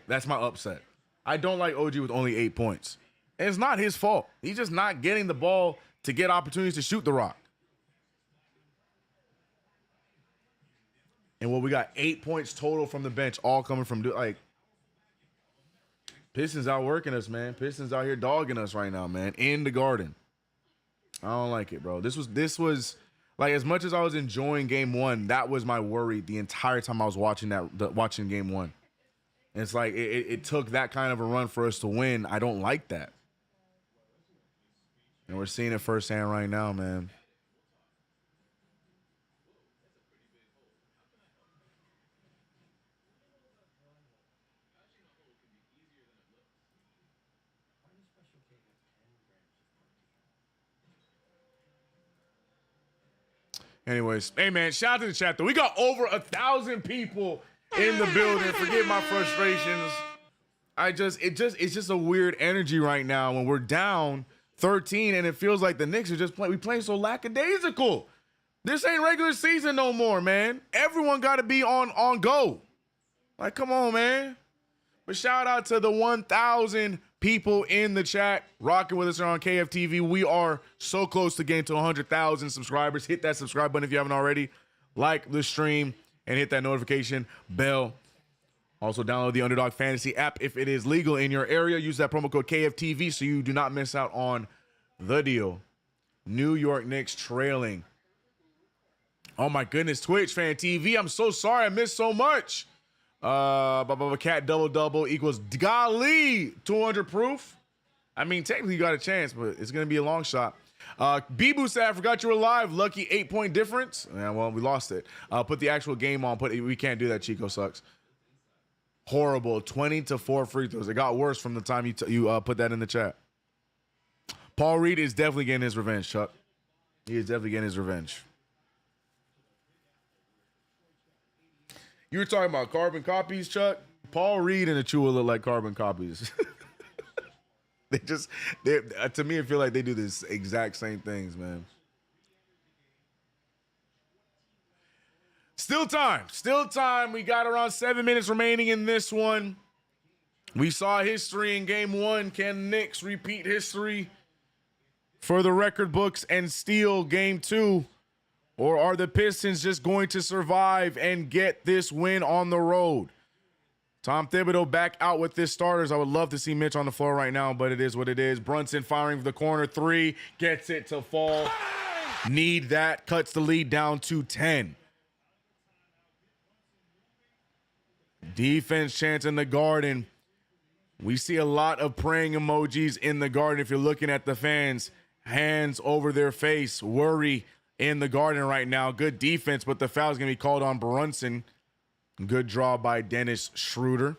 that's my upset. I don't like OG with only 8 points. And it's not his fault. He's just not getting the ball to get opportunities to shoot the rock. And we got 8 points total from the bench, all coming from Pistons outworking us, man. Pistons out here dogging us right now, man. In the Garden. I don't like it, bro. This was like, as much as I was enjoying game one, that was my worry the entire time I was watching watching game one. And it's like it took that kind of a run for us to win. I don't like that. And we're seeing it firsthand right now, man. Anyways, hey, man, shout out to the chat, though. We got over 1,000 people in the building. Forget my frustrations. It's just a weird energy right now when we're down 13 and it feels like the Knicks are just playing so lackadaisical. This ain't regular season no more, man. Everyone got to be on go. Like, come on, man. But shout out to the 1,000 people in the chat rocking with us on KFTV. We are so close to getting to 100,000 subscribers. Hit that subscribe button if you haven't already. Like the stream and hit that notification bell. Also, download the Underdog Fantasy app if it is legal in your area. Use that promo code KFTV so you do not miss out on the deal. New York Knicks trailing. Oh, my goodness. Twitch Fan TV. I'm so sorry I missed so much. Cat double equals golly 200 proof. I mean, technically you got a chance, but it's gonna be a long shot. Bibu said, I forgot you were live. Lucky 8-point difference. Yeah, well, we lost it. Put the actual game on. We can't do that. Chico sucks. Horrible. 20-4 free throws. It got worse from the time you put that in the chat. Paul Reed is definitely getting his revenge, Chuck. He is definitely getting his revenge. You were talking about carbon copies, Chuck. Paul Reed and Achua look like carbon copies. To me, I feel like they do this exact same things, man. Still time. We got around 7 minutes remaining in this one. We saw history in game one. Can Knicks repeat history for the record books and steal game two? Or are the Pistons just going to survive and get this win on the road? Tom Thibodeau back out with his starters. I would love to see Mitch on the floor right now, but it is what it is. Brunson firing for the corner three, gets it to fall. Need that, cuts the lead down to 10. Defense chance in the Garden. We see a lot of praying emojis in the Garden. If you're looking at the fans, hands over their face, worry in the Garden right now. Good defense, but the foul is going to be called on Brunson. Good draw by Dennis Schroeder.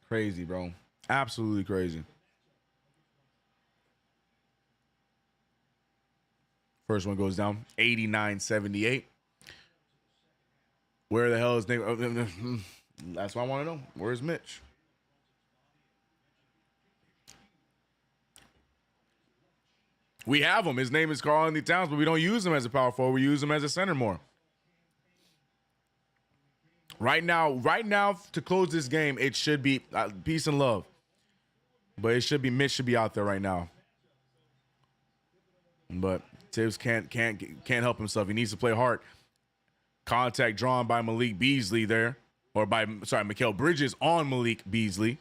Crazy, bro. Absolutely crazy. First one goes down, 89-78. Where the hell is Nick? That's what I want to know. Where's Mitch? We have him. His name is Karl-Anthony Towns, but we don't use him as a power forward. We use him as a center more. Right now, to close this game, it should be peace and love. But it should be Mitch should be out there right now. But Tibbs can't help himself. He needs to play hard. Contact drawn by Malik Beasley there. Or by, Mikal Bridges on Malik Beasley.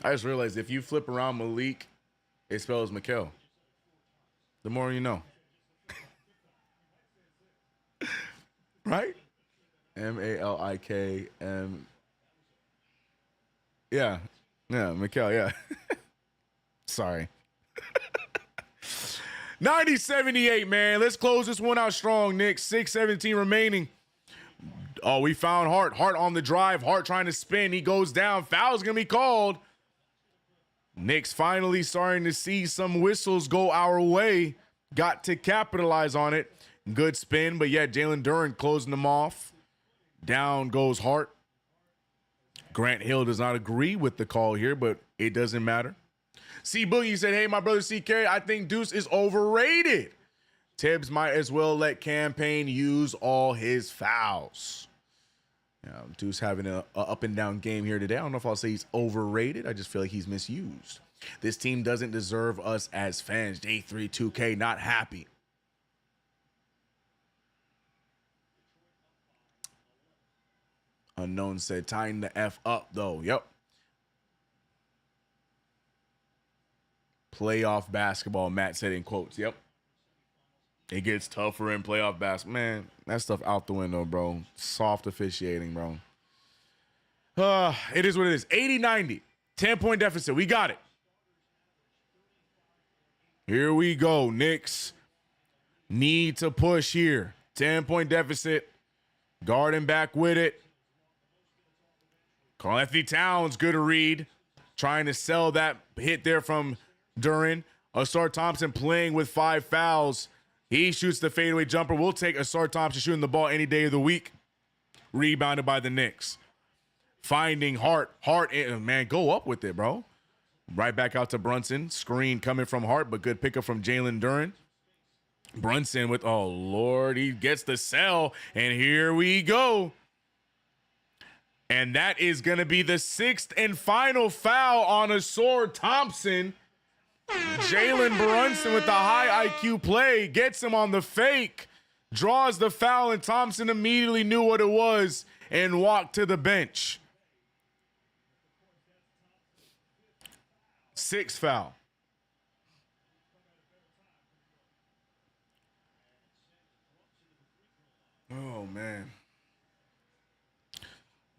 I just realized if you flip around Malik, it spells Mikal. The more you know. Right? M-A-L-I-K-M. Yeah, Mikal, yeah. Sorry. 90-78, man. Let's close this one out strong, Knicks. 6:17 remaining. Oh, we found Hart. Hart on the drive. Hart trying to spin. He goes down. Foul's going to be called. Knicks finally starting to see some whistles go our way. Got to capitalize on it. Good spin, but yeah, Jalen Duren closing them off. Down goes Hart. Grant Hill does not agree with the call here, but it doesn't matter. C Boogie said, hey, my brother CK, I think Deuce is overrated. Tibbs might as well let Campaign use all his fouls. Deuce having a up and down game here today. I don't know if I'll say he's overrated. I just feel like he's misused. This team doesn't deserve us as fans. J32K not happy. Unknown said, tying the F up, though. Yep. Playoff basketball, Matt said in quotes. Yep. It gets tougher in playoff basketball. Man, that stuff out the window, bro. Soft officiating, bro. It is what it is. 80-90. 10-point deficit. We got it. Here we go. Knicks need to push here. 10-point deficit. Garden back with it. Karl-Anthony Towns, good to read. Trying to sell that hit there from Duren. Ausar Thompson playing with 5 fouls. He shoots the fadeaway jumper. We'll take Ausar Thompson shooting the ball any day of the week. Rebounded by the Knicks. Finding Hart. Hart, man, go up with it, bro. Right back out to Brunson. Screen coming from Hart, but good pickup from Jalen Duren. Brunson with, oh, Lord, he gets the sell. And here we go. And that is going to be the 6th and final foul on Ausar Thompson. Jalen Brunson with the high IQ play gets him on the fake, draws the foul, and Thompson immediately knew what it was and walked to the bench. 6th foul. Oh, man.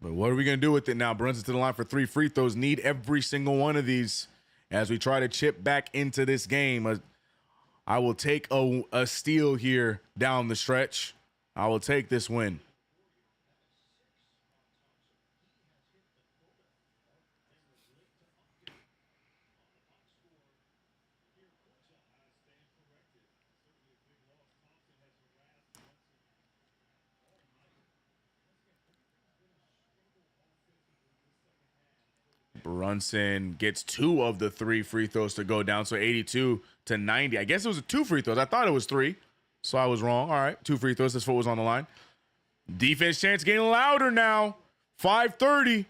But what are we going to do with it now? Brunson to the line for 3 free throws. Need every single one of these as we try to chip back into this game. I will take a steal here down the stretch. I will take this win. Brunson gets 2 of the 3 free throws to go down, so 82-90. I guess it was 2 free throws. I thought it was 3, so I was wrong. All right, 2 free throws. This foot was on the line. Defense chance getting louder now. 5:30.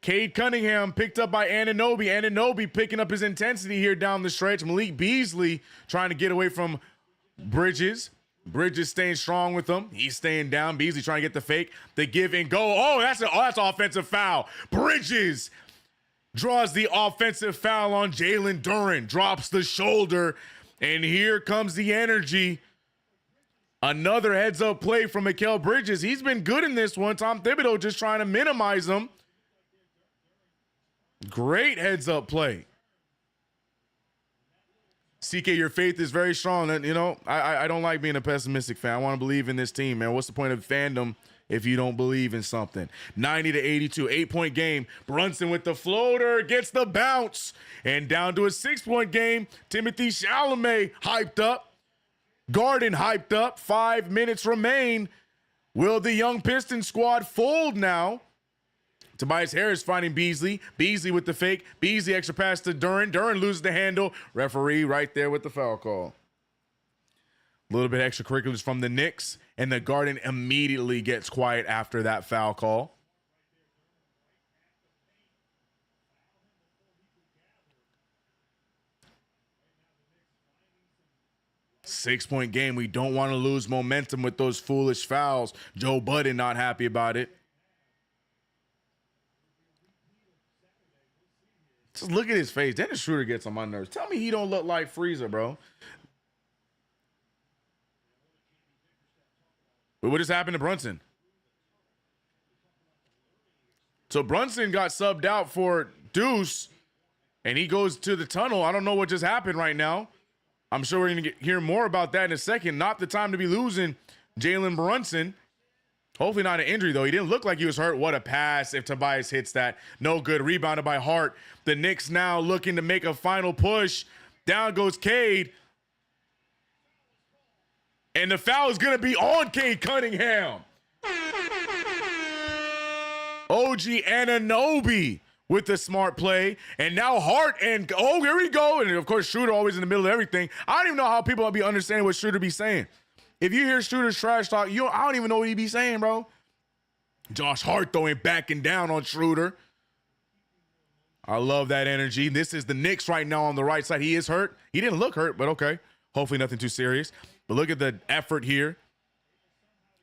Cade Cunningham picked up by Anunoby. Anunoby picking up his intensity here down the stretch. Malik Beasley trying to get away from Bridges. Bridges staying strong with him. He's staying down. Beasley trying to get the fake. The give and go. Oh, that's offensive foul. Bridges draws the offensive foul on Jalen Duren. Drops the shoulder. And here comes the energy. Another heads-up play from Mikal Bridges. He's been good in this one. Tom Thibodeau just trying to minimize him. Great heads-up play. CK, your faith is very strong. And, you know, I don't like being a pessimistic fan. I want to believe in this team, man. What's the point of fandom if you don't believe in something? 90-82, 8-point game. Brunson with the floater, gets the bounce. And down to a 6-point game. Timothy Chalamet hyped up. Garden hyped up. 5 minutes remain. Will the young Pistons squad fold now Tobias Harris finding Beasley. Beasley with the fake. Beasley extra pass to Duren. Duren loses the handle. Referee right there with the foul call. A little bit extracurriculars from the Knicks, and the Garden immediately gets quiet after that foul call. Six-point game. We don't want to lose momentum with those foolish fouls. Joe Budden not happy about it. Just look at his face. Dennis Schroeder gets on my nerves. Tell me he don't look like Frieza, bro. But what just happened to Brunson? So Brunson got subbed out for Deuce, and he goes to the tunnel. I don't know what just happened right now. I'm sure we're going to hear more about that in a second. Not the time to be losing Jalen Brunson. Hopefully not an injury, though. He didn't look like he was hurt. What a pass if Tobias hits that. No good. Rebounded by Hart. The Knicks now looking to make a final push. Down goes Cade. And the foul is going to be on Cade Cunningham. OG Anunoby with the smart play. And now Hart and, oh, here we go. And, of course, Schroeder always in the middle of everything. I don't even know how people will be understanding what Schroeder be saying. If you hear Schroeder's trash talk, I don't even know what he be saying, bro. Josh Hart, though, ain't backing down on Schroeder. I love that energy. This is the Knicks right now on the right side. He is hurt. He didn't look hurt, but okay. Hopefully nothing too serious. But look at the effort here.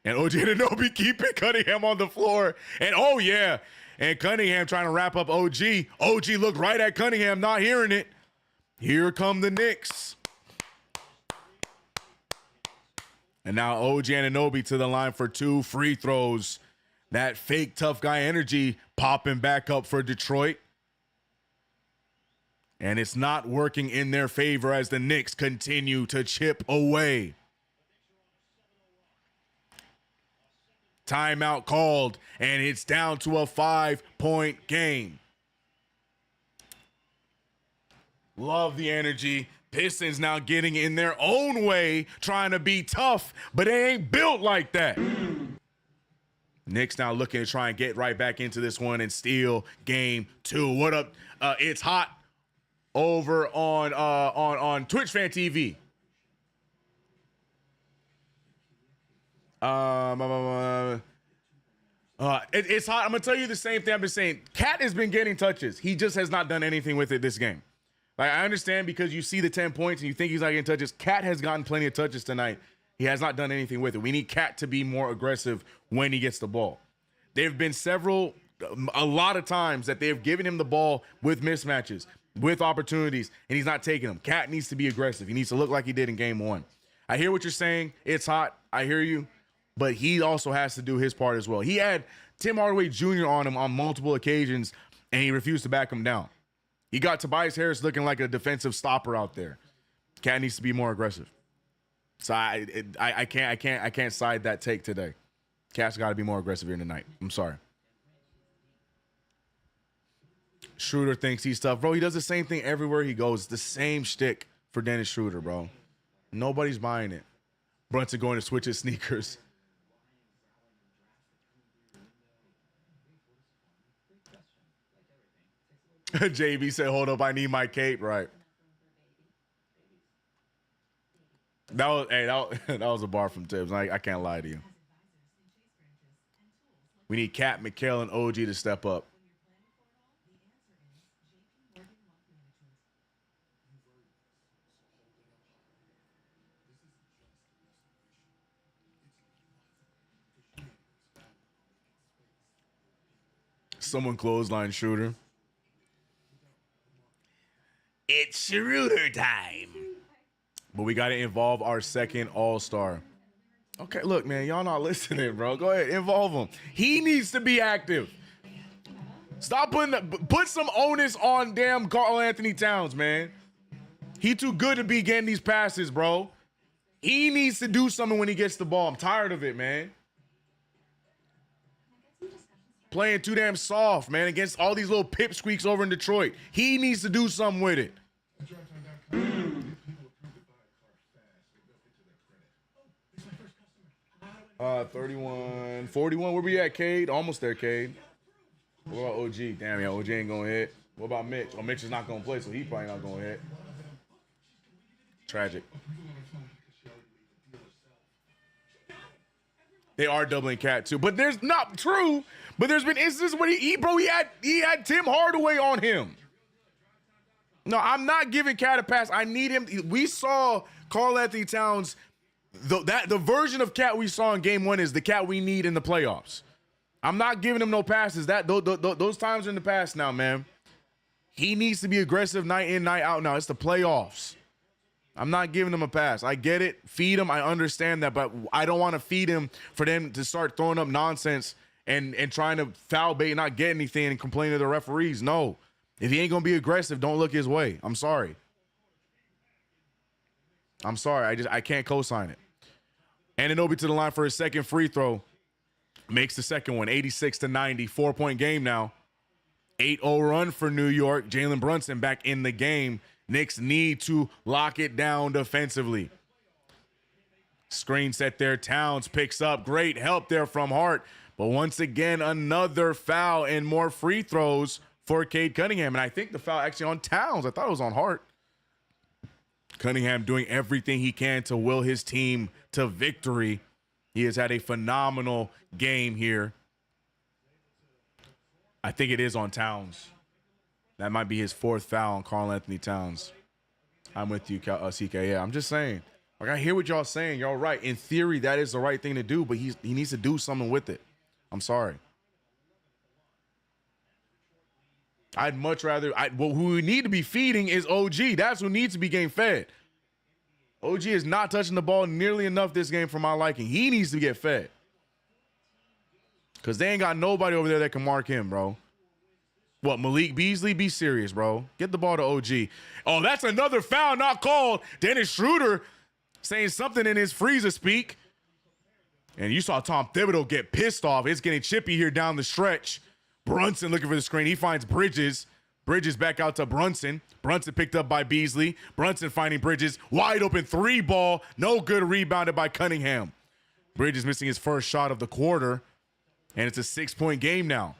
And OG Anunoby keeping Cunningham on the floor. And oh, yeah. And Cunningham trying to wrap up OG. OG looked right at Cunningham, not hearing it. Here come the Knicks. And now OG Anunoby to the line for 2 free throws. That fake tough guy energy popping back up for Detroit. And it's not working in their favor as the Knicks continue to chip away. Timeout called, and it's down to a 5-point game. Love the energy. Pistons now getting in their own way, trying to be tough, but they ain't built like that. Knicks now looking to try and get right back into this one and steal game 2. What up? It's hot over on KnicksFanTV. It's hot. I'm gonna tell you the same thing I've been saying. Cat has been getting touches. He just has not done anything with it this game. Like, I understand because you see the 10 points and you think he's not getting touches. Cat has gotten plenty of touches tonight. He has not done anything with it. We need Cat to be more aggressive when he gets the ball. There have been a lot of times that they have given him the ball with mismatches, with opportunities, and he's not taking them. Cat needs to be aggressive. He needs to look like he did in game 1. I hear what you're saying. It's hot. I hear you. But he also has to do his part as well. He had Tim Hardaway Jr. on him on multiple occasions, and he refused to back him down. He got Tobias Harris looking like a defensive stopper out there. Cat needs to be more aggressive. So I can't side that take today. Cat's got to be more aggressive here tonight. I'm sorry. Schroeder thinks he's tough. Bro, he does the same thing everywhere he goes. It's the same shtick for Dennis Schroeder, bro. Nobody's buying it. Brunson going to switch his sneakers. JB said, hold up, I need my cape. Right. That was a bar from Tibbs. I can't lie to you. We need Cat, McHale, and OG to step up. Someone clothesline Schroeder. It's Schroeder time. But we got to involve our second all-star. Okay, look, man, y'all not listening, bro. Go ahead, involve him. He needs to be active. Stop put some onus on damn Karl Anthony Towns, man. He too good to be getting these passes, bro. He needs to do something when he gets the ball. I'm tired of it, man. Playing too damn soft, man, against all these little pipsqueaks over in Detroit. He needs to do something with it. 31, 41. Where we at, Cade? Almost there, Cade. What about OG? Damn, yeah, OG ain't gonna hit. What about Mitch? Oh, Mitch is not gonna play, so he probably not gonna hit. Tragic. They are doubling Cat too, but there's not true. But there's been instances where he had Tim Hardaway on him. No, I'm not giving Cat a pass. I need him. We saw Karl-Anthony Towns. The version of Cat we saw in Game 1 is the Cat we need in the playoffs. I'm not giving him no passes. Those times are in the past now, man. He needs to be aggressive night in, night out now. It's the playoffs. I'm not giving him a pass. I get it. Feed him. I understand that, but I don't want to feed him for them to start throwing up nonsense and trying to foul bait and not get anything and complain to the referees. No. If he ain't going to be aggressive, don't look his way. I'm sorry. I can't co-sign it. Anunoby to the line for his second free throw. Makes the second one, 86-90, 4-point game now. 8-0 run for New York. Jalen Brunson back in the game. Knicks need to lock it down defensively. Screen set there. Towns picks up. Great help there from Hart. But once again, another foul and more free throws for Cade Cunningham. And I think the foul actually on Towns. I thought it was on Hart. Cunningham doing everything he can to will his team to victory. He has had a phenomenal game here. I think it is on Towns. That might be his fourth foul on Karl-Anthony Towns. I'm with you, CK. Yeah, I'm just saying. Like, I hear what y'all saying. Y'all right. In theory, that is the right thing to do, but he needs to do something with it. I'm sorry. I'd much rather. Who we need to be feeding is OG. That's who needs to be getting fed. OG is not touching the ball nearly enough this game for my liking. He needs to get fed. Because they ain't got nobody over there that can mark him, bro. What, Malik Beasley? Be serious, bro. Get the ball to OG. Oh, that's another foul not called. Dennis Schroeder saying something in his freezer speak. And you saw Tom Thibodeau get pissed off. It's getting chippy here down the stretch. Brunson looking for the screen. He finds Bridges. Bridges back out to Brunson. Brunson picked up by Beasley. Brunson finding Bridges. Wide open three ball. No good, rebounded by Cunningham. Bridges missing his first shot of the quarter. And it's a 6-point game now.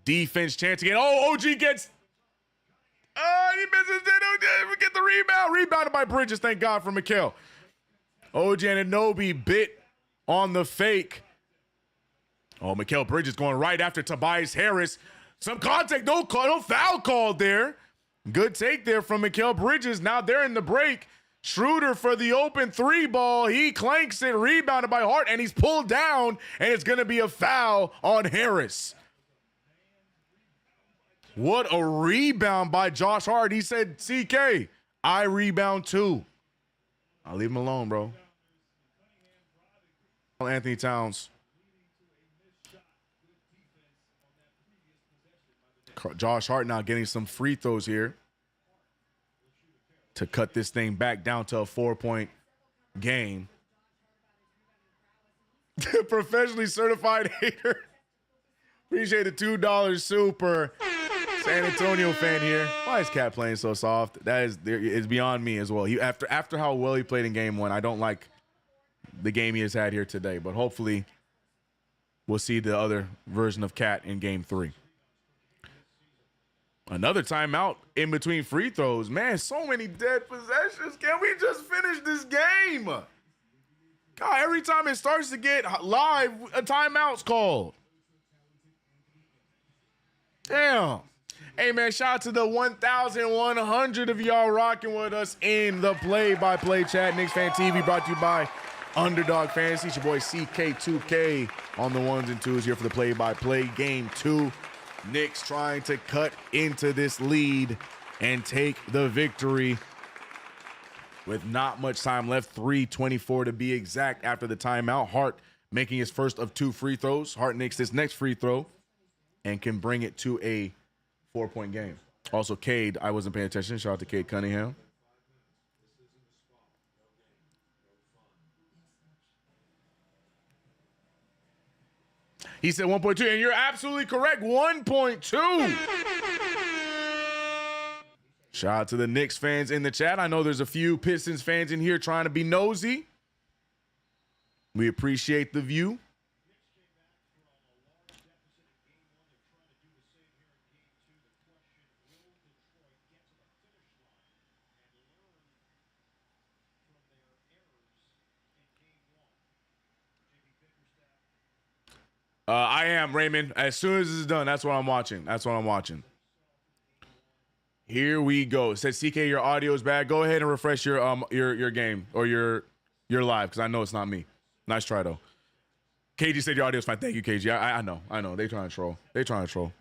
Defense chance again. Oh, OG gets. Oh, he misses it. We get the rebound. Rebounded by Bridges. Thank God for Mikal. OG Anunoby bit on the fake. Oh, Mikal Bridges going right after Tobias Harris. Some contact. No foul called there. Good take there from Mikal Bridges. Now they're in the break. Schroeder for the open three ball. He clanks it. Rebounded by Hart. And he's pulled down. And it's going to be a foul on Harris. What a rebound by Josh Hart. He said, CK, I rebound too. I'll leave him alone, bro. Anthony Towns. Josh Hart now getting some free throws here to cut this thing back down to a 4-point game. Professionally certified hater. Appreciate the $2 super. San Antonio fan here. Why is Cat playing so soft? That is beyond me as well. After how well he played in game 1, I don't like the game he has had here today. But hopefully we'll see the other version of Cat in game 3. Another timeout in between free throws. Man, so many dead possessions. Can we just finish this game? God, every time it starts to get live, a timeout's called. Damn. Hey, man, shout out to the 1,100 of y'all rocking with us in the play-by-play chat. KnicksFanTV brought to you by Underdog Fantasy. It's your boy CK2K on the ones and twos here for the play-by-play game 2. Knicks trying to cut into this lead and take the victory with not much time left. 3:24 to be exact after the timeout. Hart making his first of 2 free throws. Hart makes his next free throw and can bring it to a 4-point game. Also, Cade, I wasn't paying attention. Shout out to Cade Cunningham. He said 1.2, and you're absolutely correct. 1.2. Shout out to the Knicks fans in the chat. I know there's a few Pistons fans in here trying to be nosy. We appreciate the view. I am, Raymond. As soon as this is done, that's what I'm watching. That's what I'm watching. Here we go. It says CK, your audio is bad. Go ahead and refresh your game or your live, because I know it's not me. Nice try though. KG said your audio is fine. Thank you, KG. I know. They trying to troll. They trying to troll.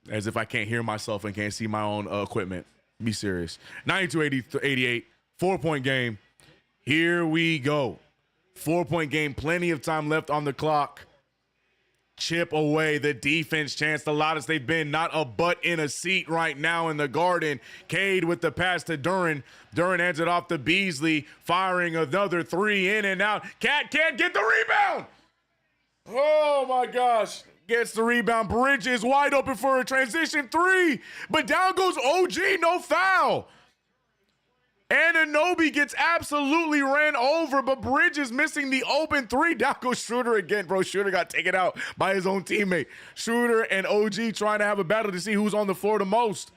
As if I can't hear myself and can't see my own equipment. Be serious. 92-88, 4-point game. Here we go. 4-point game. Plenty of time left on the clock. Chip away. The defense chance the loudest they've been. Not a butt in a seat right now in the Garden. Cade with the pass to Duren. Duren hands it off to Beasley. Firing another three in and out. Cat can't get the rebound. Oh my gosh. Gets the rebound. Bridges wide open for a transition three. But down goes OG. No foul. Anunoby gets absolutely ran over, but Bridges missing the open three. Down goes Schroeder again, bro. Schroeder got taken out by his own teammate. Schroeder and OG trying to have a battle to see who's on the floor the most.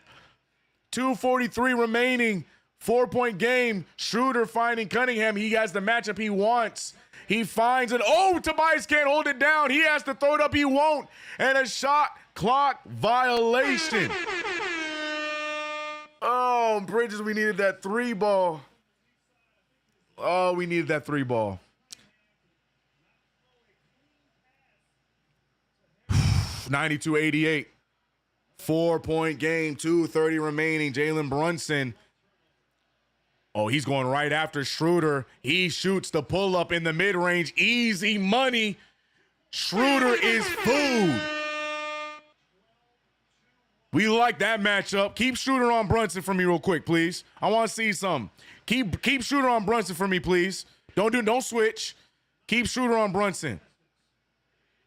2:43 remaining. 4-point game. Schroeder finding Cunningham. He has the matchup he wants. He finds it. Oh, Tobias can't hold it down. He has to throw it up. He won't. And a shot clock violation. Oh, Bridges, we needed that three ball. Oh, we needed that three ball. 92-88. 4-point game, 2:30 remaining. Jalen Brunson. Oh, he's going right after Schroeder. He shoots the pull-up in the mid-range. Easy money. Schroeder is food. We like that matchup. Keep Schroeder on Brunson for me real quick, please. I want to see some. Keep Schroeder on Brunson for me, please. Don't switch. Keep Schroeder on Brunson.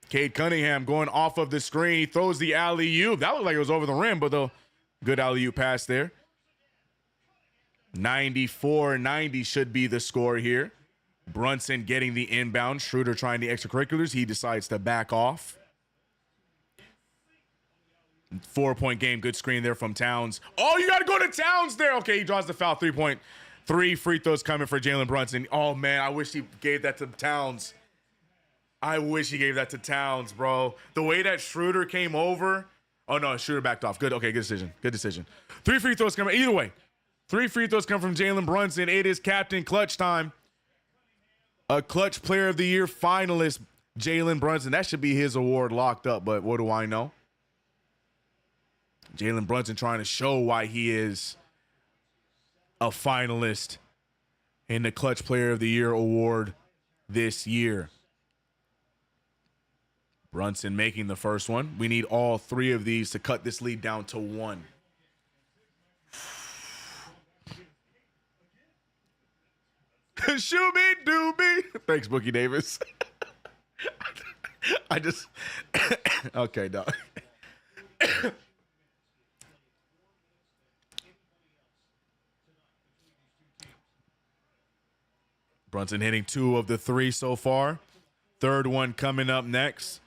Cade Cunningham going off of the screen. He throws the alley-oop. That looked like it was over the rim, but the good alley-oop pass there. 94-90 should be the score here. Brunson getting the inbound. Schroeder trying the extracurriculars. He decides to back off. 4-point game. Good screen there from Towns. Oh, you got to go to Towns there. Okay, he draws the foul. 3-point. 3 free throws coming for Jalen Brunson. Oh, man, I wish he gave that to Towns. I wish he gave that to Towns, bro. The way that Schroeder came over. Oh, no, Schroeder backed off. Good. Okay, good decision. Good decision. 3 free throws coming. Either way, 3 free throws come from Jalen Brunson. It is Captain Clutch time. A Clutch Player of the Year finalist, Jalen Brunson. That should be his award locked up, but what do I know? Jalen Brunson trying to show why he is a finalist in the Clutch Player of the Year award this year. Brunson making the first one. We need all 3 of these to cut this lead down to 1. Shoot me, do me. Thanks, Bookie Davis. I just okay, dog. Brunson hitting 2 of the 3 so far. Third one coming up next.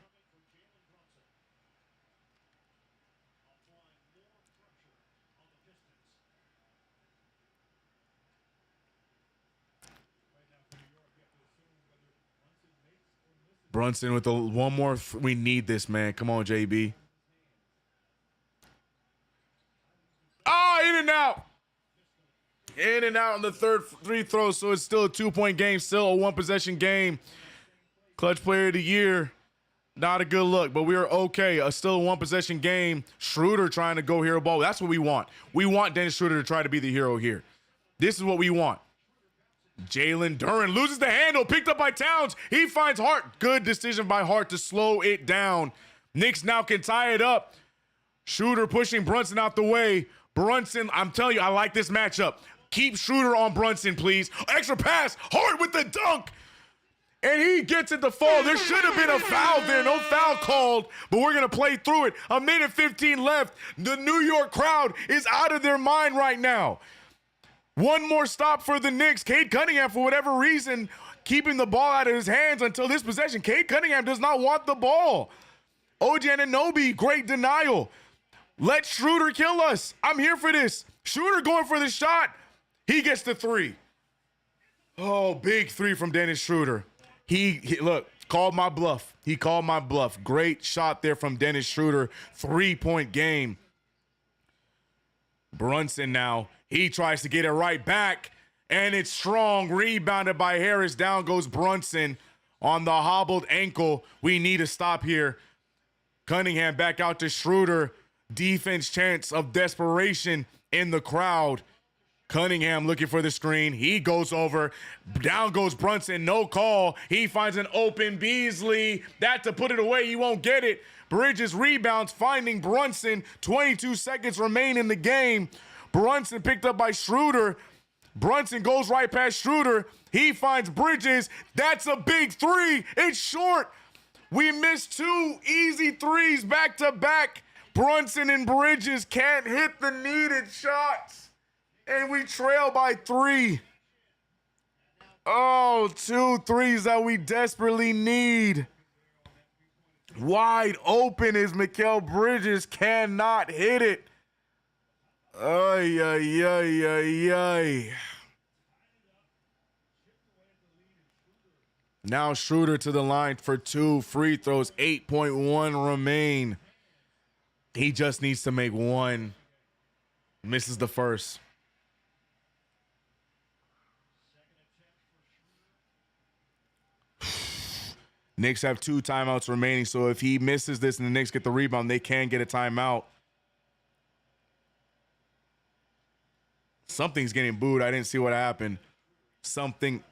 Brunson with one more. We need this, man. Come on, JB. Oh, in and out. In and out on the third free throw, so it's still a 2-point game, still a 1-possession game. Clutch Player of the Year, not a good look, but we are okay. Still a 1-possession game. Schroeder trying to go hero ball. That's what we want. We want Dennis Schroeder to try to be the hero here. This is what we want. Jalen Duren loses the handle, picked up by Towns. He finds Hart. Good decision by Hart to slow it down. Knicks now can tie it up. Schroeder pushing Brunson out the way. Brunson, I'm telling you, I like this matchup. Keep Schroeder on Brunson, please. Extra pass. Hart with the dunk. And he gets it to fall. There should have been a foul there. No foul called, but we're going to play through it. 1:15 left. The New York crowd is out of their mind right now. One more stop for the Knicks. Cade Cunningham, for whatever reason, keeping the ball out of his hands until this possession. Cade Cunningham does not want the ball. OG Anunoby, great denial. Let Schroeder kill us. I'm here for this. Schroeder going for the shot. He gets the 3. Oh, big 3 from Dennis Schroeder. Look, Called my bluff. He called my bluff. Great shot there from Dennis Schroeder. 3-point game. Brunson now. He tries to get it right back. And it's strong. Rebounded by Harris. Down goes Brunson on the hobbled ankle. We need to stop here. Cunningham back out to Schroeder. Defense chance of desperation in the crowd. Cunningham looking for the screen. He goes over. Down goes Brunson. No call. He finds an open Beasley. That to put it away. He won't get it. Bridges rebounds, finding Brunson. 22 seconds remain in the game. Brunson picked up by Schroeder. Brunson goes right past Schroeder. He finds Bridges. That's a big three. It's short. We missed 2 easy threes back to back. Brunson and Bridges can't hit the needed shots. And we trail by 3. Oh, 2 threes that we desperately need. Wide open is Mikal Bridges. Cannot hit it. Ay, ay, ay, ay, ay. Now Schroeder to the line for 2 free throws. 8.1 remain. He just needs to make 1. Misses the first. Knicks have 2 timeouts remaining, so if he misses this and the Knicks get the rebound, they can get a timeout. Something's getting booed. I didn't see what happened. Something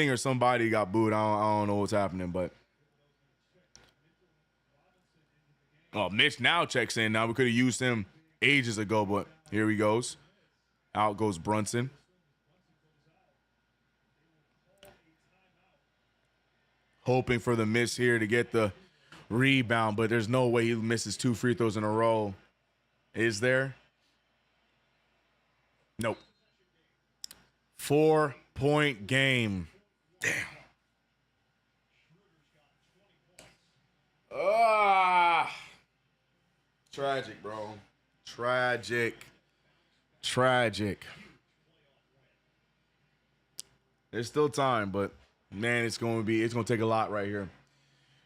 or somebody got booed. I don't know what's happening, but. Oh, Mitch now checks in. Now we could have used him ages ago, but here he goes. Out goes Brunson. Hoping for the miss here to get the rebound, but there's no way he misses 2 free throws in a row. Is there? Nope. 4-point game. Damn. Ah. Tragic, bro. Tragic. There's still time, but man, it's going to take a lot right here.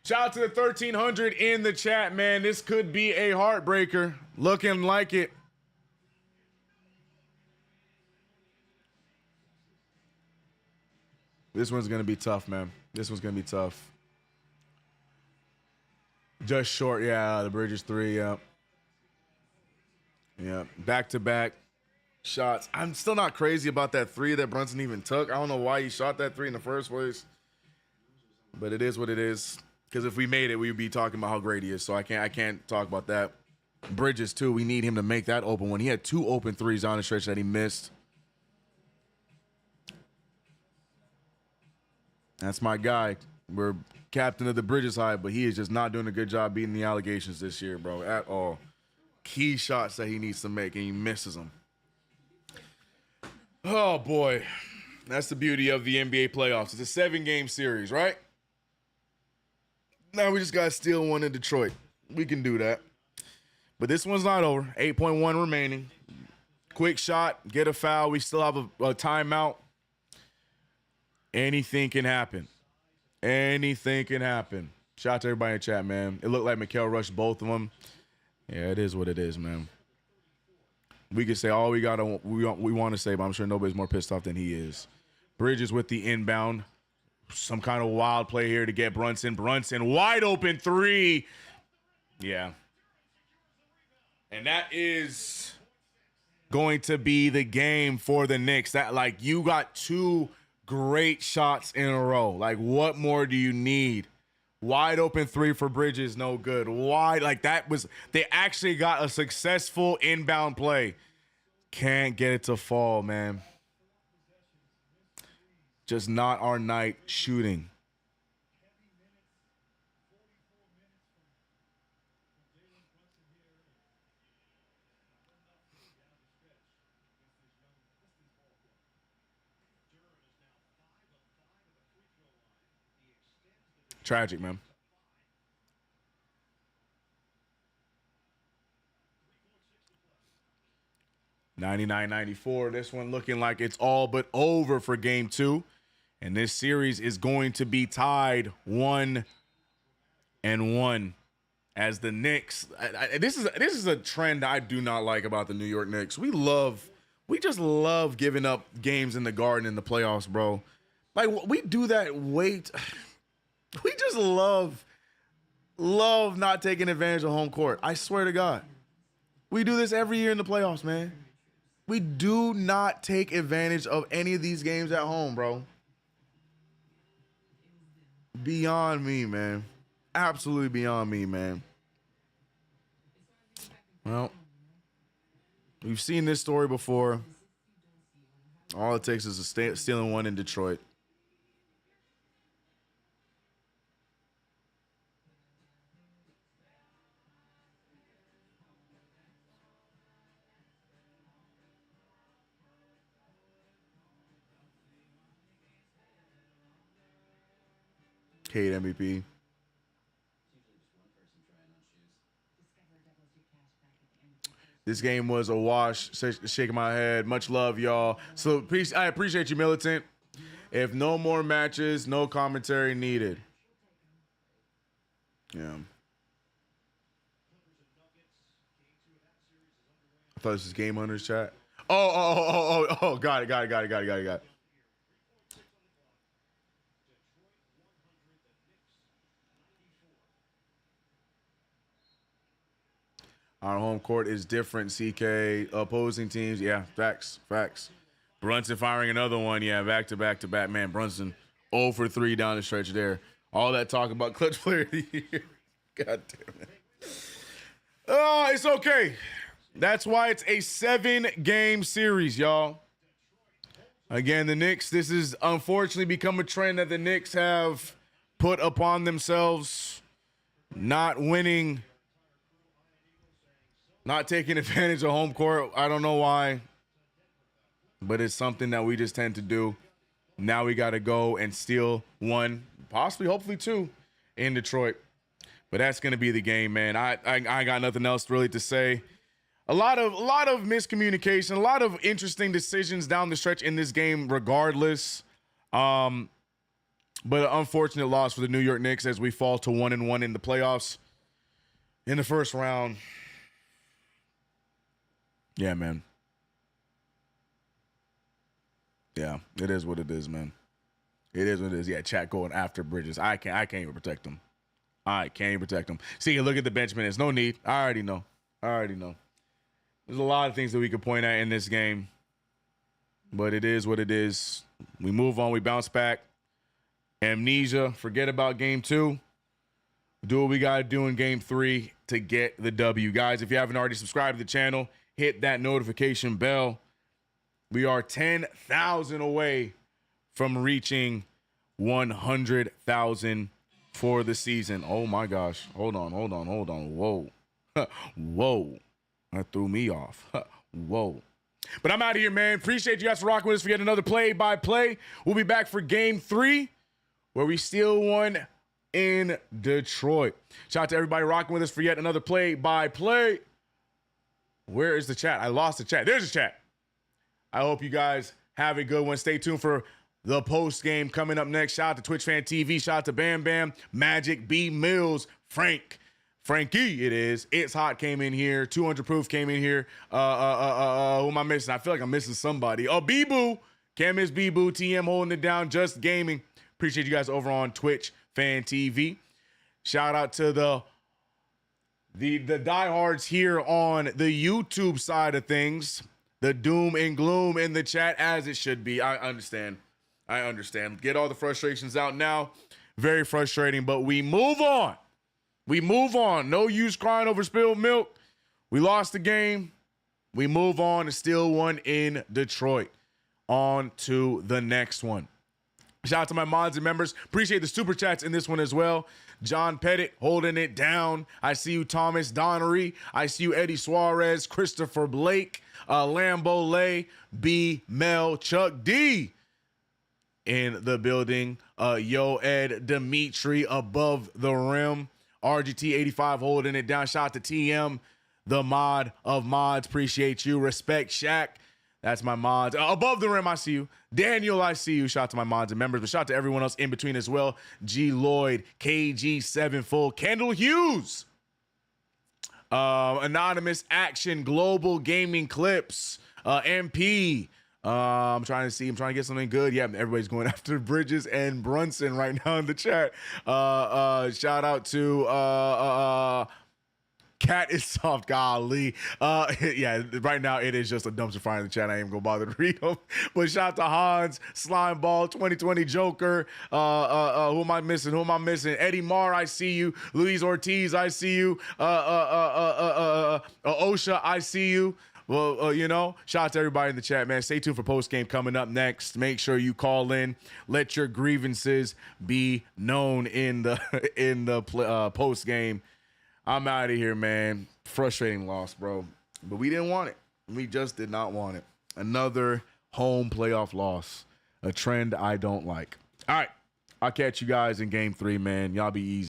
Shout out to the 1300 in the chat, man. This could be a heartbreaker. Looking like it. This one's going to be tough, man. This one's going to be tough. Just short, yeah. The Bridges 3, yeah. Yeah, back-to-back shots. I'm still not crazy about that 3 that Brunson even took. I don't know why he shot that 3 in the first place. But it is what it is. Because if we made it, we'd be talking about how great he is. So I can't talk about that. Bridges, too. We need him to make that open one. He had 2 open 3s on the stretch that he missed. That's my guy. We're captain of the Bridges High, but he is just not doing a good job beating the allegations this year, bro, at all. Key shots that he needs to make, and he misses them. Oh, boy. That's the beauty of the NBA playoffs. It's a 7-game series, right? Now we just got to steal one in Detroit. We can do that. But this one's not over. 8.1 remaining. Quick shot, get a foul. We still have a timeout. Anything can happen. Anything can happen. Shout out to everybody in the chat, man. It looked like Mikal rushed both of them. Yeah, it is what it is, man. We can say all we want to say, but I'm sure nobody's more pissed off than he is. Bridges with the inbound. Some kind of wild play here to get Brunson. Brunson, wide open 3. Yeah. And that is going to be the game for the Knicks. That, like, you got 2 great shots in a row. Like, what more do you need? Wide open 3 for Bridges, no good. Wide, like that was, they actually got a successful inbound play. Can't get it to fall, man. Just not our night shooting. Tragic, man. $99.94. This one looking like it's all but over for game 2. And this series is going to be tied 1-1 as the Knicks. This is a trend I do not like about the New York Knicks. We just love giving up games in the Garden in the playoffs, bro. Like, we do that we just love not taking advantage of home court. I swear to God. We do this every year in the playoffs, man. We do not take advantage of any of these games at home, bro. Beyond me, man. Absolutely beyond me, man. Well, we've seen this story before. All it takes is a stealing one in Detroit. Kate MVP. This game was a wash. Shaking my head. Much love, y'all. So I appreciate you, Militant. If no more matches, no commentary needed. Yeah. I thought this was Game Hunters chat. Oh. Got it. Our home court is different, CK. Opposing teams, yeah, facts. Brunson firing another one, yeah, back to back. Man, Brunson 0 for 3 down the stretch there. All that talk about clutch player of the year. God damn it. Oh, it's okay. That's why it's a 7-game series, y'all. Again, the Knicks, this has unfortunately become a trend that the Knicks have put upon themselves. Not winning. Not taking advantage of home court. I don't know why, but it's something that we just tend to do. Now we got to go and steal one, possibly, hopefully 2 in Detroit. But that's going to be the game, man. I got nothing else really to say. A lot of miscommunication, a lot of interesting decisions down the stretch in this game regardless. But an unfortunate loss for the New York Knicks as we fall to 1-1 in the playoffs in the first round. Yeah, man. Yeah, it is what it is, man. It is what it is. Yeah, chat going after Bridges. I can't even protect him. I can't even protect him. See, look at the bench minutes. No need. I already know. There's a lot of things that we could point at in this game. But it is what it is. We move on. We bounce back. Amnesia. Forget about game 2. Do what we got to do in game 3 to get the W. Guys, if you haven't already subscribed to the channel, hit that notification bell. We are 10,000 away from reaching 100,000 for the season. Oh my gosh. Hold on. Whoa. Whoa. That threw me off. Whoa. But I'm out of here, man. Appreciate you guys for rocking with us for yet another play-by-play. We'll be back for game 3, where we steal one in Detroit. Shout out to everybody rocking with us for yet another play-by-play. Where is the chat? I lost the chat. There's the chat. I hope you guys have a good one. Stay tuned for the post game coming up next. Shout out to Twitch Fan TV. Shout out to Bam Bam, Magic, B Mills, Frankie. It is. It's Hot came in here. 200 Proof came in here. Who am I missing? I feel like I'm missing somebody. Oh, B-Boo. Can't miss B-Boo. TM holding it down. Just Gaming. Appreciate you guys over on Twitch Fan TV. Shout out to the diehards here on the YouTube side of things. The doom and gloom in the chat, as it should be. I understand. Get all the frustrations out now. Very frustrating, but we move on. No use crying over spilled milk. We lost the game. We move on and steal one in Detroit. On to the next one. Shout out to my mods and members. Appreciate the super chats in this one as well. John Pettit holding it down. I see you, Thomas Donnery. I see you, Eddie Suarez, Christopher Blake, Lambo Lay, B. Mel, Chuck D in the building. Yo, Ed Dimitri above the rim. RGT85 holding it down. Shout out to TM, the mod of mods. Appreciate you. Respect Shaq. That's my mods. Above the rim, I see you. Daniel, I see you. Shout out to my mods and members, but shout out to everyone else in between as well. G. Lloyd, KG7 Full, Kendall Hughes, Anonymous Action, Global Gaming Clips, MP. I'm trying to get something good. Yeah, everybody's going after Bridges and Brunson right now in the chat. Shout out to Cat is soft, golly. Yeah, right now it is just a dumpster fire in the chat. I ain't gonna bother to read them. But shout out to Hans, Slimeball, 2020 Joker. Who am I missing? Eddie Marr, I see you. Luis Ortiz, I see you. Osha, I see you. Well, shout out to everybody in the chat, man. Stay tuned for post game coming up next. Make sure you call in. Let your grievances be known in the post game. I'm out of here, man. Frustrating loss, bro. But we didn't want it. We just did not want it. Another home playoff loss. A trend I don't like. All right. I'll catch you guys in game 3, man. Y'all be easy.